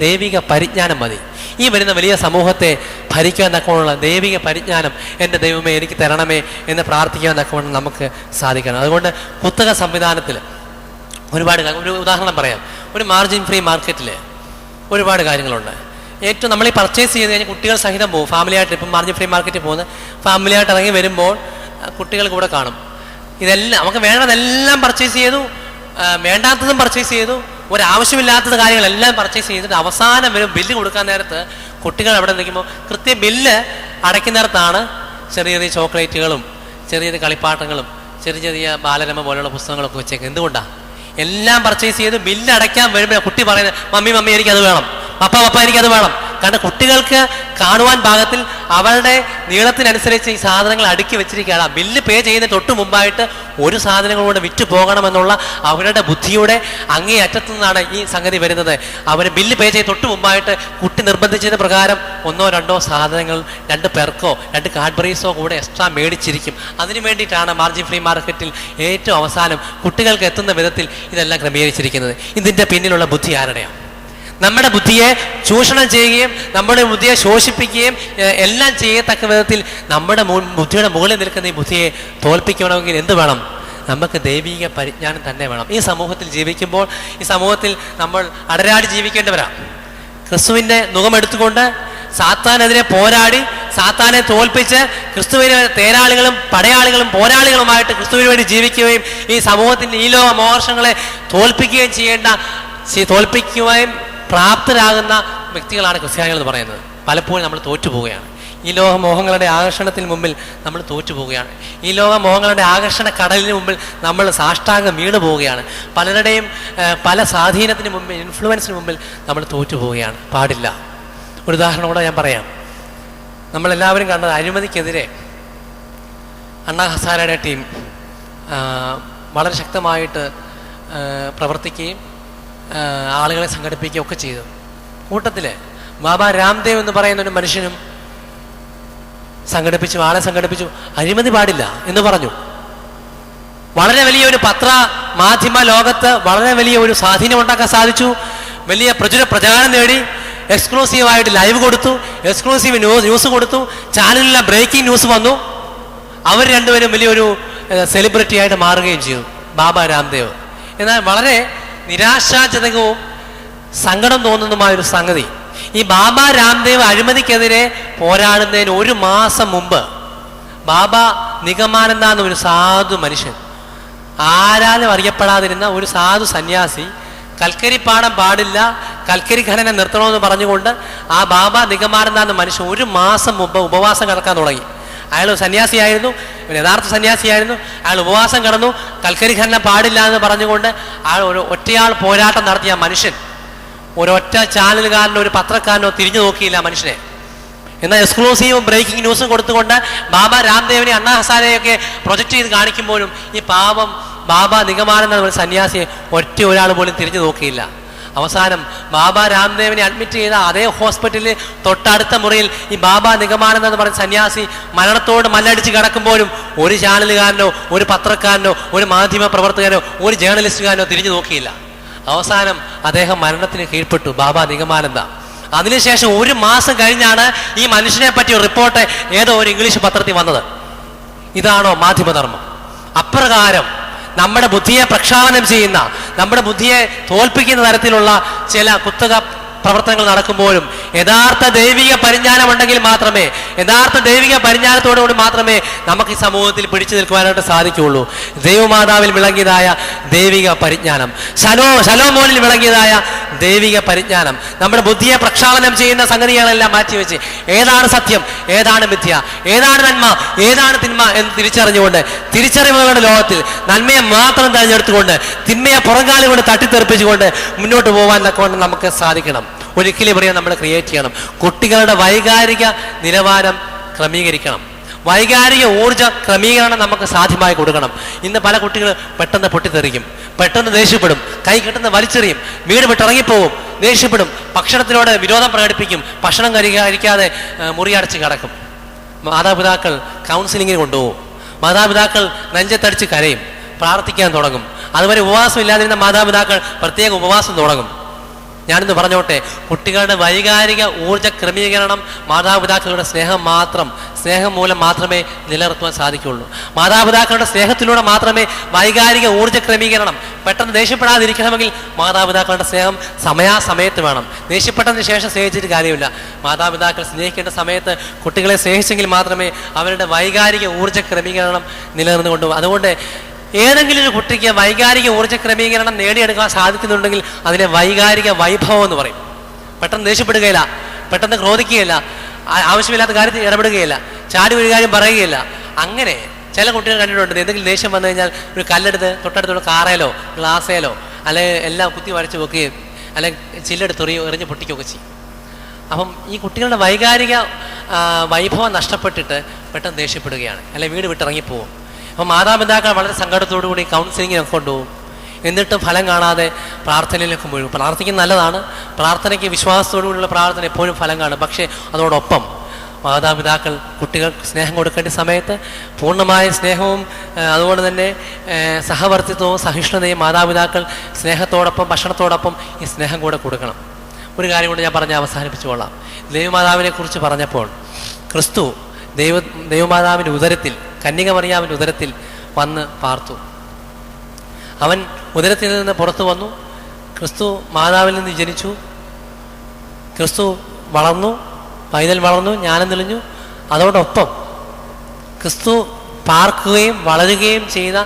ദൈവിക പരിജ്ഞാനം മതി. ഈ വരുന്ന വലിയ സമൂഹത്തെ ഭരിക്കാൻ തക്കമുള്ള ദൈവിക പരിജ്ഞാനം എൻ്റെ ദൈവമേ എനിക്ക് തരണമേ എന്ന് പ്രാർത്ഥിക്കാൻ തക്കവണ്ണം നമുക്ക് സാധിക്കണം. അതുകൊണ്ട് പുസ്തക സംവിധാനത്തിൽ ഒരു ഉദാഹരണം പറയാം. ഒരു മാർജിൻ ഫ്രീ മാർക്കറ്റിൽ ഒരുപാട് കാര്യങ്ങളുണ്ട്. ഏറ്റവും നമ്മൾ ഈ പർച്ചേസ് ചെയ്ത് കഴിഞ്ഞാൽ കുട്ടികൾ സഹിതം പോകും. ഫാമിലിയായിട്ട് ഇപ്പം മാർജിൻ ഫ്രീ മാർക്കറ്റിൽ പോകുന്നത് ഫാമിലിയായിട്ട് ഇറങ്ങി വരുമ്പോൾ കുട്ടികൾ കൂടെ കാണും. ഇതെല്ലാം നമുക്ക് വേണ്ടതെല്ലാം പർച്ചേസ് ചെയ്തു, വേണ്ടാത്തതും പർച്ചേസ് ചെയ്തു, ഒരാവശ്യമില്ലാത്തത് കാര്യങ്ങളെല്ലാം പർച്ചേസ് ചെയ്തിട്ട് അവസാനം വരും ബില്ല് കൊടുക്കാൻ നേരത്ത് കുട്ടികൾ അവിടെ നിൽക്കുമ്പോൾ കൃത്യം ബില്ല് അടയ്ക്കുന്നിടത്താണ് ചെറിയ ചെറിയ ചോക്ലേറ്റുകളും ചെറിയ ചെറിയ കളിപ്പാട്ടങ്ങളും ചെറിയ ചെറിയ ബാലരമ പോലുള്ള പുസ്തകങ്ങളൊക്കെ വെച്ചേക്കും. എന്തുകൊണ്ടാണ്? എല്ലാം പർച്ചേസ് ചെയ്ത് ബില്ല് അടയ്ക്കാൻ വരുമ്പോൾ കുട്ടി പറയുന്നത് മമ്മി എനിക്കത് വേണം, പപ്പ എനിക്കത് വേണം. കാരണം കുട്ടികൾക്ക് കാണുവാൻ പാകത്തിൽ അവരുടെ നീളത്തിനനുസരിച്ച് ഈ സാധനങ്ങൾ അടുക്കി വെച്ചിരിക്കുകയാണ്. ബില്ല് പേ ചെയ്യുന്ന തൊട്ട് മുമ്പായിട്ട് ഒരു സാധനങ്ങൾ കൊണ്ട് വിറ്റ് പോകണമെന്നുള്ള അവരുടെ ബുദ്ധിയുടെ അങ്ങേ അറ്റത്തു നിന്നാണ് ഈ സംഗതി വരുന്നത്. അവർ ബില്ല് പേ ചെയ്ത് തൊട്ട് മുമ്പായിട്ട് കുട്ടി നിർബന്ധിച്ചതിന് പ്രകാരം 1-2 സാധനങ്ങൾ 2 പെർക്കോ 2 കാഡ്ബറീസോ കൂടെ എക്സ്ട്രാ മേടിച്ചിരിക്കും. അതിനു വേണ്ടിയിട്ടാണ് മാർജിൻ ഫ്രീ മാർക്കറ്റിൽ ഏറ്റവും അവസാനം കുട്ടികൾക്ക് എത്തുന്ന വിധത്തിൽ ഇതെല്ലാം ക്രമീകരിച്ചിരിക്കുന്നത്. ഇതിൻ്റെ പിന്നിലുള്ള ബുദ്ധി ആരുടെയാണ്? നമ്മുടെ ബുദ്ധിയെ ചൂഷണം ചെയ്യുകയും നമ്മുടെ ബുദ്ധിയെ ശോഷിപ്പിക്കുകയും എല്ലാം ചെയ്യത്തക്ക വിധത്തിൽ നമ്മുടെ ബുദ്ധിയുടെ മുകളിൽ നിൽക്കുന്ന ഈ ബുദ്ധിയെ തോൽപ്പിക്കണമെങ്കിൽ എന്ത് വേണം? നമുക്ക് ദൈവിക പരിജ്ഞാനം തന്നെ വേണം. ഈ സമൂഹത്തിൽ ജീവിക്കുമ്പോൾ ഈ സമൂഹത്തിൽ നമ്മൾ അടരാടി ജീവിക്കേണ്ടവരാണ്. ക്രിസ്തുവിൻ്റെ മുഖമെടുത്തുകൊണ്ട് സാത്താനെതിരെ പോരാടി സാത്താനെ തോൽപ്പിച്ച് ക്രിസ്തുവിന് തേരാളികളും പടയാളികളും പോരാളികളുമായിട്ട് ക്രിസ്തുവിന് വേണ്ടി ജീവിക്കുകയും ഈ സമൂഹത്തിൻ്റെ ഈ ലോക മോഹങ്ങളെ തോൽപ്പിക്കുകയും പ്രാപ്തരാകുന്ന വ്യക്തികളാണ് ക്രിസ്ത്യാനികൾ എന്ന് പറയുന്നത്. പലപ്പോഴും നമ്മൾ തോറ്റുപോവുകയാണ്. ഈ ലോകമോഹങ്ങളുടെ ആകർഷണത്തിന് മുമ്പിൽ നമ്മൾ തോറ്റുപോവുകയാണ്. ഈ ലോകമോഹങ്ങളുടെ ആകർഷണ കടലിന് മുമ്പിൽ നമ്മൾ സാഷ്ടാംഗം വീണു പോവുകയാണ്. പലരുടെയും പല സ്വാധീനത്തിന് മുമ്പിൽ, ഇൻഫ്ലുവൻസിന് മുമ്പിൽ നമ്മൾ തോറ്റുപോവുകയാണ്. പാടില്ല. ഒരു ഉദാഹരണം കൂടെ ഞാൻ പറയാം. നമ്മളെല്ലാവരും കണ്ടത് അഴിമതിക്കെതിരെ അണ്ണാ ഹസാരയുടെ ടീം വളരെ ശക്തമായിട്ട് പ്രവർത്തിക്കുകയും ആളുകളെ സംഘടിപ്പിക്കുകയും ഒക്കെ ചെയ്തു. കൂട്ടത്തിൽ ബാബ രാംദേവ് എന്ന് പറയുന്ന ഒരു മനുഷ്യനും ആളെ സംഘടിപ്പിച്ചു. അഴിമതി പാടില്ല എന്ന് പറഞ്ഞു. വളരെ വലിയൊരു പത്ര മാധ്യമ ലോകത്ത് വളരെ വലിയ ഒരു സ്വാധീനം ഉണ്ടാക്കാൻ സാധിച്ചു. വലിയ പ്രചാരം നേടി. എക്സ്ക്ലൂസീവായിട്ട് ലൈവ് കൊടുത്തു, എക്സ്ക്ലൂസീവ് ന്യൂസ് കൊടുത്തു, ചാനലിലെ ബ്രേക്കിംഗ് ന്യൂസ് വന്നു. അവർ രണ്ടുപേരും വലിയൊരു സെലിബ്രിറ്റി ആയിട്ട് മാറുകയും ചെയ്തു, ബാബ രാംദേവ്. എന്നാൽ വളരെ നിരാശാജനകവും സങ്കടം തോന്നുന്നതുമായൊരു സംഗതി, ഈ ബാബ രാംദേവ് അഴിമതിക്കെതിരെ പോരാടുന്നതിന് 1 മാസം മുമ്പ് ബാബ നിഗമാനന്ദ എന്ന ഒരു സാധു മനുഷ്യൻ, ആരാലും അറിയപ്പെടാതിരുന്ന ഒരു സാധു സന്യാസി, കൽക്കരി പാടം പാടില്ല, കൽക്കരി ഖനനം നിർത്തണമെന്ന് പറഞ്ഞുകൊണ്ട് ആ ബാബ നിഗമാനന്ദ എന്ന മനുഷ്യൻ 1 മാസം മുമ്പ് ഉപവാസം കിടക്കാൻ തുടങ്ങി. അയാൾ സന്യാസിയായിരുന്നു, യഥാർത്ഥ സന്യാസിയായിരുന്നു. അയാൾ ഉപവാസം കിടന്നു, കൽക്കരി ഖനനം പാടില്ല എന്ന് പറഞ്ഞുകൊണ്ട് അയാൾ ഒറ്റയാൾ പോരാട്ടം നടത്തിയ മനുഷ്യൻ ഒരൊറ്റ ചാനലുകാരനോ ഒരു പത്രക്കാരനോ തിരിഞ്ഞു നോക്കിയില്ല മനുഷ്യനെ. എന്നാൽ എക്സ്ക്ലൂസീവും ബ്രേക്കിംഗ് ന്യൂസും കൊടുത്തുകൊണ്ട് ബാബ രാംദേവിനെ അണ്ണാ ഹസാരെയൊക്കെ പ്രൊജക്റ്റ് ചെയ്ത് കാണിക്കുമ്പോഴും ഈ പാവം ബാബ നിഗമാനന്ദ എന്ന സന്യാസിയെ ഒരാൾ പോലും തിരിഞ്ഞു നോക്കിയില്ല. അവസാനം ബാബ രാംദേവിനെ അഡ്മിറ്റ് ചെയ്ത അതേ ഹോസ്പിറ്റലിൽ തൊട്ടടുത്ത മുറിയിൽ ഈ ബാബ നിഗമാനന്ദ എന്ന് പറയുന്ന സന്യാസി മരണത്തോട് മല്ലടിച്ച് കിടക്കുമ്പോഴും ഒരു ചാനലുകാരനോ ഒരു പത്രക്കാരനോ ഒരു മാധ്യമ പ്രവർത്തകനോ ഒരു ജേർണലിസ്റ്റുകാരനോ തിരിഞ്ഞു നോക്കിയില്ല. അവസാനം അദ്ദേഹം മരണത്തിന് കീഴ്പ്പെട്ടു, ബാബ നിഗമാനന്ദ. അതിനുശേഷം 1 മാസം കഴിഞ്ഞാണ് ഈ മനുഷ്യനെ പറ്റിയ റിപ്പോർട്ട് ഏതോ ഒരു ഇംഗ്ലീഷ് പത്രത്തിൽ വന്നത്. ഇതാണോ മാധ്യമധർമ്മം? അപ്രകാരം നമ്മുടെ ബുദ്ധിയെ പ്രക്ഷാളനം ചെയ്യുന്ന, നമ്മുടെ ബുദ്ധിയെ തോൽപ്പിക്കുന്ന തരത്തിലുള്ള ചില കുത്തക പ്രവർത്തനങ്ങൾ നടക്കുമ്പോഴും യഥാർത്ഥ ദൈവിക പരിജ്ഞാനം ഉണ്ടെങ്കിൽ മാത്രമേ, യഥാർത്ഥ ദൈവിക പരിജ്ഞാനത്തോടുകൂടി മാത്രമേ നമുക്ക് ഈ സമൂഹത്തിൽ പിടിച്ചു നിൽക്കുവാനായിട്ട് സാധിക്കുകയുള്ളൂ. ദൈവമാതാവിൽ വിളങ്ങിയതായ ദൈവിക പരിജ്ഞാനം, ശലോമോനിൽ വിളങ്ങിയതായ ദൈവിക പരിജ്ഞാനം, നമ്മുടെ ബുദ്ധിയെ പ്രക്ഷാളനം ചെയ്യുന്ന സംഗതികളെല്ലാം മാറ്റിവെച്ച് ഏതാണ് സത്യം, ഏതാണ് മിഥ്യ, ഏതാണ് നന്മ, ഏതാണ് തിന്മ എന്ന് തിരിച്ചറിഞ്ഞുകൊണ്ട് തിരിച്ചറിവുകളുടെ ലോകത്തിൽ നന്മയെ മാത്രം തിരഞ്ഞെടുത്തുകൊണ്ട് തിന്മയെ പുറംകാലം കൊണ്ട് തട്ടിത്തെറിപ്പിച്ചുകൊണ്ട് മുന്നോട്ട് പോകാൻ തക്കവണ്ണം നമുക്ക് സാധിക്കണം. ഒരിക്കലും പറയാൻ നമ്മൾ ക്രിയേറ്റ് ചെയ്യണം. കുട്ടികളുടെ വൈകാരിക നിലവാരം ക്രമീകരിക്കണം. വൈകാരിക ഊർജ ക്രമീകരണം നമുക്ക് സാധ്യമായി കൊടുക്കണം. ഇന്ന് പല കുട്ടികൾ പെട്ടെന്ന് പൊട്ടിത്തെറിക്കും, പെട്ടെന്ന് ദേഷ്യപ്പെടും, കൈ കെട്ടുന്ന വലിച്ചെറിയും, വീട് വിട്ടിറങ്ങിപ്പോവും, ദേഷ്യപ്പെടും, ഭക്ഷണത്തിനോട് വിരോധം പ്രകടിപ്പിക്കും, ഭക്ഷണം കഴിക്കാതെ മുറിയടച്ച് കിടക്കും. മാതാപിതാക്കൾ കൗൺസിലിങ്ങിന് കൊണ്ടുപോകും, മാതാപിതാക്കൾ നെഞ്ചത്തടിച്ച് കരയും, പ്രാർത്ഥിക്കാൻ തുടങ്ങും. അതുവരെ ഉപവാസം ഇല്ലാതിരുന്ന മാതാപിതാക്കൾ പ്രത്യേക ഉപവാസം തുടങ്ങും. ഞാനിന്ന് പറഞ്ഞോട്ടെ, കുട്ടികളുടെ വൈകാരിക ഊർജ ക്രമീകരണം മാതാപിതാക്കളുടെ സ്നേഹം മൂലം മാത്രമേ നിലനിർത്തുവാൻ സാധിക്കുകയുള്ളൂ. മാതാപിതാക്കളുടെ സ്നേഹത്തിലൂടെ മാത്രമേ വൈകാരിക ഊർജ ക്രമീകരണം. പെട്ടെന്ന് ദേഷ്യപ്പെടാതിരിക്കണമെങ്കിൽ മാതാപിതാക്കളുടെ സ്നേഹം സമയാസമയത്ത് വേണം. ദേഷ്യപ്പെട്ടതിന് ശേഷം സ്നേഹിച്ചിട്ട് കാര്യമില്ല. മാതാപിതാക്കൾ സ്നേഹിക്കേണ്ട സമയത്ത് കുട്ടികളെ സ്നേഹിച്ചെങ്കിൽ മാത്രമേ അവരുടെ വൈകാരിക ഊർജ ക്രമീകരണം നിലനിർന്നു കൊണ്ടുപോകും. അതുകൊണ്ട് ഏതെങ്കിലും ഒരു കുട്ടിക്ക് വൈകാരിക ഊർജ്ജ ക്രമീകരണം നേടിയെടുക്കാൻ സാധിക്കുന്നുണ്ടെങ്കിൽ അതിനെ വൈകാരിക വൈഭവം എന്ന് പറയും. പെട്ടെന്ന് ദേഷ്യപ്പെടുകയില്ല, പെട്ടെന്ന് ക്രോധിക്കുകയില്ല, ആവശ്യമില്ലാത്ത കാര്യത്തിൽ ഇടപെടുകയില്ല, ചാടി ഒരു കാര്യം പറയുകയില്ല. അങ്ങനെ ചില കുട്ടികൾ കണ്ടിട്ടുണ്ട്, എന്തെങ്കിലും ദേഷ്യം വന്നു കഴിഞ്ഞാൽ ഒരു കല്ലെടുത്ത് തൊട്ടടുത്തുള്ള കാറയിലോ ഗ്ലാസ്സേലോ അല്ലെങ്കിൽ എല്ലാം കുത്തി വരച്ച് വെക്കുകയും അല്ലെങ്കിൽ ചില്ലെടുത്ത് എറിഞ്ഞ് പൊട്ടിക്കുകയൊക്കെ ചെയ്യും. അപ്പം ഈ കുട്ടികളുടെ വൈകാരിക വൈഭവം നഷ്ടപ്പെട്ടിട്ട് പെട്ടെന്ന് ദേഷ്യപ്പെടുകയാണ്, അല്ലെങ്കിൽ വീട് വിട്ടിറങ്ങിപ്പോവും. അപ്പം മാതാപിതാക്കൾ വളരെ സങ്കടത്തോടു കൂടി കൗൺസിലിങ്ങിനൊക്കെ കൊണ്ടുപോകും. എന്നിട്ടും ഫലം കാണാതെ പ്രാർത്ഥനയിലേക്ക് പോയി. പ്രാർത്ഥിക്കുന്നത് നല്ലതാണ്, പ്രാർത്ഥനയ്ക്ക് വിശ്വാസത്തോടുകൂടിയുള്ള പ്രാർത്ഥന എപ്പോഴും ഫലം കാണും. പക്ഷേ അതോടൊപ്പം മാതാപിതാക്കൾ കുട്ടികൾക്ക് സ്നേഹം കൊടുക്കേണ്ട സമയത്ത് പൂർണ്ണമായ സ്നേഹവും അതുകൊണ്ട് തന്നെ സഹവർത്തിത്വവും സഹിഷ്ണുതയും മാതാപിതാക്കൾ സ്നേഹത്തോടൊപ്പം ഭക്ഷണത്തോടൊപ്പം ഈ സ്നേഹം കൂടെ കൊടുക്കണം. ഒരു കാര്യം കൊണ്ട് ഞാൻ പറഞ്ഞ് അവസാനിപ്പിച്ചുകൊള്ളാം. ദൈവമാതാവിനെ കുറിച്ച് പറഞ്ഞപ്പോൾ ക്രിസ്തു ദൈവമാതാവിൻ്റെ ഉദരത്തിൽ, കന്യക മറിയാമിൻ്റെ ഉദരത്തിൽ വന്ന് പാർത്തു. അവൻ ഉദരത്തിൽ നിന്ന് പുറത്തു വന്നു. ക്രിസ്തു മാതാവിൽ നിന്ന് ജനിച്ചു. ക്രിസ്തു വളർന്നു, പൈതൽ വളർന്നു, ജ്ഞാനം തെളിഞ്ഞു. അതോടൊപ്പം ക്രിസ്തു പാർക്കുകയും വളരുകയും ചെയ്ത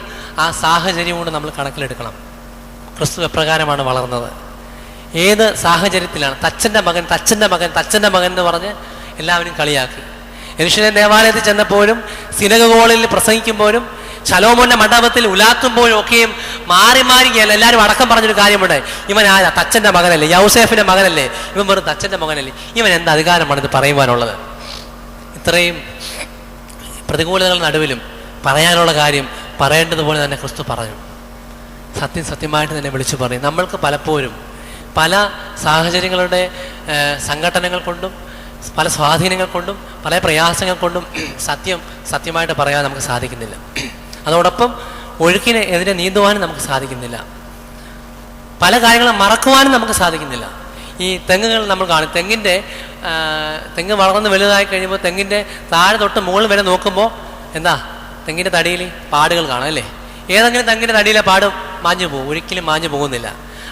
ആ സാഹചര്യം കൊണ്ട് നമ്മൾ കണക്കിലെടുക്കണം. ക്രിസ്തു എപ്രകാരമാണ് വളർന്നത്, ഏത് സാഹചര്യത്തിലാണ്. തച്ചൻ്റെ മകൻ തച്ചൻ്റെ മകൻ തച്ചൻ്റെ മകൻ എന്ന് പറഞ്ഞ് എല്ലാവരും കളിയാക്കി. യെരൂശലേം ദേവാലയത്തിൽ ചെന്നപ്പോഴും സിനഗോഗുകളിൽ പ്രസംഗിക്കുമ്പോഴും ശലോമോന്റെ മണ്ഡപത്തിൽ ഉലാത്തുമ്പോഴും ഒക്കെയും മാറി മാറി എല്ലാവരും അടക്കം പറഞ്ഞൊരു കാര്യമുണ്ട്. ഇവൻ ആരാ? തച്ചൻ്റെ മകനല്ലേ, യൗസേഫിന്റെ മകനല്ലേ, ഇവൻ വെറും തച്ചൻ്റെ മകനല്ലേ, ഇവൻ എന്ത് അധികാരമാണ് ഇത് പറയുവാനുള്ളത്? ഇത്രയും പ്രതികൂലതകളുടെ നടുവിലും പറയാനുള്ള കാര്യം പറയേണ്ടതുപോലെ തന്നെ ക്രിസ്തു പറഞ്ഞു. സത്യമായിട്ട് തന്നെ വിളിച്ചു പറയും. നമ്മൾക്ക് പലപ്പോഴും പല സാഹചര്യങ്ങളുടെ സംഘടനകൾ കൊണ്ടും പല സ്വാധീനങ്ങൾ കൊണ്ടും പല പ്രയാസങ്ങൾ കൊണ്ടും സത്യമായിട്ട് പറയാൻ നമുക്ക് സാധിക്കുന്നില്ല. അതോടൊപ്പം ഒഴുക്കിന് എതിരെ നീന്തുവാനും നമുക്ക് സാധിക്കുന്നില്ല. പല കാര്യങ്ങളും മറക്കുവാനും നമുക്ക് സാധിക്കുന്നില്ല. ഈ തെങ്ങുകൾ നമ്മൾ കാണും. തെങ്ങ് വളർന്ന് വലുതായി കഴിയുമ്പോൾ തെങ്ങിൻ്റെ താഴെ തൊട്ട് മുകളിൽ വരെ നോക്കുമ്പോൾ എന്താ, തെങ്ങിൻ്റെ തടിയിൽ പാടുകൾ കാണാം അല്ലേ? ഏതെങ്കിലും തെങ്ങിൻ്റെ തടിയിലെ പാട് മാഞ്ഞു പോകും? ഒരിക്കലും മാഞ്ഞു പോകുന്നില്ല.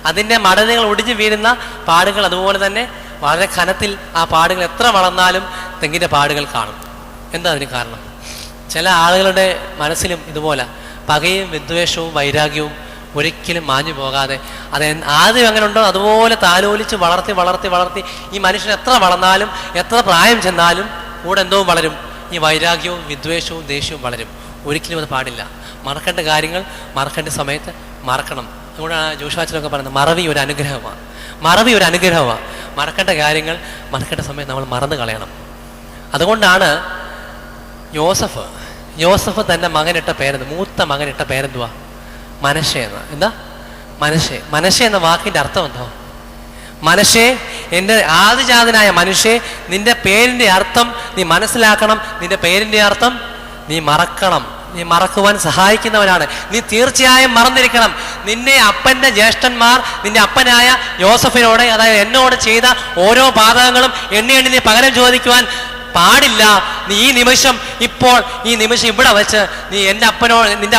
അതിൻ്റെ മടലുകൾ ഒടിഞ്ഞു വീഴുന്ന പാടുകൾ അതുപോലെ തന്നെ വളരെ കനത്തിൽ ആ പാടുകൾ എത്ര വളർന്നാലും തെങ്ങിൻ്റെ പാടുകൾ കാണും. എന്താ അതിന് കാരണം? ചില ആളുകളുടെ മനസ്സിലും ഇതുപോലെ പകയും വിദ്വേഷവും വൈരാഗ്യവും ഒരിക്കലും മാഞ്ഞു പോകാതെ അത് ആദ്യം എങ്ങനെ ഉണ്ടോ അതുപോലെ താലോലിച്ച് വളർത്തി ഈ മനുഷ്യൻ എത്ര വളർന്നാലും എത്ര പ്രായം ചെന്നാലും കൂടെ എന്തോ വളരും, ഈ വൈരാഗ്യവും വിദ്വേഷവും ദേഷ്യവും വളരും. ഒരിക്കലും അത് പാടില്ല. മറക്കേണ്ട കാര്യങ്ങൾ മറക്കേണ്ട സമയത്ത് മറക്കണം. അതുകൊണ്ടാണ് ജോഷുവാച്ചനൊക്കെ പറയുന്നത് മറവി ഒരു അനുഗ്രഹമാണ്. മറക്കേണ്ട കാര്യങ്ങൾ മറക്കേണ്ട സമയത്ത് നമ്മൾ മറന്നു കളയണം. അതുകൊണ്ടാണ് യോസഫ് തൻ്റെ മകനിട്ട പേരെന്ത്, മൂത്ത മകനിട്ട പേരെന്തുവാ? മനശ്ശെ എന്ന്. എന്താ മനശ്ശെ എന്ന വാക്കിൻ്റെ അർത്ഥം എന്തോ? മനശ്ശെ, എൻ്റെ ആദിജാതനായ മനുഷ്യ, നിന്റെ പേരിൻ്റെ അർത്ഥം നീ മനസ്സിലാക്കണം. നിന്റെ പേരിൻ്റെ അർത്ഥം നീ മറക്കണം. നീ മറക്കുവാൻ സഹായിക്കുന്നവനാണ്. നീ തീർച്ചയായും മറന്നിരിക്കണം. നിന്നെ അപ്പൻ്റെ ജ്യേഷ്ഠന്മാർ നിന്റെ അപ്പനായ യോസഫിനോട്, അതായത് എന്നോട് ചെയ്ത ഓരോ പാതകങ്ങളും എണ്ണി നീ പകരം ചോദിക്കുവാൻ പാടില്ല. നീ ഈ നിമിഷം ഇവിടെ വെച്ച് നീ നിന്റെ അപ്പനോട് നിന്റെ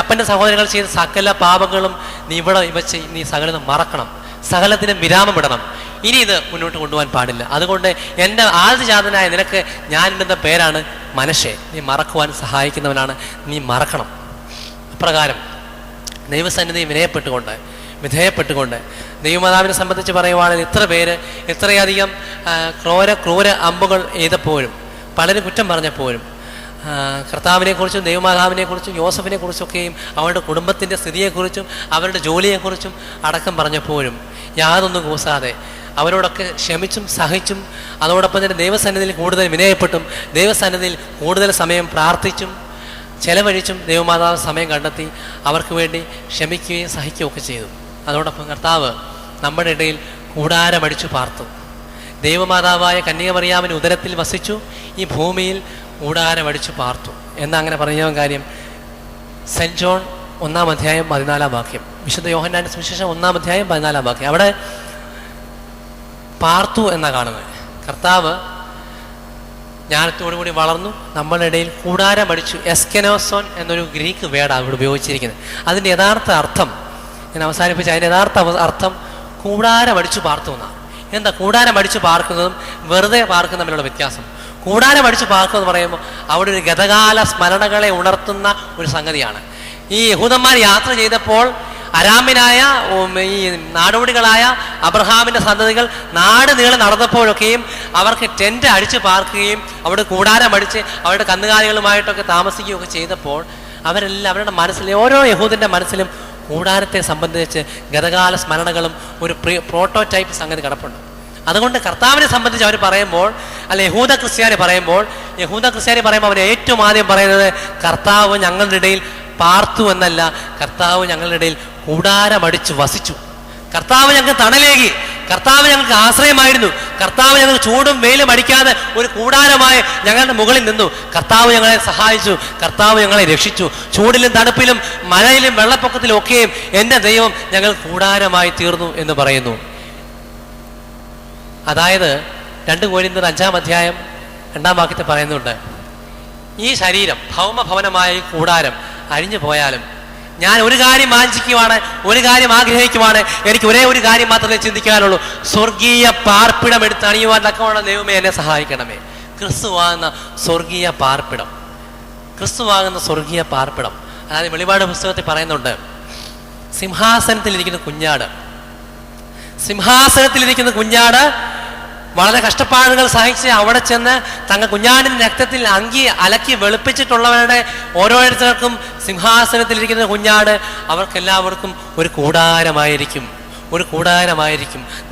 അപ്പൻ്റെ സഹോദരങ്ങൾ ചെയ്ത സകല പാപങ്ങളും നീ ഇവിടെ വെച്ച് നീ സകലതും മറക്കണം. സകലത്തിനും വിരാമം ഇടണം. ഇനി ഇത് മുന്നോട്ട് കൊണ്ടുപോകാൻ പാടില്ല. അതുകൊണ്ട് എൻ്റെ ആദിജാതനായ നിനക്ക് ഞാൻ ഇടുന്ന പേരാണ് മനശ്ശെ. നീ മറക്കുവാൻ സഹായിക്കുന്നവനാണ്, നീ മറക്കണം. അപ്രകാരം ദൈവസന്നിധി വിധേയപ്പെട്ടുകൊണ്ട് ദൈവമാതാവിനെ സംബന്ധിച്ച് പറയുവാണെങ്കിൽ ഇത്രയധികം ക്രൂര അമ്പുകൾ എയ്തപ്പോഴും പലരും കുറ്റം പറഞ്ഞപ്പോഴും കർത്താവിനെക്കുറിച്ചും ദൈവമാതാവിനെക്കുറിച്ചും യോസഫിനെക്കുറിച്ചൊക്കെയും അവരുടെ കുടുംബത്തിൻ്റെ സ്ഥിതിയെക്കുറിച്ചും അവരുടെ ജോലിയെക്കുറിച്ചും അടക്കം പറഞ്ഞപ്പോഴും യാതൊന്നും കൂസാതെ അവരോടൊക്കെ ക്ഷമിച്ചും സഹിച്ചും അതോടൊപ്പം തന്നെ ദൈവസന്നിധിയിൽ കൂടുതൽ വിനയപ്പെട്ടും ദൈവസന്നിധിയിൽ കൂടുതൽ സമയം പ്രാർത്ഥിച്ചും ചെലവഴിച്ചും ദൈവമാതാവ് സമയം കണ്ടെത്തി അവർക്ക് വേണ്ടി ക്ഷമിക്കുകയും സഹിക്കുകയും ഒക്കെ ചെയ്തു. അതോടൊപ്പം കർത്താവ് നമ്മുടെ ഇടയിൽ കൂടാരമടിച്ചു പാർത്തു. ദൈവമാതാവായ കന്യകമറിയാമിന് ഉദരത്തിൽ വസിച്ചു, ഈ ഭൂമിയിൽ കൂടാരമടിച്ചു പാർത്തു എന്നങ്ങനെ പറഞ്ഞ കാര്യം സെൻറ്റ് ജോൺ 1-ാം അധ്യായം 14-ാം വാക്യം, വിശുദ്ധ യോഹന്നാന്റെ സുവിശേഷം 1-ാം അധ്യായം 14-ാം വാക്യം. അവിടെ പാർത്തു എന്നാ കാണുന്നത്. കർത്താവ് ജ്ഞാനത്തോടുകൂടി വളർന്നു, നമ്മളുടെ ഇടയിൽ കൂടാരമടിച്ചു. എസ്കെനോസോൻ എന്നൊരു ഗ്രീക്ക് വേർഡാണ് ഇവിടെ ഉപയോഗിച്ചിരിക്കുന്നത്. അതിൻ്റെ യഥാർത്ഥ അർത്ഥം ഞാൻ അവസാനിപ്പിച്ച അതിൻ്റെ യഥാർത്ഥ അർത്ഥം കൂടാരമടിച്ചു പാർത്തു എന്നാണ്. എന്താ കൂടാരമടിച്ചു പാർക്കുന്നതും വെറുതെ പാർക്കുന്നതും തമ്മിലുള്ള വ്യത്യാസം? കൂടാരമടിച്ചു പാർക്കുക എന്ന് പറയുമ്പോൾ അവിടെ ഒരു ഗതകാല സ്മരണകളെ ഉണർത്തുന്ന ഒരു സംഗതിയാണ്. ഈ യഹൂദന്മാർ യാത്ര ചെയ്തപ്പോൾ അരാമ്യനായ ഈ നാടോടികളായ അബ്രഹാമിൻ്റെ സന്തതികൾ നാട് നീളെ നടന്നപ്പോഴൊക്കെയും അവർക്ക് ടെൻറ്റ് അടിച്ച് പാർക്കുകയും അവിടെ കൂടാരമടിച്ച് അവരുടെ കന്നുകാലികളുമായിട്ടൊക്കെ താമസിക്കുകയൊക്കെ ചെയ്തപ്പോൾ അവരുടെ മനസ്സിൽ, ഓരോ യഹൂദൻ്റെ മനസ്സിലും കൂടാരത്തെ സംബന്ധിച്ച് ഗതകാല സ്മരണകളും ഒരു പ്രോട്ടോടൈപ്പ് സംഗതി കിടപ്പുണ്ട്. അതുകൊണ്ട് കർത്താവിനെ സംബന്ധിച്ച് അവർ പറയുമ്പോൾ, യഹൂദ ക്രിസ്ത്യാനി പറയുമ്പോൾ അവർ ഏറ്റവും ആദ്യം പറയുന്നത് കർത്താവ് ഞങ്ങളുടെ ഇടയിൽ പാർത്തു എന്നല്ല, കർത്താവ് ഞങ്ങളുടെ ഇടയിൽ കൂടാരമടിച്ച് വസിച്ചു. കർത്താവ് ഞങ്ങൾക്ക് തണലേകി, കർത്താവ് ഞങ്ങൾക്ക് ആശ്രയമായിരുന്നു, കർത്താവ് ഞങ്ങൾ ചൂടും വെയിലും അടിക്കാതെ ഒരു കൂടാരമായി ഞങ്ങളുടെ മുകളിൽ നിന്നു, കർത്താവ് ഞങ്ങളെ സഹായിച്ചു, കർത്താവ് ഞങ്ങളെ രക്ഷിച്ചു. ചൂടിലും തണുപ്പിലും മഴയിലും വെള്ളപ്പൊക്കത്തിലും ഒക്കെയും എൻ്റെ ദൈവം ഞങ്ങൾ കൂടാരമായി തീർന്നു എന്ന് പറയുന്നു. അതായത് 2 കൊരിന്ത്യർ 5-ാം അധ്യായം 2-ാം വാക്യത്തിൽ പറയുന്നുണ്ട്, ഈ ശരീരം ഭൗമഭവനമായ ഈ കൂടാരം അഴിഞ്ഞു പോയാലും ഞാൻ ഒരു കാര്യം വാഞ്ചിക്കുവാണ്, ഒരു കാര്യം ആഗ്രഹിക്കുവാണ്, എനിക്ക് ഒരേ ഒരു കാര്യം മാത്രമേ ചിന്തിക്കാനുള്ളൂ, സ്വർഗീയ പാർപ്പിടം എടുത്ത് അണിയുവാൻ തക്കവണ്ണം ദൈവമേ എന്നെ സഹായിക്കണമേ. ക്രിസ്തുവാകുന്ന സ്വർഗീയ പാർപ്പിടം. അതായത് വെളിപാട് പുസ്തകത്തിൽ പറയുന്നുണ്ട്, സിംഹാസനത്തിലിരിക്കുന്ന കുഞ്ഞാട് വളരെ കഷ്ടപ്പാടുകൾ സഹിച്ച് അവിടെ ചെന്ന് തങ്ങൾ കുഞ്ഞാടിൻ്റെ രക്തത്തിൽ അങ്കി അലക്കി വെളുപ്പിച്ചിട്ടുള്ളവരുടെ ഓരോരുത്തർക്കും സിംഹാസനത്തിലിരിക്കുന്ന കുഞ്ഞാട് അവർക്കെല്ലാവർക്കും ഒരു കൂടാരമായിരിക്കും.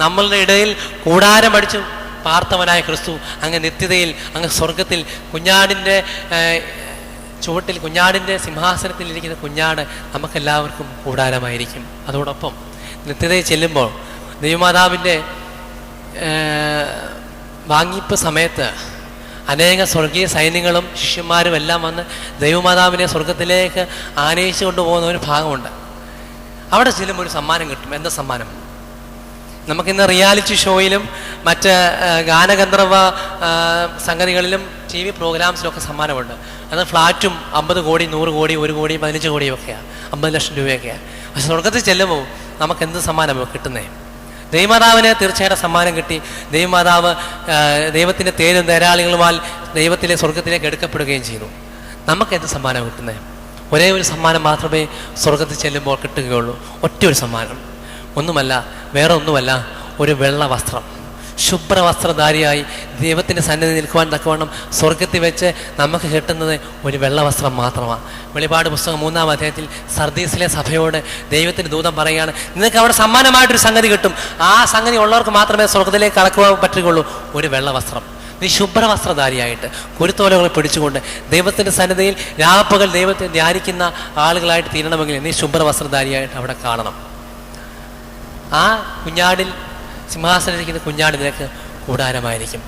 നമ്മളുടെ ഇടയിൽ കൂടാരമടിച്ചു പാർത്തവനായ ക്രിസ്തു അങ്ങ് നിത്യതയിൽ, അങ്ങ് സ്വർഗത്തിൽ കുഞ്ഞാടിൻ്റെ ചുവട്ടിൽ, കുഞ്ഞാടിൻ്റെ സിംഹാസനത്തിൽ ഇരിക്കുന്ന കുഞ്ഞാട് നമുക്കെല്ലാവർക്കും കൂടാരമായിരിക്കും. അതോടൊപ്പം നിത്യതയിൽ ചെല്ലുമ്പോൾ ദൈവമാതാവിൻ്റെ വാങ്ങിപ്പ് സമയത്ത് അനേക സ്വർഗീയ സൈന്യങ്ങളും ശിഷ്യന്മാരും എല്ലാം വന്ന് ദൈവമാതാവിനെ സ്വർഗത്തിലേക്ക് ആനയിച്ചു കൊണ്ടുപോകുന്ന ഒരു ഭാഗമുണ്ട്. അവിടെ ചെല്ലുമ്പോൾ ഒരു സമ്മാനം കിട്ടും. എന്താ സമ്മാനം? നമുക്കിന്ന് റിയാലിറ്റി ഷോയിലും മറ്റ് ഗാനഗന്ധർവ സംഗതികളിലും TV പ്രോഗ്രാംസിലൊക്കെ സമ്മാനമുണ്ട്. അത് ഫ്ലാറ്റും 50 കോടി 100 കോടി 1 കോടി 15 കോടിയൊക്കെയാണ്, 50 ലക്ഷം രൂപയൊക്കെയാണ്. പക്ഷെ സ്വർഗത്തിൽ ചെല്ലുമ്പോൾ നമുക്ക് എന്ത് സമ്മാനമാണ് കിട്ടുന്നത്? ദൈവമാതാവിന് തീർച്ചയായിട്ടും സമ്മാനം കിട്ടി. ദൈവമാതാവ് ദൈവത്തിൻ്റെ തേരും ധാരാളികളുമാൽ ദൈവത്തിലെ സ്വർഗത്തിലേക്ക് എടുക്കപ്പെടുകയും ചെയ്തു. നമുക്ക് എന്ത് സമ്മാനം കിട്ടുന്നത്? ഒരേ ഒരു സമ്മാനം മാത്രമേ സ്വർഗത്തിൽ ചെല്ലുമ്പോൾ കിട്ടുകയുള്ളൂ. ഒറ്റ ഒരു സമ്മാനം. ഒന്നുമല്ല, വേറെ ഒന്നുമല്ല, ഒരു വെള്ള വസ്ത്രം. ശുഭ്രവസ്ത്രധാരിയായി ദൈവത്തിൻ്റെ സന്നിധി നിൽക്കുവാൻ തക്കവണ്ണം സ്വർഗത്തിൽ വെച്ച് നമുക്ക് കിട്ടുന്നത് ഒരു വെള്ള വസ്ത്രം മാത്രമാണ്. വെളിപാട് പുസ്തകം 3-ാം അധ്യായത്തിൽ സർദീസിലെ സഭയോട് ദൈവത്തിൻ്റെ ദൂതൻ പറയുകയാണ്, നിങ്ങൾക്ക് അവിടെ സമ്മാനമായിട്ടൊരു സംഗതി കിട്ടും. ആ സംഗതി ഉള്ളവർക്ക് മാത്രമേ സ്വർഗത്തിലേക്ക് കടക്കുവാൻ പറ്റുകയുള്ളൂ. ഒരു വെള്ള വസ്ത്രം. നീ ശുഭ്രവസ്ത്രധാരിയായിട്ട് കുരുത്തോലകളെ പിടിച്ചുകൊണ്ട് ദൈവത്തിൻ്റെ സന്നിധിയിൽ രാപ്പകൽ ദൈവത്തെ ധ്യാനിക്കുന്ന ആളുകളായിട്ട് തീരണമെങ്കിൽ നീ ശുഭ്രവസ്ത്രധാരിയായിട്ട് അവിടെ കാണണം. ആ കുഞ്ഞാടിൽ സിംഹാസനത്തിരിക്കുന്ന കുഞ്ഞാട് നിനക്ക് കൂടാരമായിരിക്കും.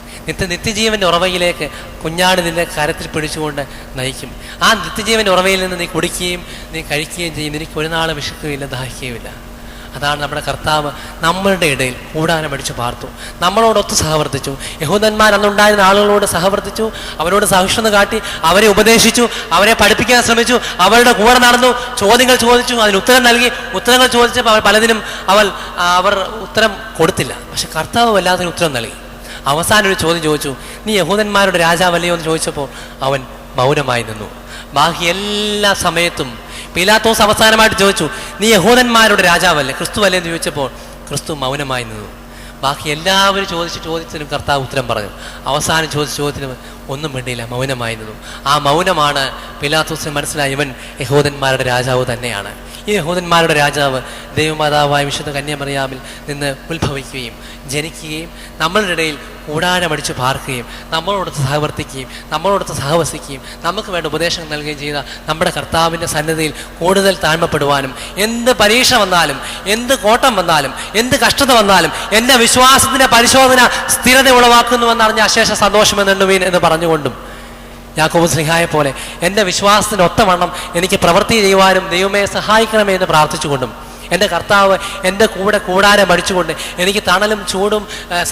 നിത്യജീവൻ്റെ ഉറവയിലേക്ക് കുഞ്ഞാട് നിന്റെ കരത്തിൽ പിടിച്ചുകൊണ്ട് നയിക്കും. ആ നിത്യജീവൻ്റെ ഉറവയിൽ നിന്ന് നീ കുടിക്കുകയും നീ കഴിക്കുകയും ചെയ്യും. നിനക്ക് ഒരു നാൾ വിശക്കുകയില്ല, ദാഹിക്കുകയുമില്ല. അതാണ് നമ്മുടെ കർത്താവ് നമ്മളുടെ ഇടയിൽ കൂടാരമടിച്ചു പാർത്തു, നമ്മളോടൊത്ത് സഹവർത്തിച്ചു. യഹൂദന്മാർ അന്നുണ്ടായിരുന്ന ആളുകളോട് സഹവർത്തിച്ചു, അവരോട് സഹിഷ്ണുത കാട്ടി, അവരെ ഉപദേശിച്ചു, അവരെ പഠിപ്പിക്കാൻ ശ്രമിച്ചു, അവരുടെ കൂടെ നടന്നു, ചോദ്യങ്ങൾ ചോദിച്ചു, അതിന് ഉത്തരം നൽകി. ഉത്തരങ്ങൾ ചോദിച്ചപ്പോൾ പലതിനും അവർ ഉത്തരം കൊടുത്തില്ല. പക്ഷെ കർത്താവ് വല്ലാത്തൊരു ഉത്തരം നൽകി. അവസാനം ഒരു ചോദ്യം ചോദിച്ചു, നീ യഹൂദന്മാരുടെ രാജാവല്ലയോ എന്ന് ചോദിച്ചപ്പോൾ അവൻ മൗനമായി നിന്നു. ബാക്കി എല്ലാ സമയത്തും പീലാത്തോസ് അവസാനമായിട്ട് ചോദിച്ചു, നീ യഹൂദന്മാരുടെ രാജാവല്ലേ, ക്രിസ്തുവല്ലേ എന്ന് ചോദിച്ചപ്പോൾ ക്രിസ്തു മൗനമായി നിന്നു. ബാക്കി എല്ലാവരും ചോദ്യത്തിനും കർത്താവ് ഉത്തരം പറഞ്ഞു. അവസാനം ചോദിച്ച ചോദ്യത്തിനും ഒന്നും വേണ്ടിയില്ല, മൗനമായി നിന്നു. ആ മൗനമാണ് പീലാത്തോസിന് മനസ്സിലായി, ഇവൻ യഹൂദന്മാരുടെ രാജാവ് തന്നെയാണ്. ഈ യഹൂദന്മാരുടെ രാജാവ് ദൈവമാതാവായ വിശുദ്ധ കന്യാമറിയാമിൽ നിന്ന് ഉത്ഭവിക്കുകയും ജനിക്കുകയും നമ്മളുടെ ഇടയിൽ കൂടാരമടിച്ച് പാർക്കുകയും നമ്മളോടൊത്ത് സഹവർത്തിക്കുകയും നമ്മളോടൊത്ത് സഹവസിക്കുകയും നമുക്ക് വേണ്ട ഉപദേശങ്ങൾ നൽകുകയും ചെയ്ത നമ്മുടെ കർത്താവിൻ്റെ സന്നിധിയിൽ കൂടുതൽ താഴ്മപ്പെടുവാനും, എന്ത് പരീക്ഷ വന്നാലും, എന്ത് കോട്ടം വന്നാലും, എന്ത് കഷ്ടത വന്നാലും എൻ്റെ വിശ്വാസത്തിൻ്റെ പരിശോധന സ്ഥിരത ഉളവാക്കുന്നുവെന്നറിഞ്ഞ അശേഷ സന്തോഷമെന്നുവീൻ എന്ന് പറഞ്ഞുകൊണ്ടും യാക്കോബ് സ്ലീഹായെ പോലെ എൻ്റെ വിശ്വാസത്തിന് ഒത്തവണ്ണം എനിക്ക് പ്രവൃത്തി ചെയ്യുവാനും ദൈവമേ സഹായിക്കണമേ എന്ന് പ്രാർത്ഥിച്ചുകൊണ്ടും എൻ്റെ കർത്താവ് എൻ്റെ കൂടെ കൂടാരം അടിച്ചുകൊണ്ട് എനിക്ക് തണലും ചൂടും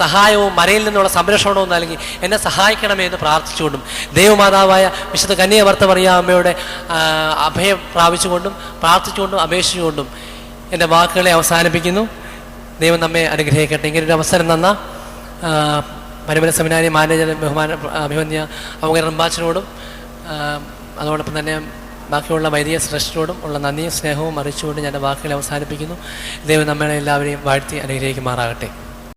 സഹായവും മരയിൽ നിന്നുള്ള സംരക്ഷണവും നൽകി എന്നെ സഹായിക്കണമേ എന്ന് പ്രാർത്ഥിച്ചുകൊണ്ടും ദൈവമാതാവായ വിശുദ്ധ കന്യാമറിയാമ്മയുടെ അഭയം പ്രാപിച്ചുകൊണ്ടും പ്രാർത്ഥിച്ചുകൊണ്ടും അപേക്ഷിച്ചുകൊണ്ടും എൻ്റെ വാക്കുകളെ അവസാനിപ്പിക്കുന്നു. ദൈവം നമ്മെ അനുഗ്രഹിക്കട്ടെ. ഇങ്ങനൊരു അവസരം തന്ന പരിമല സെമിനാരി മാനേജർ അഭിമന്യ അവഗർ റംബാച്ചനോടും അതോടൊപ്പം തന്നെ ബാക്കിയുള്ള വൈദിക ശ്രേഷ്ഠരോടും ഉള്ള നന്ദിയും സ്നേഹവും അറിയിച്ചുകൊണ്ട് ഞാൻ വാക്കുകളെ അവസാനിപ്പിക്കുന്നു. ദൈവം നമ്മളെ എല്ലാവരെയും വാഴ്ത്തി അനുഗ്രഹിക്കുമാറാകട്ടെ.